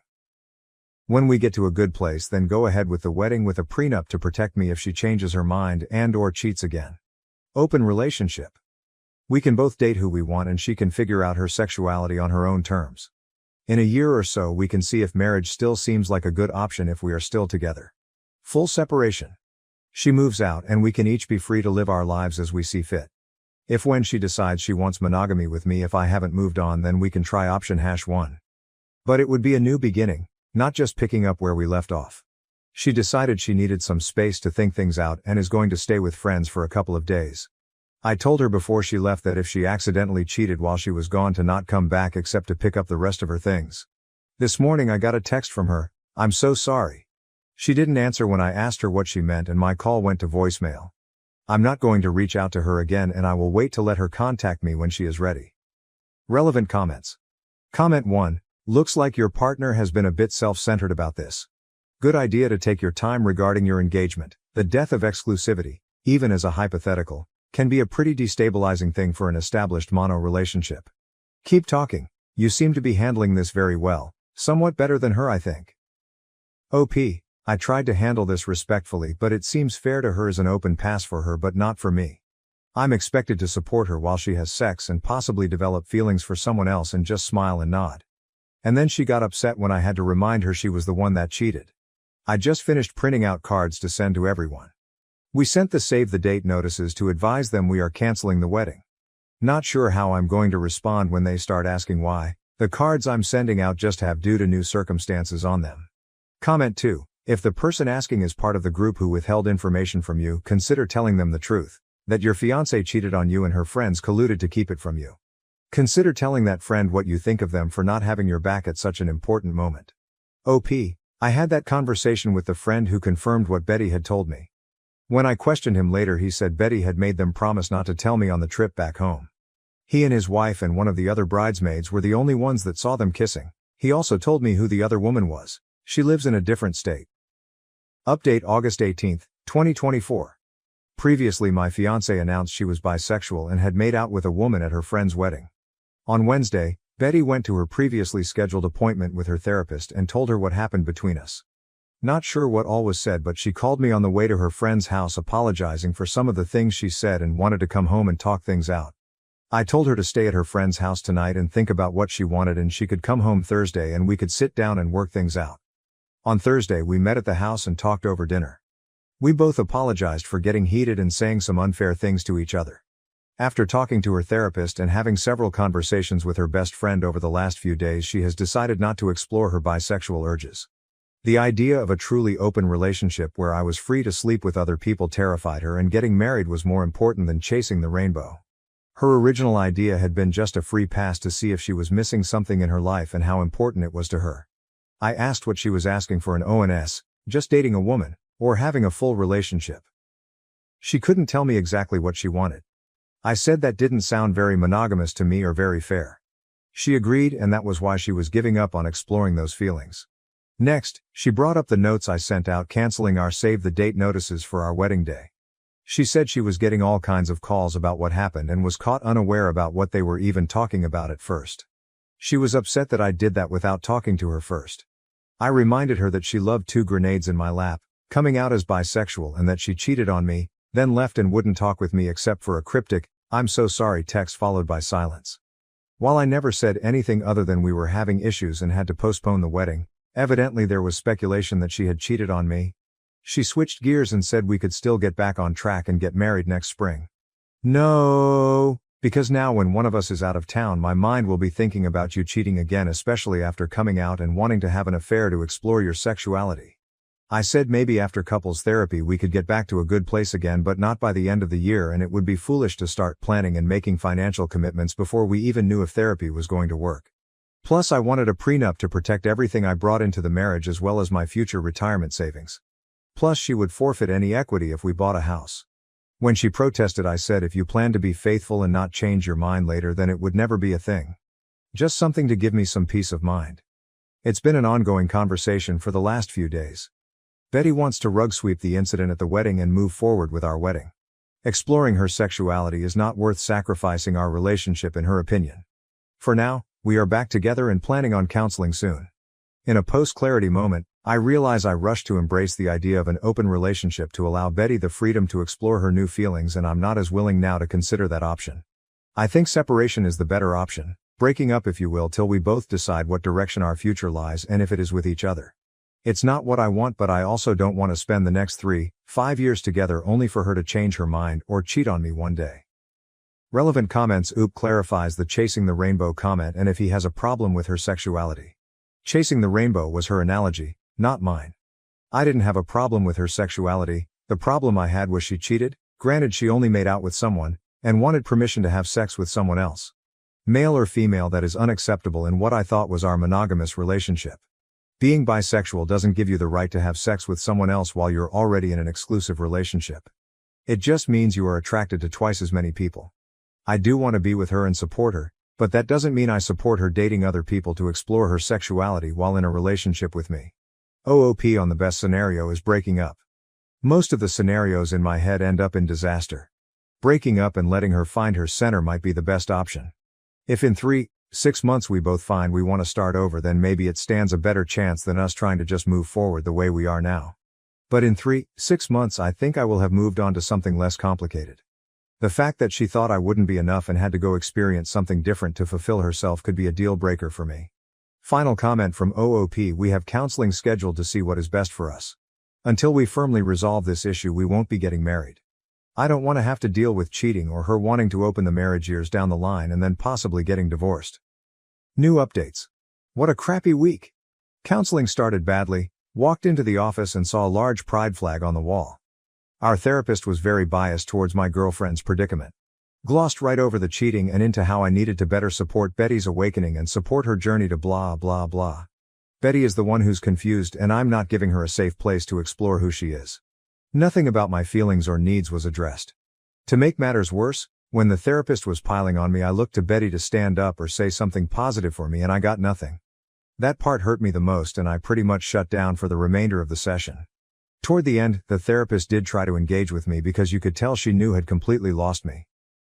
Speaker 1: When we get to a good place, then go ahead with the wedding with a prenup to protect me if she changes her mind and/or cheats again. Open relationship. We can both date who we want and she can figure out her sexuality on her own terms. In a year or so we can see if marriage still seems like a good option if we are still together. Full separation. She moves out and we can each be free to live our lives as we see fit. If when she decides she wants monogamy with me if I haven't moved on, then we can try option #1. But it would be a new beginning, not just picking up where we left off. She decided she needed some space to think things out and is going to stay with friends for a couple of days. I told her before she left that if she accidentally cheated while she was gone to not come back except to pick up the rest of her things. This morning I got a text from her, "I'm so sorry." She didn't answer when I asked her what she meant and my call went to voicemail. I'm not going to reach out to her again and I will wait to let her contact me when she is ready. Relevant comments. Comment 1. Looks like your partner has been a bit self-centered about this. Good idea to take your time regarding your engagement. The death of exclusivity, even as a hypothetical, can be a pretty destabilizing thing for an established mono relationship. Keep talking. You seem to be handling this very well, somewhat better than her I think. OP. I tried to handle this respectfully, but it seems fair to her as an open pass for her but not for me. I'm expected to support her while she has sex and possibly develop feelings for someone else and just smile and nod. And then she got upset when I had to remind her she was the one that cheated. I just finished printing out cards to send to everyone. We sent the save the date notices to advise them we are canceling the wedding. Not sure how I'm going to respond when they start asking why. The cards I'm sending out just have due to new circumstances on them. Comment 2. If the person asking is part of the group who withheld information from you, consider telling them the truth, that your fiancé cheated on you and her friends colluded to keep it from you. Consider telling that friend what you think of them for not having your back at such an important moment. OP. I had that conversation with the friend who confirmed what Betty had told me. When I questioned him later, he said Betty had made them promise not to tell me on the trip back home. He and his wife and one of the other bridesmaids were the only ones that saw them kissing. He also told me who the other woman was. She lives in a different state. Update August 18, 2024. Previously my fiancée announced she was bisexual and had made out with a woman at her friend's wedding. On Wednesday, Betty went to her previously scheduled appointment with her therapist and told her what happened between us. Not sure what all was said, but she called me on the way to her friend's house apologizing for some of the things she said and wanted to come home and talk things out. I told her to stay at her friend's house tonight and think about what she wanted, and she could come home Thursday and we could sit down and work things out. On Thursday we met at the house and talked over dinner. We both apologized for getting heated and saying some unfair things to each other. After talking to her therapist and having several conversations with her best friend over the last few days, she has decided not to explore her bisexual urges. The idea of a truly open relationship where I was free to sleep with other people terrified her, and getting married was more important than chasing the rainbow. Her original idea had been just a free pass to see if she was missing something in her life and how important it was to her. I asked what she was asking for an ONS, just dating a woman, or having a full relationship. She couldn't tell me exactly what she wanted. I said that didn't sound very monogamous to me or very fair. She agreed, and that was why she was giving up on exploring those feelings. Next, she brought up the notes I sent out canceling our save the date notices for our wedding day. She said she was getting all kinds of calls about what happened and was caught unaware about what they were even talking about at first. She was upset that I did that without talking to her first. I reminded her that she loved 2 grenades in my lap, coming out as bisexual, and that she cheated on me, then left and wouldn't talk with me except for a cryptic, "I'm so sorry" text followed by silence. While I never said anything other than we were having issues and had to postpone the wedding, evidently there was speculation that she had cheated on me. She switched gears and said we could still get back on track and get married next spring. No, because now when one of us is out of town, my mind will be thinking about you cheating again, especially after coming out and wanting to have an affair to explore your sexuality. I said maybe after couples therapy we could get back to a good place again, but not by the end of the year, and it would be foolish to start planning and making financial commitments before we even knew if therapy was going to work. Plus I wanted a prenup to protect everything I brought into the marriage as well as my future retirement savings. Plus she would forfeit any equity if we bought a house. When she protested, I said if you plan to be faithful and not change your mind later, then it would never be a thing. Just something to give me some peace of mind. It's been an ongoing conversation for the last few days. Betty wants to rug sweep the incident at the wedding and move forward with our wedding. Exploring her sexuality is not worth sacrificing our relationship in her opinion. For now, we are back together and planning on counseling soon. In a post-clarity moment, I realize I rushed to embrace the idea of an open relationship to allow Betty the freedom to explore her new feelings, and I'm not as willing now to consider that option. I think separation is the better option, breaking up if you will, till we both decide what direction our future lies and if it is with each other. It's not what I want, but I also don't want to spend the next 3-5 years together only for her to change her mind or cheat on me one day. Relevant comments. Oop clarifies the chasing the rainbow comment and if he has a problem with her sexuality. Chasing the rainbow was her analogy, not mine. I didn't have a problem with her sexuality, the problem I had was she cheated. Granted, she only made out with someone, and wanted permission to have sex with someone else. Male or female, that is unacceptable in what I thought was our monogamous relationship. Being bisexual doesn't give you the right to have sex with someone else while you're already in an exclusive relationship. It just means you are attracted to twice as many people. I do want to be with her and support her, but that doesn't mean I support her dating other people to explore her sexuality while in a relationship with me. OOP on the best scenario is breaking up. Most of the scenarios in my head end up in disaster. Breaking up and letting her find her center might be the best option. If in 3-6 months we both find we want to start over, then maybe it stands a better chance than us trying to just move forward the way we are now. But in 3-6 months I think I will have moved on to something less complicated. The fact that she thought I wouldn't be enough and had to go experience something different to fulfill herself could be a deal breaker for me. Final comment from OOP: we have counseling scheduled to see what is best for us. Until we firmly resolve this issue, we won't be getting married. I don't want to have to deal with cheating or her wanting to open the marriage years down the line and then possibly getting divorced. New updates. What a crappy week. Counseling started badly, walked into the office and saw a large pride flag on the wall. Our therapist was very biased towards my girlfriend's predicament. Glossed right over the cheating and into how I needed to better support Betty's awakening and support her journey to blah blah blah. Betty is the one who's confused and I'm not giving her a safe place to explore who she is. Nothing about my feelings or needs was addressed. To make matters worse, when the therapist was piling on me, I looked to Betty to stand up or say something positive for me and I got nothing. That part hurt me the most and I pretty much shut down for the remainder of the session. Toward the end, the therapist did try to engage with me because you could tell she knew had completely lost me.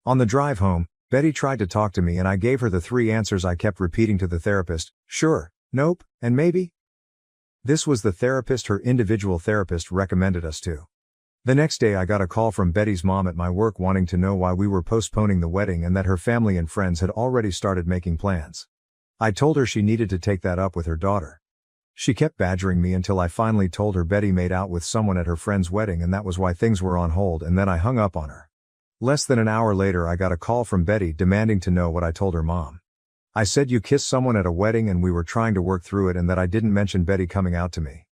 Speaker 1: On the drive home, Betty tried to talk to me and I gave her the 3 answers I kept repeating to the therapist: sure, nope, and maybe. This was the therapist her individual therapist recommended us to. The next day I got a call from Betty's mom at my work wanting to know why we were postponing the wedding and that her family and friends had already started making plans. I told her she needed to take that up with her daughter. She kept badgering me until I finally told her Betty made out with someone at her friend's wedding and that was why things were on hold, and then I hung up on her. Less than an hour later I got a call from Betty demanding to know what I told her mom. I said you kissed someone at a wedding and we were trying to work through it and that I didn't mention Betty coming out to me.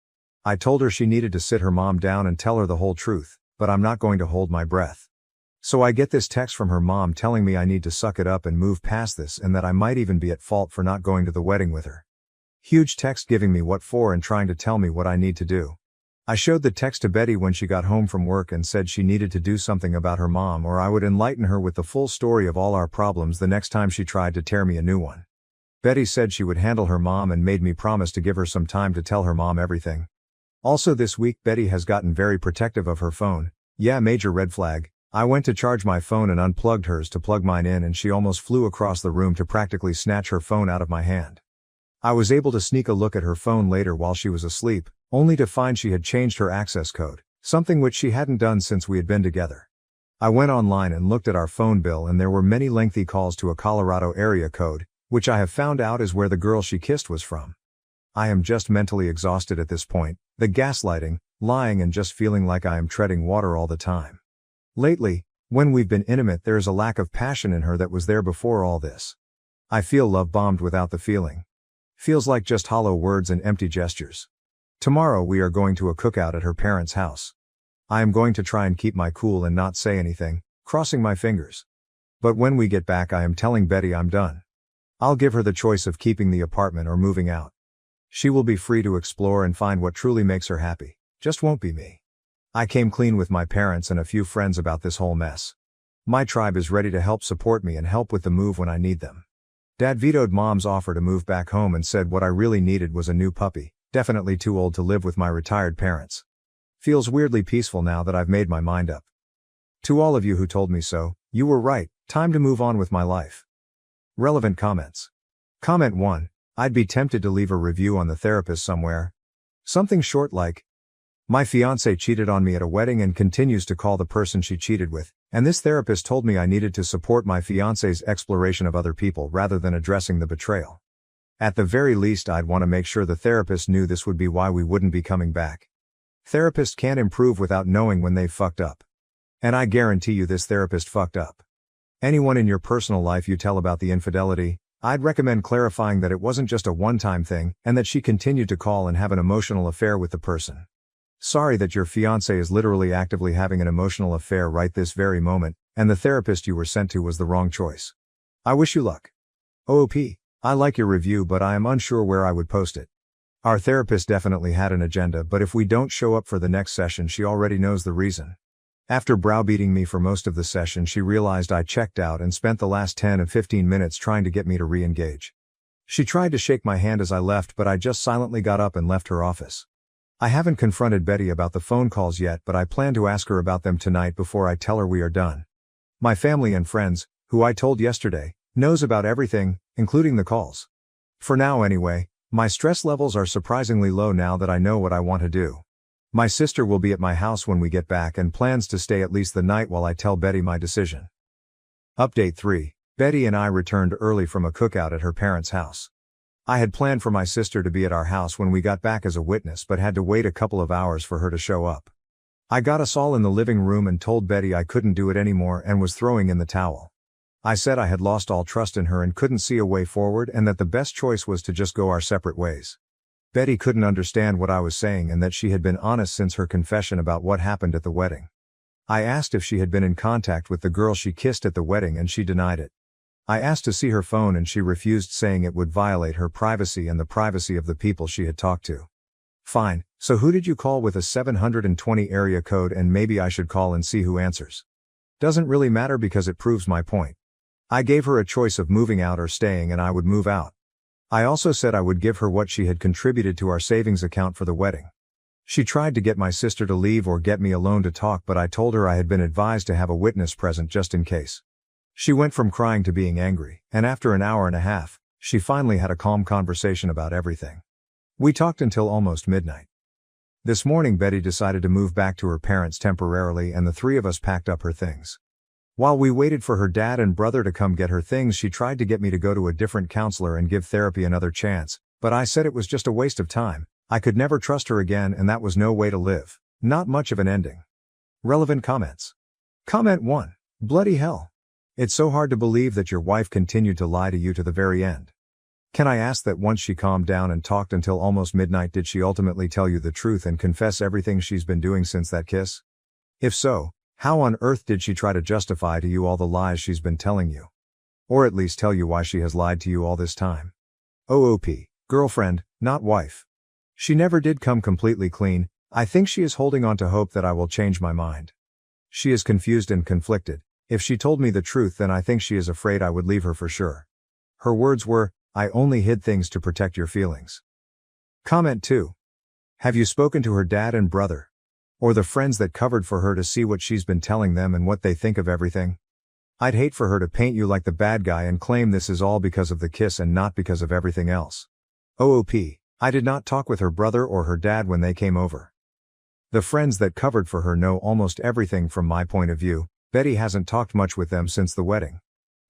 Speaker 1: I told her she needed to sit her mom down and tell her the whole truth, but I'm not going to hold my breath. So I get this text from her mom telling me I need to suck it up and move past this and that I might even be at fault for not going to the wedding with her. Huge text giving me what for and trying to tell me what I need to do. I showed the text to Betty when she got home from work and said she needed to do something about her mom or I would enlighten her with the full story of all our problems the next time she tried to tear me a new one. Betty said she would handle her mom and made me promise to give her some time to tell her mom everything. Also this week Betty has gotten very protective of her phone, Yeah, major red flag. I went to charge my phone and unplugged hers to plug mine in, and she almost flew across the room to practically snatch her phone out of my hand. I was able to sneak a look at her phone later while she was asleep, only to find she had changed her access code, something which she hadn't done since we had been together. I went online and looked at our phone bill, and there were many lengthy calls to a Colorado area code, which I have found out is where the girl she kissed was from. I am just mentally exhausted at this point, the gaslighting, lying, and just feeling like I am treading water all the time. Lately, when we've been intimate, there is a lack of passion in her that was there before all this. I feel love-bombed without the feeling. Feels like just hollow words and empty gestures. Tomorrow we are going to a cookout at her parents' house. I am going to try and keep my cool and not say anything, crossing my fingers. But when we get back, I am telling Betty I'm done. I'll give her the choice of keeping the apartment or moving out. She will be free to explore and find what truly makes her happy, just won't be me. I came clean with my parents and a few friends about this whole mess. My tribe is ready to help support me and help with the move when I need them. Dad vetoed Mom's offer to move back home and said what I really needed was a new puppy, definitely too old to live with my retired parents. Feels weirdly peaceful now that I've made my mind up. To all of you who told me so, you were right, time to move on with my life. Relevant comments. Comment 1, I'd be tempted to leave a review on the therapist somewhere. Something short like, my fiancé cheated on me at a wedding and continues to call the person she cheated with, and this therapist told me I needed to support my fiancé's exploration of other people rather than addressing the betrayal. At the very least, I'd want to make sure the therapist knew this would be why we wouldn't be coming back. Therapists can't improve without knowing when they've fucked up. And I guarantee you this therapist fucked up. Anyone in your personal life you tell about the infidelity, I'd recommend clarifying that it wasn't just a one-time thing, and that she continued to call and have an emotional affair with the person. Sorry that your fiancé is literally actively having an emotional affair right this very moment, and the therapist you were sent to was the wrong choice. I wish you luck. OOP, I like your review, but I am unsure where I would post it. Our therapist definitely had an agenda, but if we don't show up for the next session, she already knows the reason. After browbeating me for most of the session, she realized I checked out and spent the last 10 and 15 minutes trying to get me to re-engage. She tried to shake my hand as I left, but I just silently got up and left her office. I haven't confronted Betty about the phone calls yet, but I plan to ask her about them tonight before I tell her we are done. My family and friends, who I told yesterday, knows about everything, including the calls. For now anyway, my stress levels are surprisingly low now that I know what I want to do. My sister will be at my house when we get back and plans to stay at least the night while I tell Betty my decision. Update 3. Betty and I returned early from a cookout at her parents' house. I had planned for my sister to be at our house when we got back as a witness, but had to wait a couple of hours for her to show up. I got us all in the living room and told Betty I couldn't do it anymore and was throwing in the towel. I said I had lost all trust in her and couldn't see a way forward, and that the best choice was to just go our separate ways. Betty couldn't understand what I was saying and that she had been honest since her confession about what happened at the wedding. I asked if she had been in contact with the girl she kissed at the wedding, and she denied it. I asked to see her phone and she refused, saying it would violate her privacy and the privacy of the people she had talked to. Fine, so who did you call with a 720 area code, and maybe I should call and see who answers? Doesn't really matter because it proves my point. I gave her a choice of moving out or staying, and I would move out. I also said I would give her what she had contributed to our savings account for the wedding. She tried to get my sister to leave or get me alone to talk, but I told her I had been advised to have a witness present just in case. She went from crying to being angry, and after an hour and a half, she finally had a calm conversation about everything. We talked until almost midnight. This morning Betty decided to move back to her parents temporarily, and the three of us packed up her things. While we waited for her dad and brother to come get her things, she tried to get me to go to a different counselor and give therapy another chance, but I said it was just a waste of time. I could never trust her again, and that was no way to live. Not much of an ending. Relevant comments. Comment 1. Bloody hell. It's so hard to believe that your wife continued to lie to you to the very end. Can I ask that once she calmed down and talked until almost midnight, did she ultimately tell you the truth and confess everything she's been doing since that kiss? If so, how on earth did she try to justify to you all the lies she's been telling you? Or at least tell you why she has lied to you all this time? OOP. Girlfriend, not wife. She never did come completely clean. I think she is holding on to hope that I will change my mind. She is confused and conflicted. If she told me the truth, then I think she is afraid I would leave her for sure. Her words were, "I only hid things to protect your feelings." Comment 2. Have you spoken to her dad and brother? Or the friends that covered for her to see what she's been telling them and what they think of everything? I'd hate for her to paint you like the bad guy and claim this is all because of the kiss and not because of everything else. OOP, I did not talk with her brother or her dad when they came over. The friends that covered for her know almost everything from my point of view. Betty hasn't talked much with them since the wedding.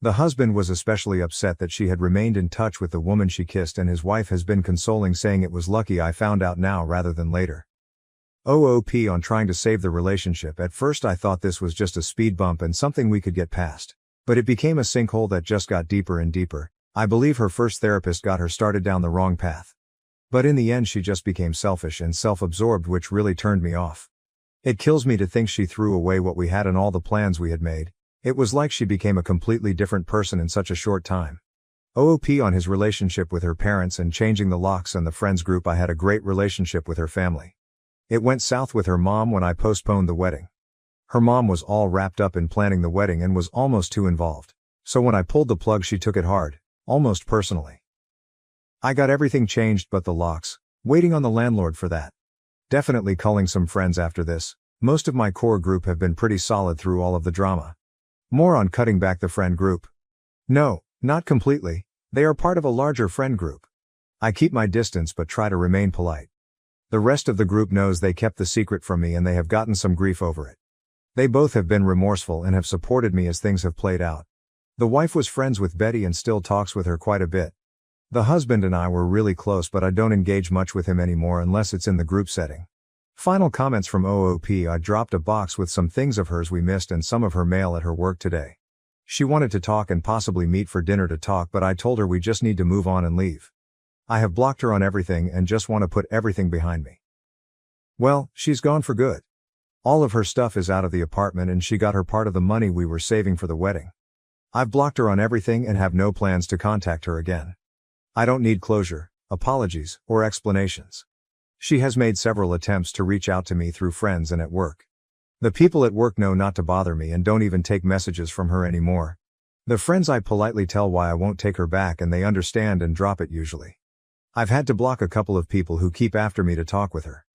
Speaker 1: The husband was especially upset that she had remained in touch with the woman she kissed, and his wife has been consoling, saying it was lucky I found out now rather than later. OOP on trying to save the relationship. At first I thought this was just a speed bump and something we could get past. But it became a sinkhole that just got deeper and deeper. I believe her first therapist got her started down the wrong path. But in the end she just became selfish and self-absorbed, which really turned me off. It kills me to think she threw away what we had and all the plans we had made. It was like she became a completely different person in such a short time. OOP on his relationship with her parents and changing the locks and the friends group. I had a great relationship with her family. It went south with her mom when I postponed the wedding. Her mom was all wrapped up in planning the wedding and was almost too involved. So when I pulled the plug she took it hard, almost personally. I got everything changed but the locks, waiting on the landlord for that. Definitely culling some friends after this. Most of my core group have been pretty solid through all of the drama. More on cutting back the friend group. No, not completely. They are part of a larger friend group. I keep my distance but try to remain polite. The rest of the group knows they kept the secret from me and they have gotten some grief over it. They both have been remorseful and have supported me as things have played out. The wife was friends with Betty and still talks with her quite a bit. The husband and I were really close, but I don't engage much with him anymore unless it's in the group setting. Final comments from OOP. I dropped a box with some things of hers we missed and some of her mail at her work today. She wanted to talk and possibly meet for dinner to talk, but I told her we just need to move on and leave. I have blocked her on everything and just want to put everything behind me. Well, she's gone for good. All of her stuff is out of the apartment and she got her part of the money we were saving for the wedding. I've blocked her on everything and have no plans to contact her again. I don't need closure, apologies, or explanations. She has made several attempts to reach out to me through friends and at work. The people at work know not to bother me and don't even take messages from her anymore. The friends I politely tell why I won't take her back and they understand and drop it usually. I've had to block a couple of people who keep after me to talk with her.